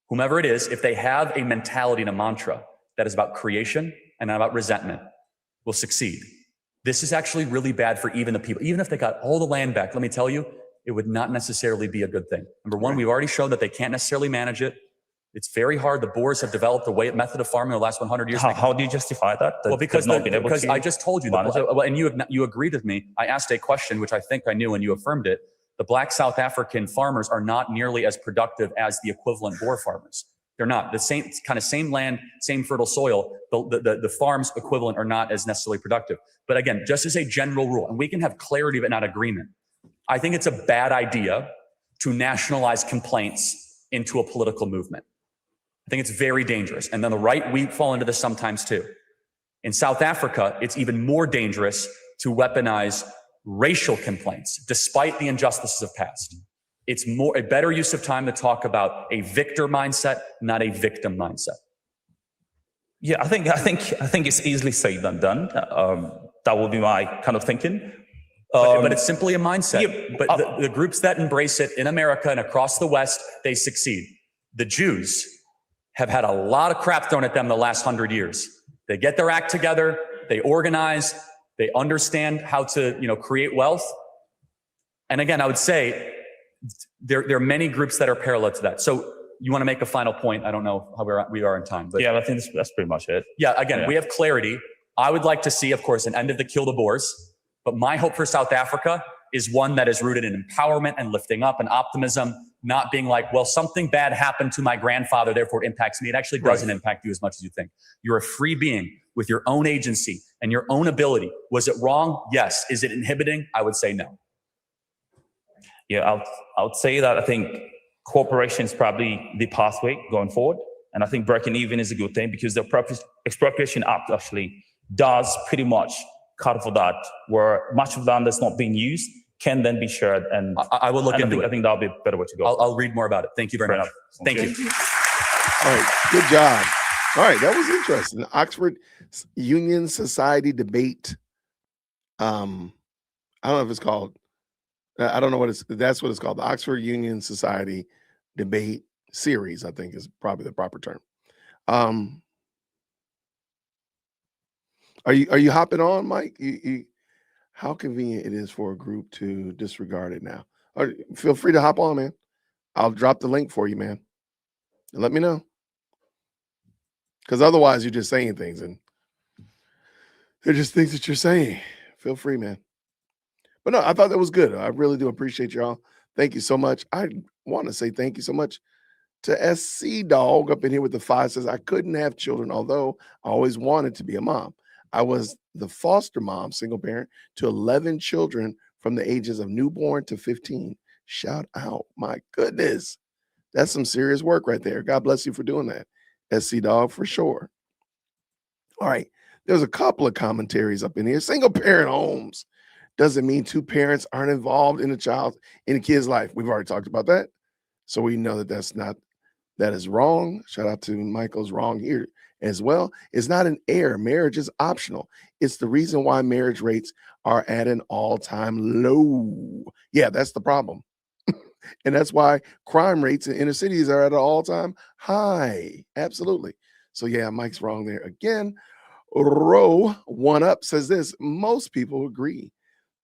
whomever it is, if they have a mentality and a mantra that is about creation and not about resentment, will succeed. This is actually really bad for even the people. Even if they got all the land back, let me tell you, it would not necessarily be a good thing. Number one, we've already shown that they can't necessarily manage it. It's very hard. The Boers have developed a method of farming in the last 100 years. How do you justify that? Well, because I just told you, and you agreed with me. I asked a question, which I think I knew, and you affirmed it. The Black South African farmers are not nearly as productive as the equivalent Boer farmers. They're not. The same land, same fertile soil, the farms equivalent are not as necessarily productive. But again, just as a general rule, and we can have clarity but not agreement, I think it's a bad idea to nationalize complaints into a political movement. I think it's very dangerous. And then the right, we fall into this sometimes too. In South Africa, it's even more dangerous to weaponize racial complaints, despite the injustices of past. It's a better use of time to talk about a victor mindset, not a victim mindset. Yeah, I think it's easily said than done. That would be my kind of thinking. But it's simply a mindset. Yeah, but the groups that embrace it in America and across the West, they succeed. The Jews have had a lot of crap thrown at them the last 100 years. They get their act together, they organize, they understand how to, create wealth. And again, I would say there are many groups that are parallel to that. So you want to make a final point? I don't know how we are in time. But yeah, I think that's pretty much it. Yeah, again, we have clarity. I would like to see, of course, an end of the kill the Boers. But my hope for South Africa is one that is rooted in empowerment and lifting up and optimism, not being like, well, something bad happened to my grandfather, therefore it impacts me. It actually doesn't impact you as much as you think. You're a free being with your own agency and your own ability. Was it wrong? Yes. Is it inhibiting? I would say no. Yeah, I would say that I think cooperation is probably the pathway going forward. And I think breaking even is a good thing because the Expropriation Act actually does pretty much cut for that, where much of land that's not being used can then be shared. And I will look into it. I think that'll be a better way to go. I'll read more about it. Thank you very much. Thank you. All right, good job. All right, that was interesting. Oxford Union Society debate. I don't know if it's called. I don't know what that's what it's called. The Oxford Union Society debate series, I think, is probably the proper term. Are you hopping on, Mike? How convenient it is for a group to disregard it now. Feel free to hop on, man. I'll drop the link for you, man. And let me know. Because otherwise you're just saying things and they're just things that you're saying. Feel free, man. But no, I thought that was good. I really do appreciate y'all. Thank you so much. I want to say thank you so much to SC Dog up in here with the 5 says, I couldn't have children, although I always wanted to be a mom. I was the foster mom, single parent, to 11 children from the ages of newborn to 15. Shout out. My goodness. That's some serious work right there. God bless you for doing that. SC Dog for sure. All right. There's a couple of commentaries up in here. Single parent homes doesn't mean two parents aren't involved in a kid's life. We've already talked about that. So we know that is wrong. Shout out to Michael's wrong here as well. It's not an error. Marriage is optional. It's the reason why marriage rates are at an all-time low. Yeah, that's the problem. And that's why crime rates in inner cities are at an all-time high. Absolutely. So yeah, Mike's wrong there again. Row One Up says this: most people agree,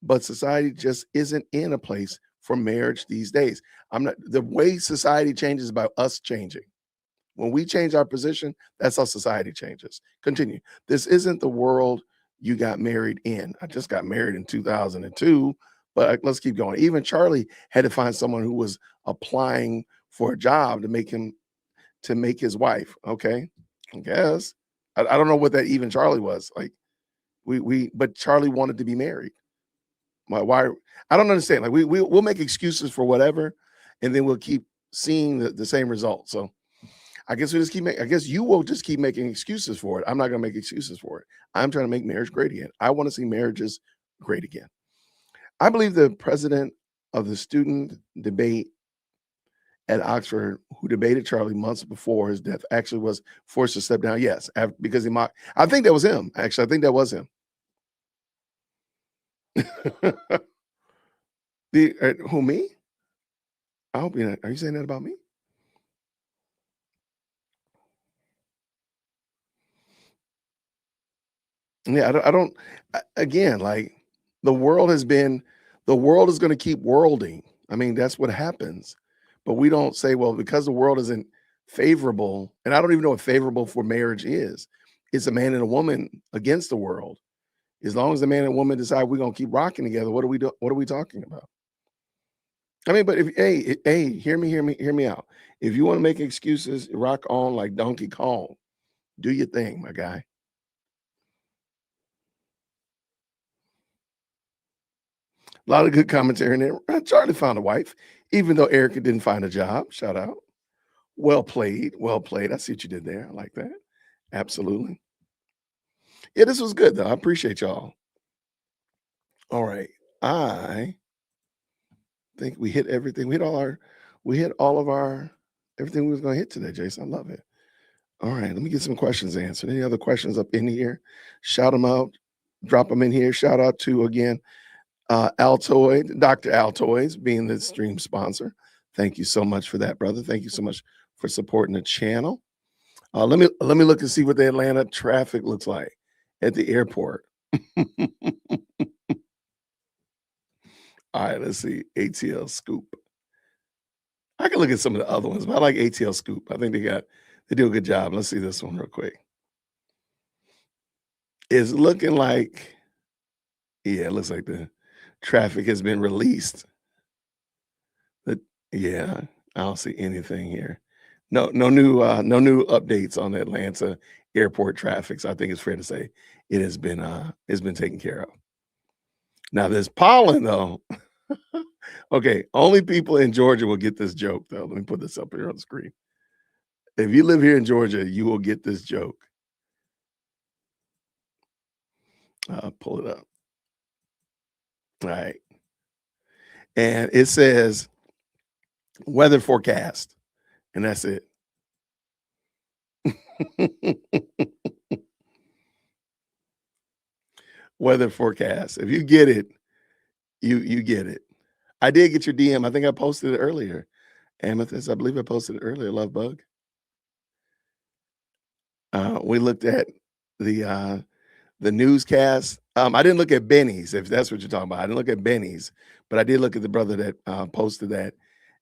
but society just isn't in a place for marriage these days. The way society changes is by us changing. When we change our position, that's how society changes. Continue. This isn't the world you got married in. I just got married in 2002, but let's keep going. Even Charlie had to find someone who was applying for a job to make his wife. Okay, I guess. I don't know what that even Charlie was like. But Charlie wanted to be married. Why? I don't understand. Like we'll make excuses for whatever, and then we'll keep seeing the same result. So I guess you will just keep making excuses for it. I'm not going to make excuses for it. I'm trying to make marriage great again. I want to see marriages great again. I believe the president of the student debate at Oxford, who debated Charlie months before his death, actually was forced to step down. Yes, because he mocked. I think that was him. Actually, I think that was him. Who, me? I hope you're not. Are you saying that about me? Yeah, I don't. Again, like the world is going to keep worlding. I mean, that's what happens. But we don't say, well, because the world isn't favorable, and I don't even know what favorable for marriage is. It's a man and a woman against the world. As long as the man and woman decide we're gonna keep rocking together, what are we talking about? I mean, but hear me out. If you want to make excuses, rock on like Donkey Kong. Do your thing, my guy. A lot of good commentary in there. Charlie found a wife, even though Erica didn't find a job. Shout out. Well played. Well played. I see what you did there. I like that. Absolutely. Yeah, this was good, though. I appreciate y'all. All right. I think we hit everything. We hit all of our everything we was going to hit today, Jason. I love it. All right. Let me get some questions answered. Any other questions up in here? Shout them out. Drop them in here. Shout out to, again, Altoid, Dr. Altoids being the stream sponsor. Thank you so much for that, brother. Thank you so much for supporting the channel. Let me look and see what the Atlanta traffic looks like at the airport. All right, let's see. ATL Scoop. I can look at some of the other ones, but I like ATL Scoop. I think they do a good job. Let's see this one real quick. It's looking like, yeah, it looks like the traffic has been released. But yeah, I don't see anything here. No new updates on the Atlanta airport traffic. So I think it's fair to say it's been taken care of. Now there's pollen though. Okay, only people in Georgia will get this joke though. Let me put this up here on the screen. If you live here in Georgia, you will get this joke. Pull it up. All right. And it says weather forecast, and that's it. Weather forecast. If you get it, you get it. I did get your DM. I think I posted it earlier. Amethyst, I believe I posted it earlier. Love Bug. We looked at the newscast. I didn't look at Benny's, if that's what you're talking about. I didn't look at Benny's, but I did look at the brother that posted that,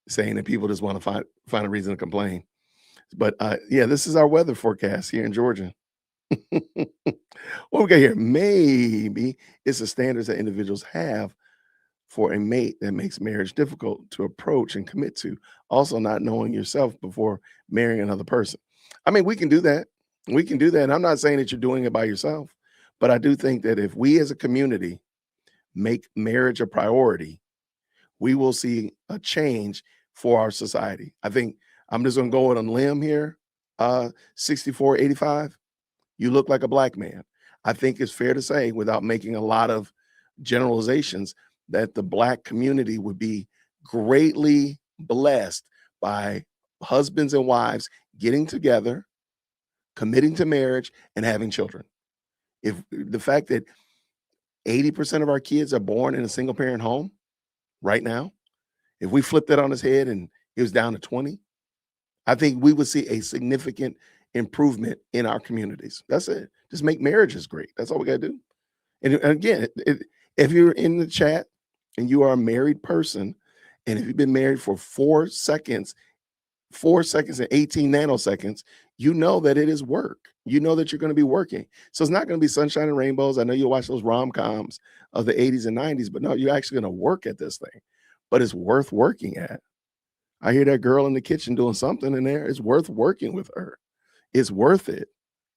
saying that people just want to find a reason to complain. But yeah, this is our weather forecast here in Georgia. What we got here? Maybe it's the standards that individuals have for a mate that makes marriage difficult to approach and commit to. Also, not knowing yourself before marrying another person. I mean, we can do that. We can do that. And I'm not saying that you're doing it by yourself, but I do think that if we as a community make marriage a priority, we will see a change for our society. I think I'm just going to go on a limb here. 6485, you look like a black man. I think it's fair to say, without making a lot of generalizations, that the black community would be greatly blessed by husbands and wives getting together, committing to marriage, and having children. If the fact that 80% of our kids are born in a single parent home right now, if we flip that on his head and it was down to 20, I think we would see a significant improvement in our communities. That's it. Just make marriages great. That's all we got to do. And again, if you're in the chat and you are a married person, and if you've been married for 4 seconds and 18 nanoseconds, you know that it is work. You know that you're going to be working. So it's not going to be sunshine and rainbows. I know you'll watch those rom-coms of the 80s and 90s, but no, you're actually going to work at this thing. But it's worth working at. I hear that girl in the kitchen doing something in there. It's worth working with her. It's worth it.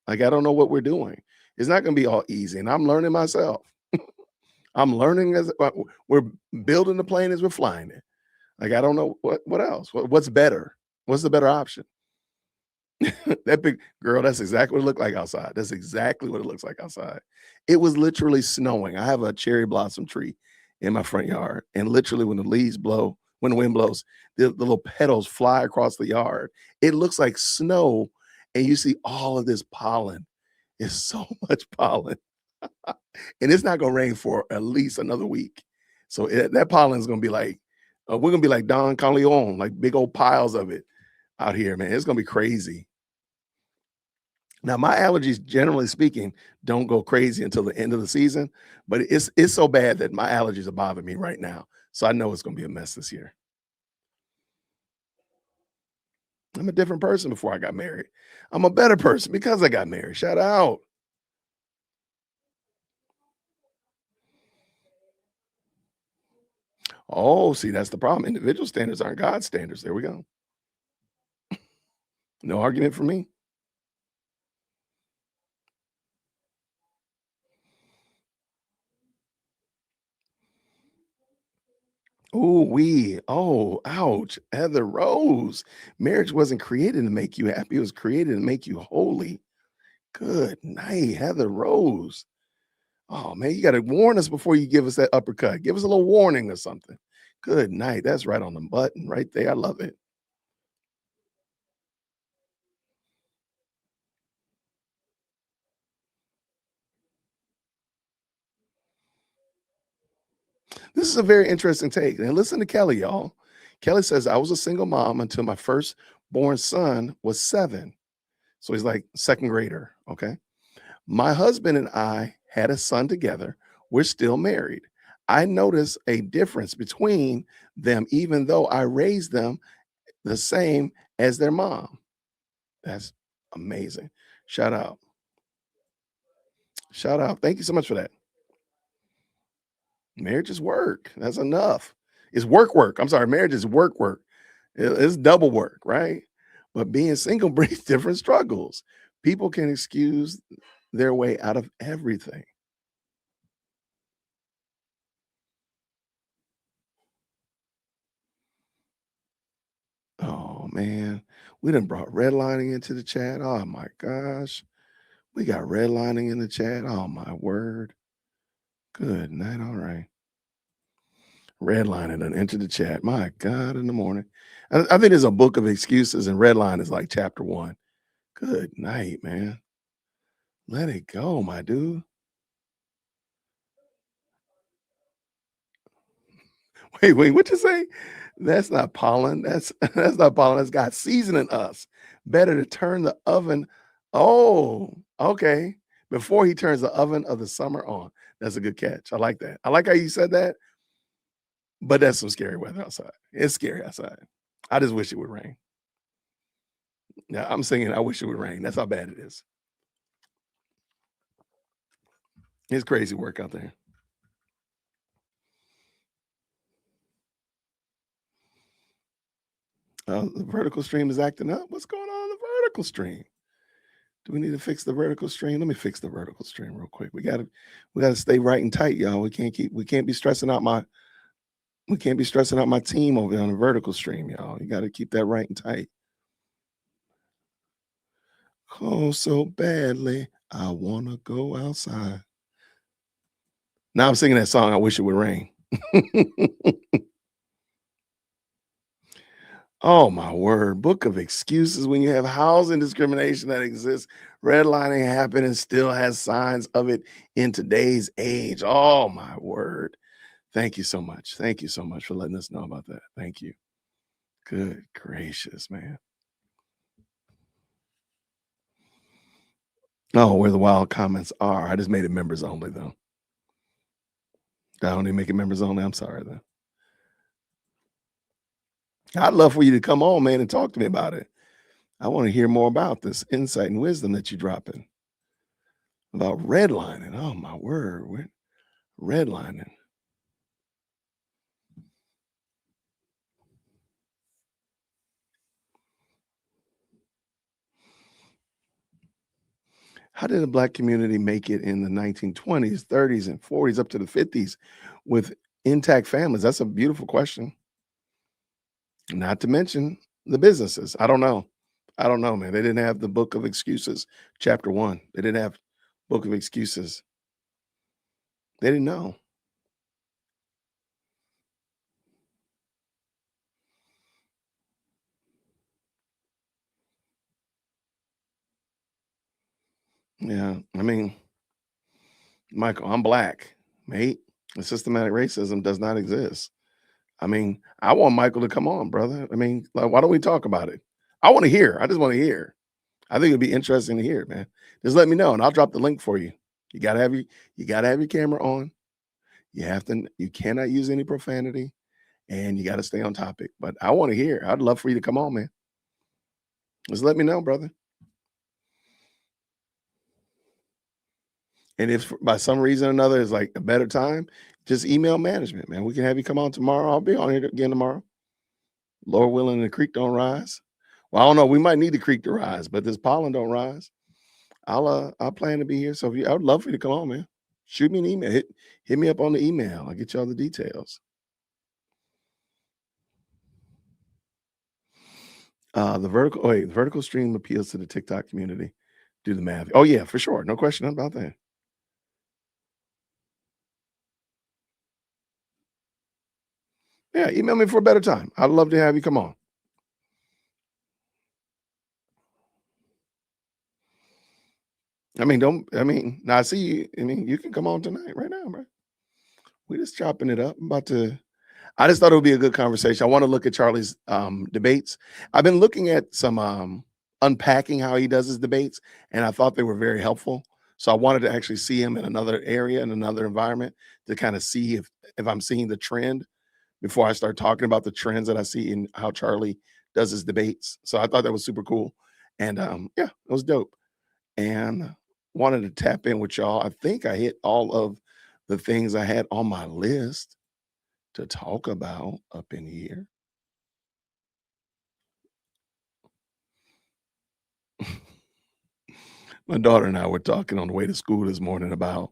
Like, I don't know what we're doing. It's not going to be all easy. And I'm learning myself. I'm learning as we're building the plane as we're flying it. Like, I don't know what else. What's better? What's the better option? That big girl, that's exactly what it looked like outside. That's exactly what it looks like outside. It was literally snowing. I have a cherry blossom tree in my front yard. And literally when the leaves blow, when the wind blows, the little petals fly across the yard. It looks like snow. And you see all of this pollen. It's so much pollen. And it's not going to rain for at least another week. So that pollen is going to be like, we're going to be like Don Corleone, like big old piles of it out here, man. It's going to be crazy. Now, my allergies, generally speaking, don't go crazy until the end of the season. But it's so bad that my allergies are bothering me right now. So I know it's going to be a mess this year. I'm a different person before I got married. I'm a better person because I got married. Shout out. Oh, see, that's the problem. Individual standards aren't God's standards. There we go. No argument for me. Oh, ouch. Heather Rose. Marriage wasn't created to make you happy. It was created to make you holy. Good night, Heather Rose. Oh, man, you got to warn us before you give us that uppercut. Give us a little warning or something. Good night. That's right on the button right there. I love it. This is a very interesting take. And listen to Kelly, y'all. Kelly says, I was a single mom until my firstborn son was 7. So he's like second grader. Okay. My husband and I had a son together. We're still married. I notice a difference between them, even though I raised them the same as their mom. That's amazing. Shout out. Shout out. Thank you so much for that. Marriage is work. That's enough. It's work. I'm sorry. Marriage is work. It's double work, right? But being single brings different struggles. People can excuse their way out of everything. Oh man, we done brought redlining into the chat. Oh my gosh. We got redlining in the chat. Oh my word. Good night. All right. Redlining done entered the chat. My God, in the morning. I think there's a book of excuses, and redline is like chapter 1. Good night, man. Let it go, my dude. Wait, what you say? That's not pollen. That's not pollen. That's God seasoning us. Better to turn the oven. Oh, okay. Before he turns the oven of the summer on. That's a good catch. I like that. I like how you said that. But that's some scary weather outside. It's scary outside. I just wish it would rain. Yeah, I'm singing, I wish it would rain. That's how bad it is. It's crazy work out there. The vertical stream is acting up. What's going on in the vertical stream? Do we need to fix the vertical stream? Let me fix the vertical stream real quick. We gotta stay right and tight, y'all. We can't be stressing out my team over on the vertical stream, y'all. You gotta keep that right and tight. Oh, so badly, I wanna go outside. Now I'm singing that song, I Wish It Would Rain. Oh my word, book of excuses when you have housing discrimination that exists, redlining happened and still has signs of it in today's age. Oh my word. Thank you so much. Thank you so much for letting us know about that. Thank you. Good gracious, man. Oh, where the wild comments are. I just made it members only though. I don't even make it members only. I'm sorry though. I'd love for you to come on, man, and talk to me about it. I want to hear more about this insight and wisdom that you're dropping about redlining. Oh my word, redlining. How did the Black community make it in the 1920s, 30s, and 40s up to the 50s with intact families? That's a beautiful question. Not to mention the businesses. I don't know. I don't know, man. They didn't have the book of excuses, chapter 1. They didn't have book of excuses. They didn't know. Yeah, I mean, Michael, I'm Black, mate. And systematic racism does not exist. I mean, I want Michael to come on, brother. I mean, like, why don't we talk about it? I want to hear. I just want to hear. I think it'd be interesting to hear, man. Just let me know, and I'll drop the link for you. You gotta have your camera on. You cannot use any profanity, and you got to stay on topic. But I want to hear. I'd love for you to come on, man. Just let me know, brother. And if by some reason or another is like a better time, just email management, man. We can have you come on tomorrow. I'll be on here again tomorrow. Lord willing, the creek don't rise. Well, I don't know. We might need the creek to rise, but this pollen don't rise. I'll plan to be here. So I would love for you to come on, man. Shoot me an email. Hit me up on the email. I'll get you all the details. The vertical stream appeals to the TikTok community. Do the math. Oh yeah, for sure. No question about that. Yeah, email me for a better time. I'd love to have you come on. Now I see you. You can come on tonight, right now, bro. We're just chopping it up. I just thought it would be a good conversation. I want to look at Charlie's debates. I've been looking at some unpacking how he does his debates, and I thought they were very helpful. So I wanted to actually see him in another area, in another environment, to kind of see if I'm seeing the trend before I start talking about the trends that I see in how Charlie does his debates. So I thought that was super cool. And yeah, it was dope. And wanted to tap in with y'all. I think I hit all of the things I had on my list to talk about up in here. My daughter and I were talking on the way to school this morning about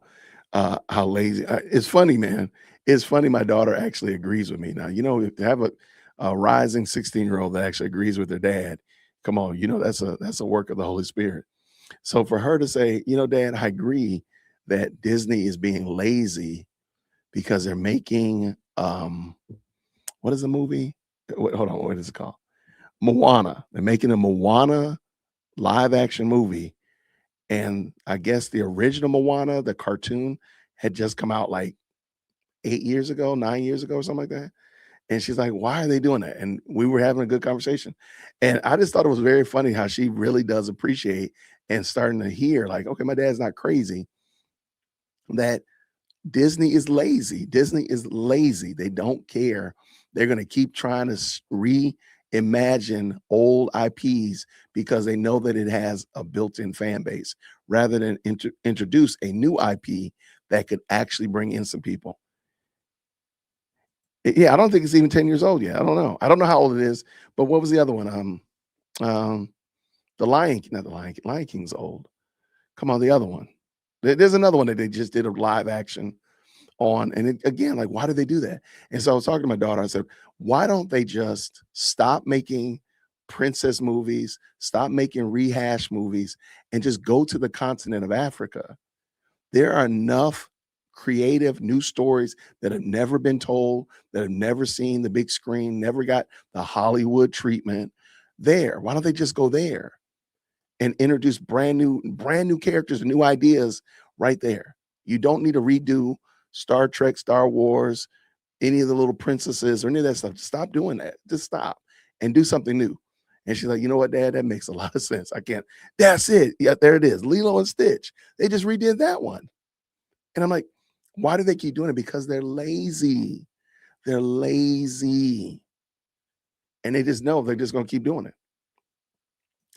how lazy. It's funny, man. It's funny. My daughter actually agrees with me now. You know, if you have a rising 16-year-old that actually agrees with their dad, come on, you know that's a work of the Holy Spirit. So for her to say, you know, Dad, I agree that Disney is being lazy because they're making what is the movie? Wait, hold on, what is it called? Moana. They're making a Moana live action movie. And I guess the original Moana, the cartoon, had just come out like 8 years ago, 9 years ago, or something like that. And she's like, why are they doing that? And we were having a good conversation. And I just thought it was very funny how she really does appreciate and starting to hear, like, okay, my dad's not crazy, that Disney is lazy. Disney is lazy. They don't care. They're going to keep trying to reimagine old IPs because they know that it has a built-in fan base rather than introduce a new IP that could actually bring in some people. Yeah, I don't think it's even 10 years old yet. I don't know. I don't know how old it is, but what was the other one? The Lion King, not the Lion King. Lion King's old. Come on, the other one. There's another one that they just did a live action on. And again, like, why do they do that? And so I was talking to my daughter. I said, why don't they just stop making princess movies, stop making rehash movies, and just go to the continent of Africa? There are enough creative new stories that have never been told, that have never seen the big screen, never got the Hollywood treatment there. Why don't they just go there and introduce brand new characters and new ideas right there? You don't need to redo Star Trek, Star Wars, any of the little princesses or any of that stuff. Stop doing that. Just stop and do something new. And she's like, you know what, Dad, that makes a lot of sense. I can't. That's it. Yeah, there it is. Lilo and Stitch. They just redid that one. And I'm like, why do they keep doing it? Because they're lazy. They're lazy. And they just know they're just going to keep doing it.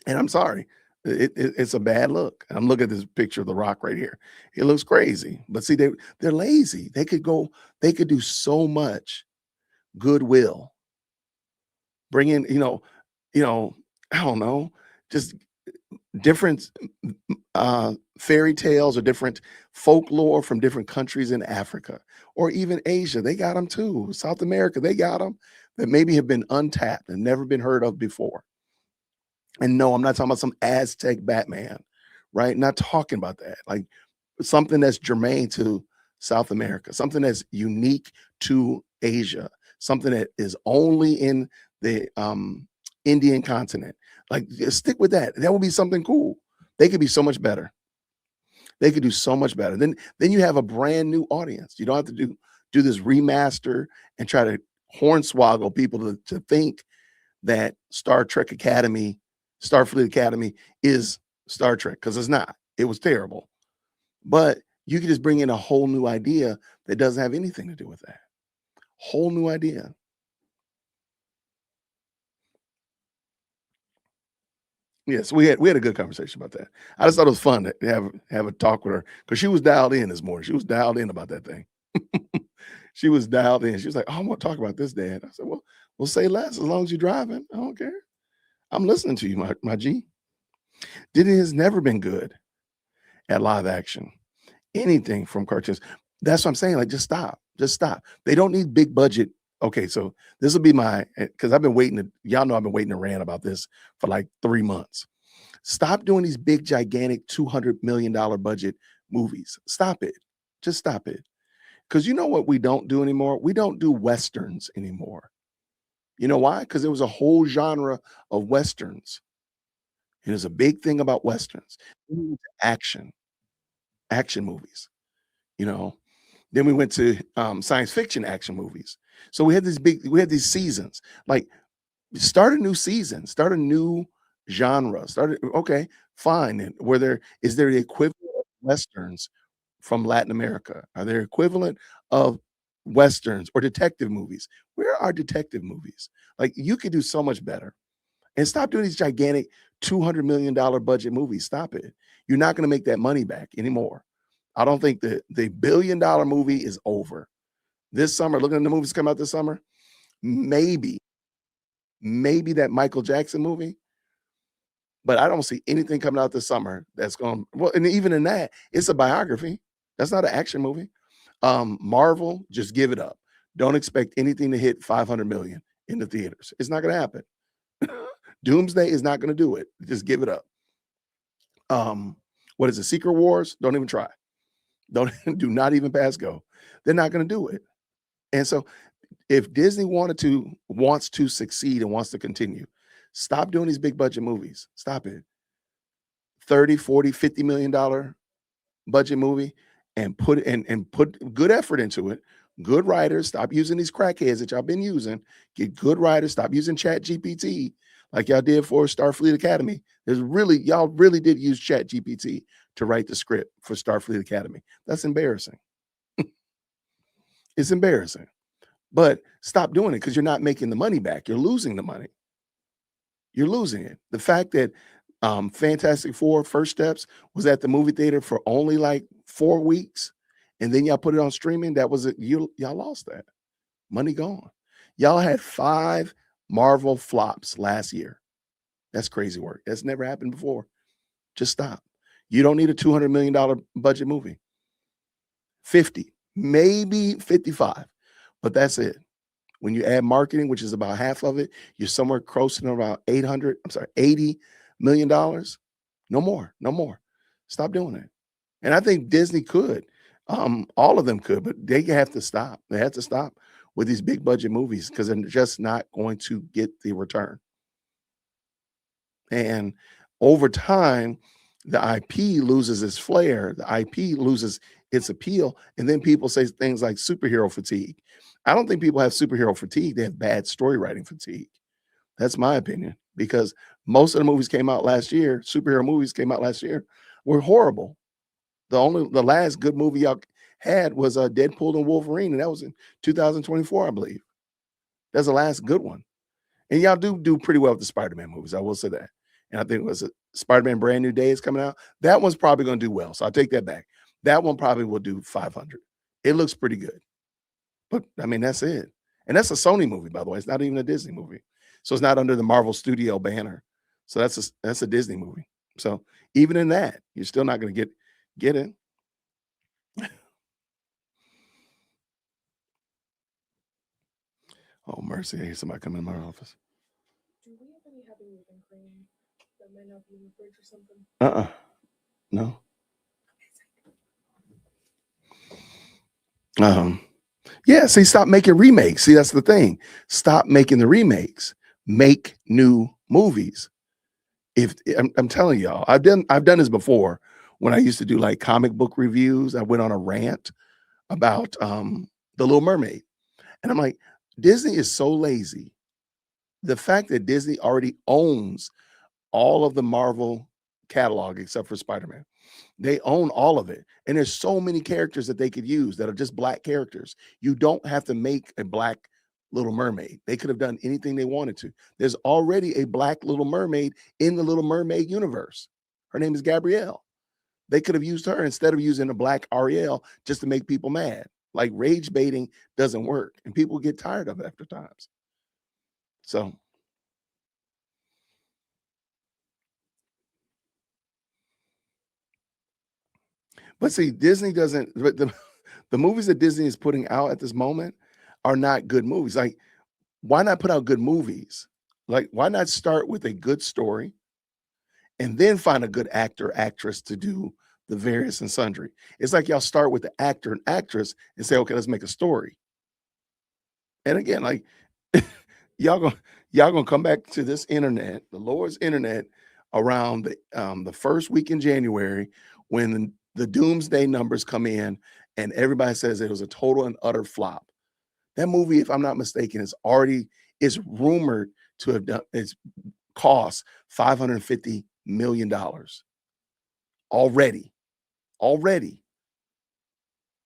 And I'm sorry. It's a bad look. I'm looking at this picture of The Rock right here. It looks crazy. But see, they're lazy. They could do so much goodwill. Bring in, you know, I don't know, just different fairy tales or different folklore from different countries in Africa or even Asia. They got them too. South America, they got them that maybe have been untapped and never been heard of before. And no, I'm not talking about some Aztec Batman, right? Not talking about that. Like something that's germane to South America, something that's unique to Asia, something that is only in the Indian continent. Like, stick with that. That would be something cool. They could be so much better. They could do so much better. Then you have a brand new audience. You don't have to do this remaster and try to hornswoggle people to think that Starfleet Academy is Star Trek, because it's not. It was terrible. But you could just bring in a whole new idea that doesn't have anything to do with that. Whole new idea. Yes, we had a good conversation about that. I just thought it was fun to have a talk with her because she was dialed in this morning. She was dialed in about that thing. She was dialed in. She was like, "Oh, I want to talk about this, Dad." I said, "Well, we'll say less as long as you're driving. I don't care. I'm listening to you, my G." Disney has never been good at live action. Anything from cartoons. That's what I'm saying. Like, just stop. Just stop. They don't need big budget. Okay, so this will be because I've been waiting y'all know I've been waiting to rant about this for like 3 months. Stop doing these big, gigantic $200 million budget movies. Stop it. Just stop it. Because you know what we don't do anymore? We don't do Westerns anymore. You know why? Because there was a whole genre of Westerns. And there's a big thing about Westerns. Action movies, you know. Then we went to science fiction action movies. So we had these seasons. Like, start a new season, start a new genre. Okay, fine. And is there the equivalent of Westerns from Latin America? Are there equivalent of Westerns or detective movies? Where are detective movies? Like, you could do so much better. And stop doing these gigantic $200 million budget movies. Stop it. You're not going to make that money back anymore. I don't think the $1 billion movie is over. This summer, looking at the movies come out this summer, maybe that Michael Jackson movie, but I don't see anything coming out this summer that's going, well, and even in that, it's a biography. That's not an action movie. Marvel, just give it up. Don't expect anything to hit 500 million in the theaters. It's not going to happen. Doomsday is not going to do it. Just give it up. What is it? Secret Wars? Don't even try. Do not even pass go. They're not going to do it. And so if Disney wants to succeed and wants to continue, stop doing these big budget movies. Stop it. 30, 40, $50 million budget movie and put good effort into it. Good writers. Stop using these crackheads that y'all been using. Get good writers. Stop using Chat GPT like y'all did for Starfleet Academy. Y'all really did use Chat GPT to write the script for Starfleet Academy. That's embarrassing. It's embarrassing. But stop doing it because you're not making the money back. You're losing the money. You're losing it. The fact that Fantastic Four First Steps was at the movie theater for only like 4 weeks, and then y'all put it on streaming, that was it. Y'all lost that. Money gone. Y'all had 5 Marvel flops last year. That's crazy work. That's never happened before. Just stop. You don't need a $200 million budget movie. 50, maybe 55, but that's it. When you add marketing, which is about half of it, you're somewhere close to around $80 million. No more. Stop doing it. And I think Disney could. All of them could, but they have to stop. They have to stop with these big budget movies because they're just not going to get the return. And over time, the IP loses its flair. The IP loses its appeal. And then people say things like superhero fatigue. I don't think people have superhero fatigue. They have bad story writing fatigue. That's my opinion, because most of the movies came out last year, superhero movies came out last year, were horrible. The last good movie y'all had was Deadpool and Wolverine, and that was in 2024, I believe. That's the last good one. And y'all do pretty well with the Spider-Man movies, I will say that. And I think it was a Spider-Man Brand New Day is coming out. That one's probably going to do well, so I'll take that back. That one probably will do 500. It looks pretty good. But, I mean, that's it. And that's a Sony movie, by the way. It's not even a Disney movie. So it's not under the Marvel Studio banner. So that's a Disney movie. So even in that, you're still not going to get it. Oh, mercy. I hear somebody coming in my office. Do we have any whipping cream that might not be in the fridge or something? No. Yeah, see, stop making remakes. See, that's the thing. Stop making the remakes. Make new movies. If I'm telling y'all, I've done this before when I used to do like comic book reviews. I went on a rant about The Little Mermaid. And I'm like, Disney is so lazy. The fact that Disney already owns all of the Marvel catalog except for Spider-Man. They own all of it. And there's so many characters that they could use that are just Black characters. You don't have to make a Black Little Mermaid. They could have done anything they wanted to. There's already a Black Little Mermaid in the Little Mermaid universe. Her name is Gabrielle. They could have used her instead of using a Black Ariel just to make people mad. Like, rage baiting doesn't work, and people get tired of it after times. So but see, Disney doesn't, the movies that Disney is putting out at this moment are not good movies. Like, why not put out good movies? Like, why not start with a good story and then find a good actor, actress to do the various and sundry? It's like y'all start with the actor and actress and say, okay, let's make a story. And again, like, y'all gonna come back to this internet, the Lord's internet, around the first week in January when the doomsday numbers come in and everybody says it was a total and utter flop. That movie, if I'm not mistaken, is rumored to have done, it's cost $550 million already. Already.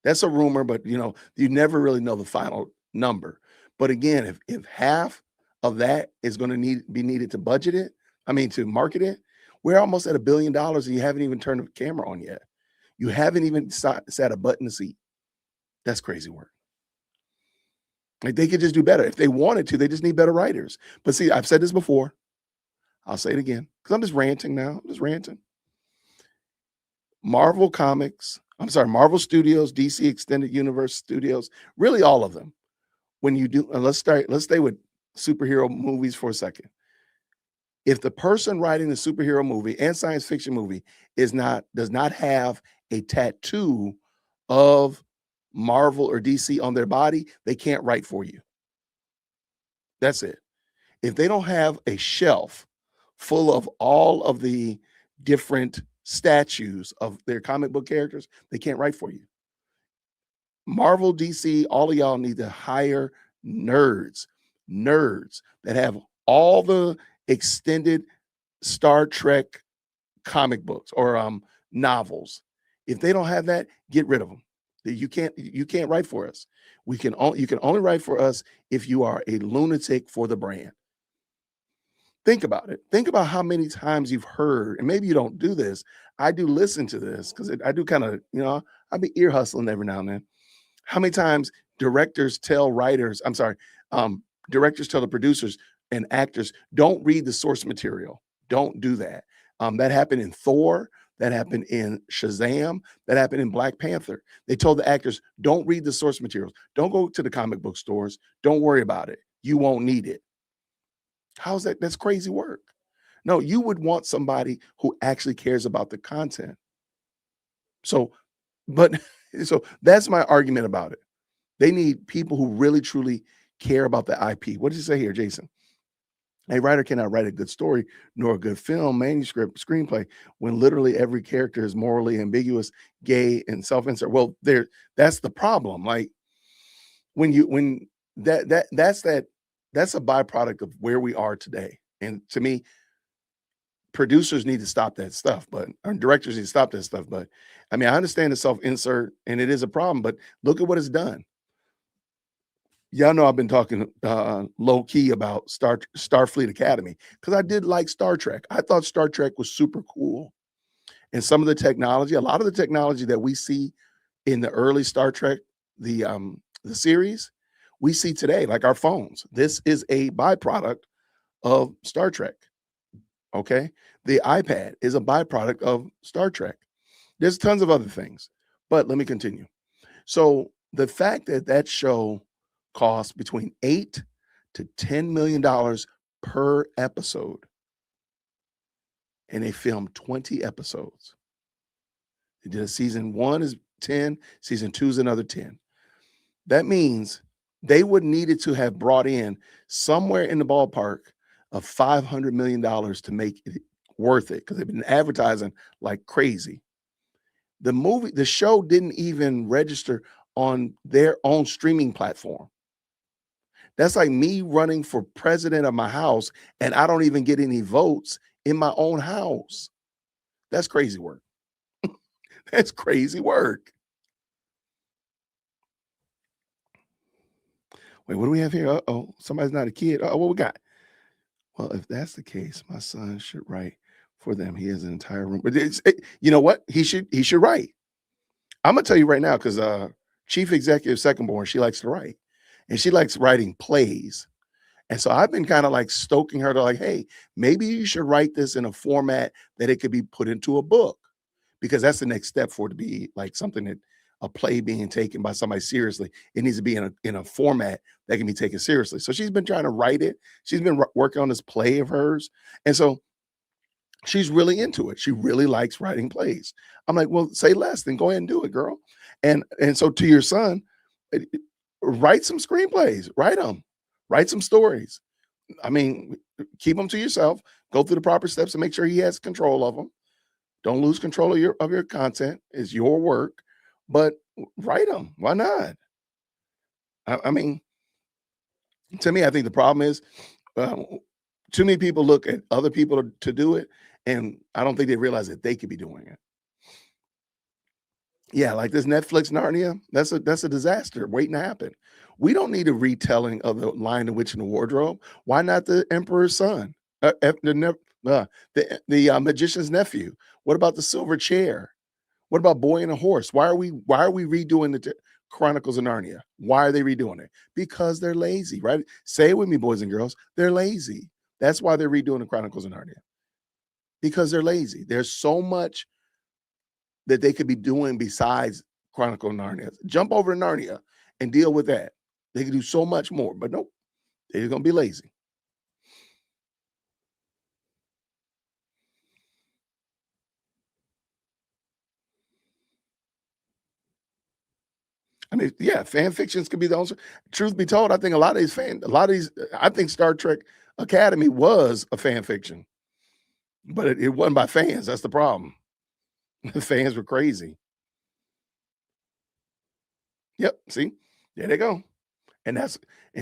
That's a rumor, but you never really know the final number. But again, if half of that is going to be needed to budget it, to market it, we're almost at $1 billion and you haven't even turned the camera on yet. You haven't even sat a butt in the seat. That's crazy work. Like, they could just do better. If they wanted to, they just need better writers. But see, I've said this before. I'll say it again because I'm just ranting now. I'm just ranting. Marvel Studios, DC Extended Universe Studios, really all of them. When you do, let's stay with superhero movies for a second. If the person writing the superhero movie and science fiction movie does not have a tattoo of Marvel or DC on their body, they can't write for you. That's it. If they don't have a shelf full of all of the different statues of their comic book characters, they can't write for you. Marvel, DC, all of y'all need to hire nerds that have all the extended Star Trek comic books or novels. If they don't have that, get rid of them. You can't write for us. You can only write for us if you are a lunatic for the brand. Think about it. Think about how many times you've heard, and maybe you don't do this. I do listen to this because I do kind of, I be ear hustling every now and then. How many times directors tell directors tell the producers and actors, don't read the source material. Don't do that. That happened in Thor. That happened in Shazam. That happened in Black Panther. They told the actors, don't read the source materials. Don't go to the comic book stores. Don't worry about it. You won't need it. How's that? That's crazy work. No, you would want somebody who actually cares about the content. So that's my argument about it. They need people who really, truly care about the IP. What does it say here, Jason? A writer cannot write a good story nor a good film, manuscript, screenplay when literally every character is morally ambiguous, gay, and self-insert. Well, that's the problem. Like that's a byproduct of where we are today. And to me, producers need to stop that stuff, or directors need to stop that stuff. But I understand the self-insert and it is a problem, but look at what it's done. Y'all know I've been talking low key about Starfleet Academy because I did like Star Trek. I thought Star Trek was super cool. And some of the technology, a lot of the technology that we see in the early Star Trek, the series, we see today, like our phones. This is a byproduct of Star Trek. Okay. The iPad is a byproduct of Star Trek. There's tons of other things, but let me continue. So the fact that show costs between $8 to $10 million per episode, and they filmed 20 episodes. They did season 1 is 10, season 2 is another 10. That means they would needed to have brought in somewhere in the ballpark of $500 million to make it worth it because they've been advertising like crazy. The show didn't even register on their own streaming platform. That's like me running for president of my house and I don't even get any votes in my own house. That's crazy work. That's crazy work. Wait, what do we have here? Uh-oh, somebody's not a kid. Oh, what we got? Well, if that's the case, my son should write for them. He has an entire room. But you know what? He should write. I'm gonna tell you right now, because Chief Executive Secondborn, she likes to write. And she likes writing plays. And so I've been kind of like stoking her to like, hey, maybe you should write this in a format that it could be put into a book, because that's the next step for it to be like something that a play being taken by somebody seriously. It needs to be in a format that can be taken seriously. So she's been trying to write it. She's been working on this play of hers. And so she's really into it. She really likes writing plays. I'm like, well, say less, then go ahead and do it, girl. And so to your son, write some screenplays, write some stories. Keep them to yourself, go through the proper steps and make sure he has control of them. Don't lose control of your content. It's your work, but write them. Why not? To me, I think the problem is too many people look at other people to do it, and I don't think they realize that they could be doing it. Yeah, like this Netflix Narnia, that's a disaster waiting to happen. We don't need a retelling of the Lion, the Witch, and the Wardrobe. Why not the Emperor's Son? The Magician's Nephew. What about the Silver Chair? What about Boy and a Horse? Why are we redoing the Chronicles of Narnia? Why are they redoing it? Because they're lazy, right? Say it with me, boys and girls. They're lazy. That's why they're redoing the Chronicles of Narnia. Because they're lazy. There's so much that they could be doing besides Chronicle of Narnia. Jump over to Narnia and deal with that. They could do so much more, but nope, they're going to be lazy. I mean, yeah, fan fictions could be the only. Truth be told, I think I think Star Trek Academy was a fan fiction, but it wasn't by fans. That's the problem. The fans were crazy. Yep. See, there they go. And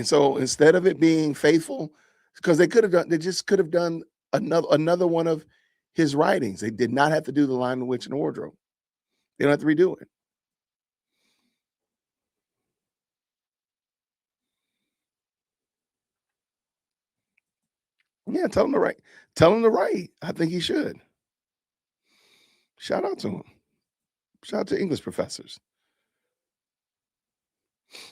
so instead of it being faithful, because they just could have done another one of his writings. They did not have to do The Lion, the Witch, and the Wardrobe. They don't have to redo it. Yeah, tell him to write. Tell him to write. I think he should. Shout out to him. Shout out to English professors.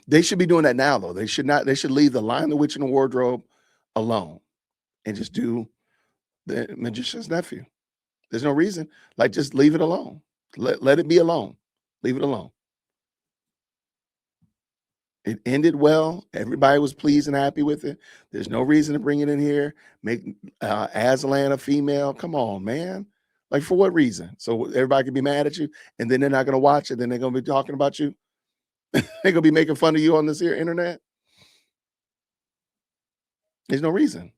They should be doing that now, though. They should not. They should leave The Lion, the Witch, and the Wardrobe alone and just do The Magician's Nephew. There's no reason. Like, just leave it alone. Let it be alone. Leave it alone. It ended well. Everybody was pleased and happy with it. There's no reason to bring it in here. Make Aslan a female. Come on, man. Like, for what reason? So everybody can be mad at you, and then they're not going to watch it. Then they're going to be talking about you. They're going to be making fun of you on this here internet. There's no reason.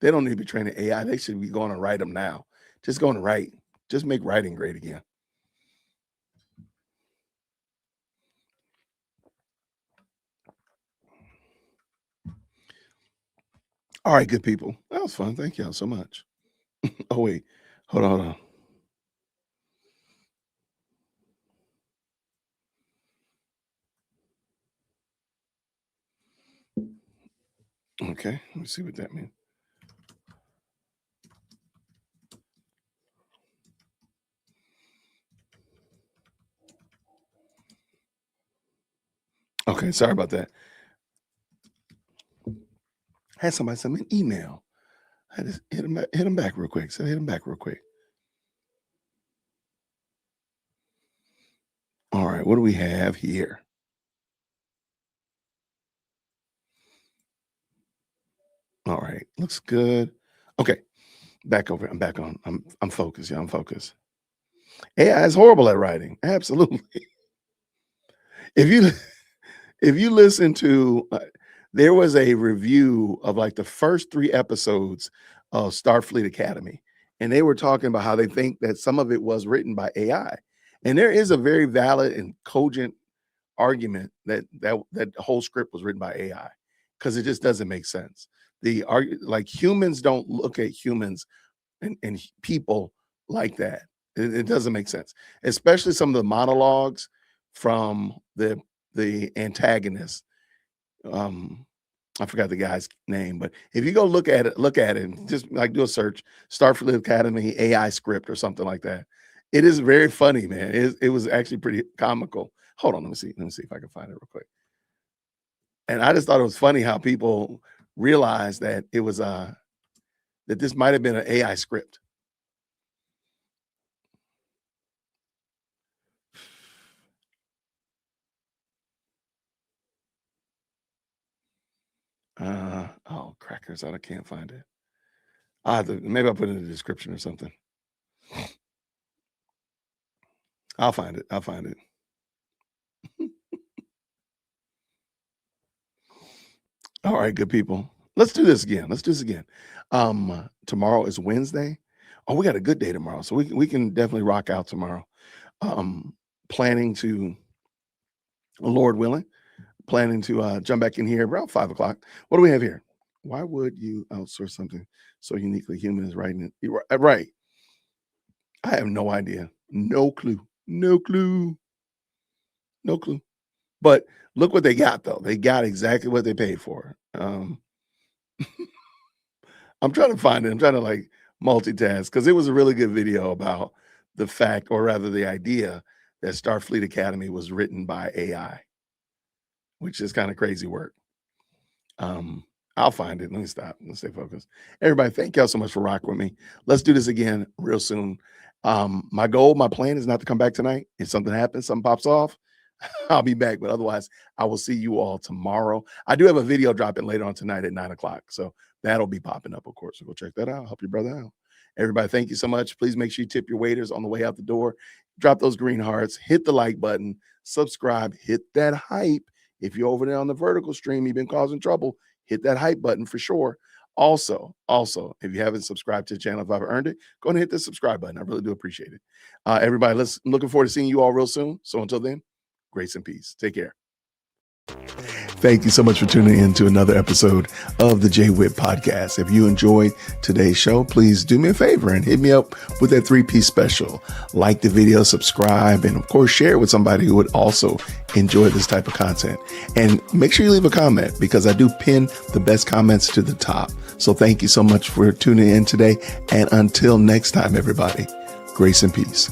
They don't need to be training AI. They should be going to write them now. Just going to write. Just make writing great again. All right, good people. That was fun. Thank y'all so much. Oh, wait. Hold on. Okay, let me see what that means. Okay, sorry about that. I had somebody send me an email. I just hit him back real quick. So hit him back real quick. All right, what do we have here? All right, looks good. Okay, back over. I'm back on. I'm focused. Yeah, I'm focused. AI is horrible at writing. Absolutely. If you listen to, there was a review of like the first 3 episodes of Starfleet Academy, and they were talking about how they think that some of it was written by AI, and there is a very valid and cogent argument that the whole script was written by AI, because it just doesn't make sense. Like, humans don't look at humans and people like that. It doesn't make sense, especially some of the monologues from the antagonist. I forgot the guy's name, but if you go look at it and just like do a search, Starfleet Academy AI script or something like that. It is very funny, man. It was actually pretty comical. Hold on, let me see if I can find it real quick. And I just thought it was funny how people realized that it was that this might have been an AI script. Oh, crackers out. I can't find it. Maybe I'll put it in the description or something. I'll find it. All right, good people. Let's do this again. Tomorrow is Wednesday. Oh, we got a good day tomorrow, so we can definitely rock out tomorrow. Planning to, Lord willing, planning to jump back in here around 5 o'clock. What do we have here? Why would you outsource something so uniquely human as writing it? Right. I have no idea. No clue. No clue. No clue. But look what they got, though. They got exactly what they paid for. I'm trying to find it. I'm trying to like multitask because it was a really good video about the fact, or rather the idea, that Starfleet Academy was written by AI, which is kind of crazy work. I'll find it. Let me stop. Let's stay focused. Everybody, thank y'all so much for rocking with me. Let's do this again real soon. My goal, my plan is not to come back tonight. If something happens, something pops off, I'll be back. But otherwise, I will see you all tomorrow. I do have a video dropping later on tonight at 9 o'clock. So that'll be popping up, of course. So go check that out. Help your brother out. Everybody, thank you so much. Please make sure you tip your waiters on the way out the door. Drop those green hearts. Hit the like button. Subscribe. Hit that hype. If you're over there on the vertical stream, you've been causing trouble, hit that hype button for sure. Also, if you haven't subscribed to the channel, if I've earned it, go ahead and hit the subscribe button. I really do appreciate it. Everybody, I'm looking forward to seeing you all real soon. So until then, grace and peace. Take care. Thank you so much for tuning in to another episode of the Jay Whip Podcast. If you enjoyed today's show, please do me a favor and hit me up with that 3-piece special. Like the video, subscribe, and of course, share it with somebody who would also enjoy this type of content. And make sure you leave a comment because I do pin the best comments to the top. So thank you so much for tuning in today. And until next time, everybody, grace and peace.